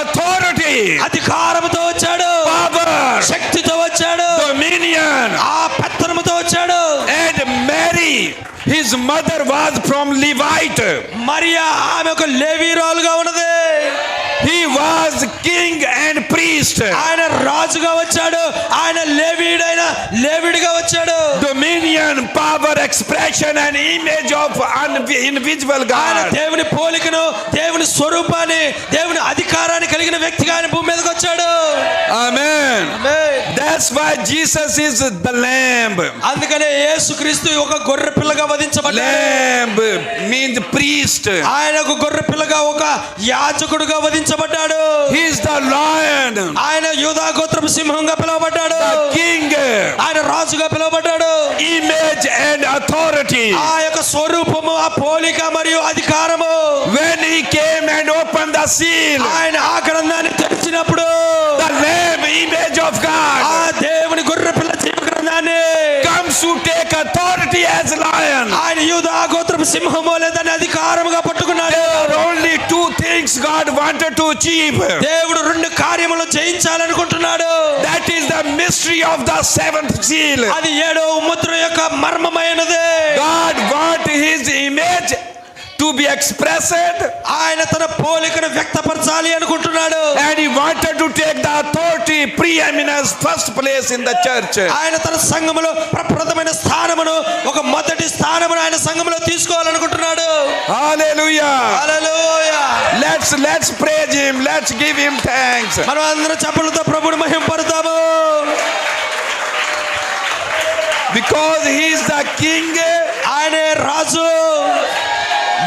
Authority, అధికారముతో వచ్చాడు. power, శక్తితో వచ్చాడు. dominion. ఆ పెత్తనముతో వచ్చాడు. And Mary, his mother, was from Levite. Mariya ఆమె ఒక లేవీయురాలుగా ఉన్నది. He was king and priest. ఆయన రాజుగా వచ్చాడు. ఆయన లేవీయుడైన లేవీయుడిగా వచ్చాడు. Dominion, power, expression and image of invisible ఆయన God. దేవుని పోలికను, దేవుని స్వరూపాన్ని, దేవుని అధికారాన్ని కలిగిన వ్యక్తిగా ఆయన భూమి మీదకి వచ్చాడు. Amen. Amen. That's why Jesus is the lamb. అందుకనే యేసుక్రీస్తు ఒక గొర్రె పిల్లగా వధించబడ్డాడు. Lamb means priest. ఆయన ఒక గొర్రె పిల్లగా ఒక యాజకుడుగా వధించబడ్డాడు. He is the lion, ఆయన యూదా గోత్రపు సింహంగా పిలువబడ్డాడు. the king, ఆయన రాజుగా పిలువబడ్డాడు. image and authority. ఆ యొక్క స్వరూపము, ఆ పోలిక మరియు అధికారము. When he came and opened the seal, ఆయన ఆ గ్రంథాన్ని తెరిచినప్పుడు the lamb image of God ఆ దేవుని గొర్రె పిల్ల జీవ గ్రంథాన్ని comes to take authority as lion. ఆయన యూదా గోత్రపు సింహము లేదని అధికారముగా పట్టుకున్నాడు. There are only two things God wanted to achieve. దేవుడు రెండు కార్యములు చేయించాలనుకుంటున్నాడు. That is the mystery of the seventh seal. అది 7వ ముద్ర యొక్క మర్మమైనది. God wants his image to be expressed, ఆయన తన పోలికను వ్యక్తపరచాలి అనుకుంటున్నాడు. and he wanted to take the authority, preeminence, first place in the church. ఆయన తన సంఘములో ప్రప్రథమైన స్థానమును, ఒక మొదటి స్థానమును ఆయన సంఘములో తీసుకోవాలనుకుంటున్నాడు. Hallelujah. Hallelujah. Let's praise him. Let's give him thanks. మనం అందరం చప్పలతో ప్రభువుని మహిమపడతాము. Because he is the king, ఆయనే రాజు.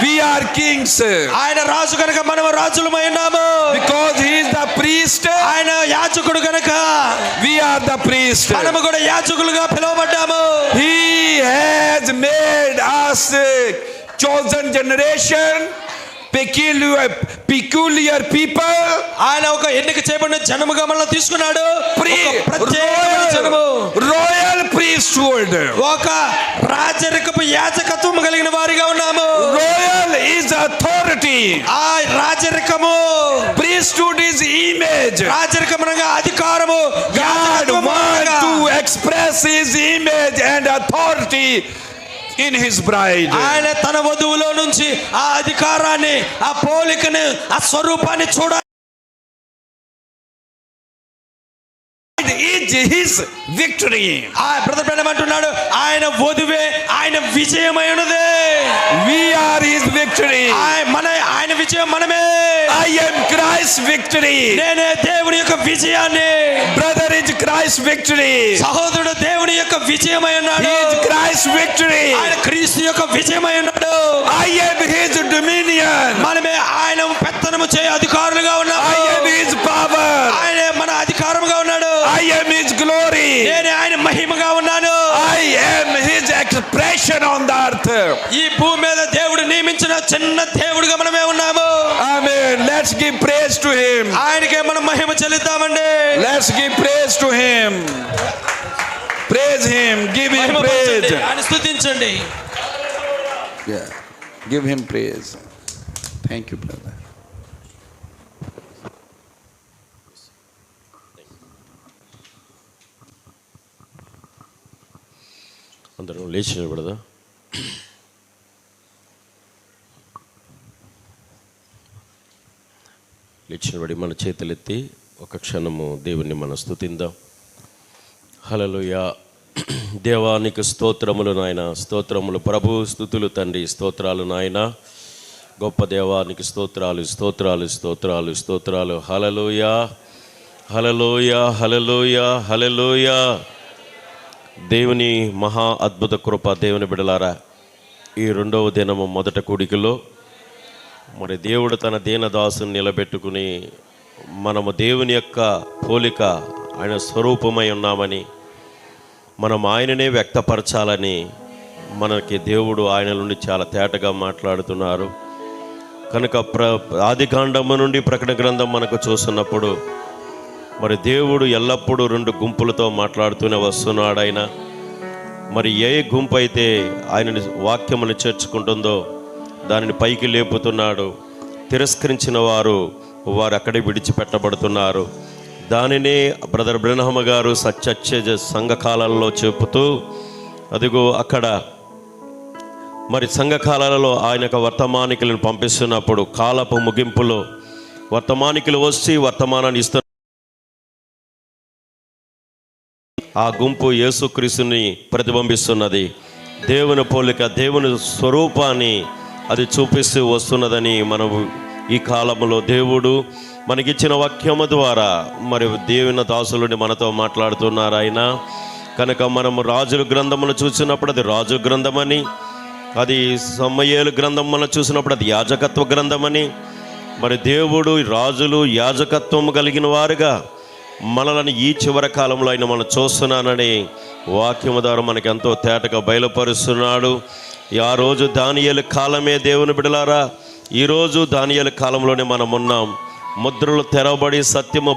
we are kings. ఆయన రాజు కనుక మనం రాజులమై ఉన్నాము. Because he is the priest, ఆయన యాజకుడు కనుక we are the priest. మనము కూడా యాజకులుగా పిలువబడ్డాము. He has made us chosen generation, peculiar people, ఆయన ఒక ఎన్నిక చేయబడిన జనముగా మనల్ని తీసుకున్నాడు. ఒక ప్రత్యేకమైన royal, జనము, royal priesthood. ఒక రాజరికపు యాజకత్వం కలిగిన వారిగా ఉన్నాము. Royal is authority. ఆ రాజరికము, priesthood is image. రాజరికమునగా అధికారము, God యాజకత్వము wants అనగా to express his image and authority in his bride. ఆయన తన వధువులో నుంచి ఆ అధికారాన్ని, ఆ పోలికను, ఆ స్వరూపాన్ని చూడాలి. It is his victory. ఆ బ్రదర్ బ్రహ్మ అంటున్నాడు, ఆయన వధువే ఆయన విజయమైనదే. We are his victory. ఆయన విజయం మనమే. I am Christ's victory. నేనే దేవుని యొక్క విజయాన్ని. Brother is Christ's victory. సహోదరుడు దేవుని యొక్క విజయమై ఉన్నాడు. He is Christ's victory. ఆయన క్రీస్తు యొక్క విజయమై ఉన్నాడు. I am his dominion. మనమే ఆయన పెత్తనము చేయ అధికారులుగా ఉన్నాము. I am his power. ఆయన మన అధికారముగా ఉన్నాడు. I am his glory. నేనే ఆయన మహిమగా ఉన్నాను. I am his expression on the earth. ఈ భూమి మీద దేవుడు నియమించిన చిన్న దేవుడిగా మనమే ఉన్నాము. Amen. Let's give praise to him. ఆయనకే మనం మహిమ చెల్లిద్దామండి. Let's give praise to him. Praise him. Give him praise. ఆయన స్తుతించండి. Yeah. Give him praise. Thank you, brother. అందరం లేచి నిలబడదా? లేచి నిలబడి మన చేతులెత్తి ఒక క్షణము దేవుణ్ణి మనం స్తుతిందాం. హల్లెలూయా. దేవానికి స్తోత్రములు నాయన, స్తోత్రములు ప్రభు, స్తుతులు తండ్రి, స్తోత్రాలు నాయన. గొప్ప దేవానికి స్తోత్రాలు, స్తోత్రాలు, స్తోత్రాలు, స్తోత్రాలు. హల్లెలూయా, హల్లెలూయా, హల్లెలూయా, హల్లెలూయా. దేవుని మహా అద్భుత కృప. దేవుని బిడలారా, ఈ రెండవ దినము మొదట కూడికలో మరి దేవుడు తన దీనదాసుని నిలబెట్టుకుని మనము దేవుని యొక్క పోలిక, ఆయన స్వరూపమై ఉన్నామని, మనం ఆయననే వ్యక్తపరచాలని మనకి దేవుడు ఆయన నుండి చాలా తేటగా మాట్లాడుతున్నారు. కనుక ఆదికాండము నుండి ప్రకటన గ్రంథం మనకు చూస్తున్నప్పుడు మరి దేవుడు ఎల్లప్పుడూ రెండు గుంపులతో మాట్లాడుతూనే వస్తున్నాడు. ఆయన మరి ఏ గుంపు అయితే ఆయన వాక్యమును చేర్చుకుంటుందో దానిని పైకి లేపుతున్నాడు. తిరస్కరించిన వారు అక్కడే విడిచిపెట్టబడుతున్నారు. దానినే బ్రదర్ బ్రహ్మ గారు సత్య సంఘకాలలో చెబుతూ, అదిగో అక్కడ మరి సంఘకాలలో ఆయన యొక్క వర్తమానికులను పంపిస్తున్నప్పుడు కాలపు ముగింపులో వర్తమానికులు వచ్చి వర్తమానాన్ని ఇస్తున్న ఆ గుంపు యేసుక్రీస్తుని ప్రతిబింబిస్తున్నది. దేవుని పోలిక, దేవుని స్వరూపాన్ని అది చూపిస్తూ వస్తున్నదని మనం ఈ కాలంలో దేవుడు మనకిచ్చిన వాక్యము ద్వారా మరి దేవుని దాసులని మనతో మాట్లాడుతున్నారు ఆయన. కనుక మనము రాజుల గ్రంథమును చూసినప్పుడు అది రాజు గ్రంథమని, అది సమూయేలు గ్రంథం మనం చూసినప్పుడు అది యాజకత్వ గ్రంథమని, మరి దేవుడు రాజులు యాజకత్వము కలిగిన వారుగా మనల్ని ఈ చివరి కాలంలో ఆయన మనం చూస్తున్నానని వాక్యము ద్వారా మనకి ఎంతో తేటగా బయలుపరుస్తున్నాడు. ఆ రోజు దానియేలు కాలమే దేవుని బిడలారా, ఈరోజు దానియేలు కాలంలోనే మనం ఉన్నాం. ముద్రలు తెరవబడి సత్యము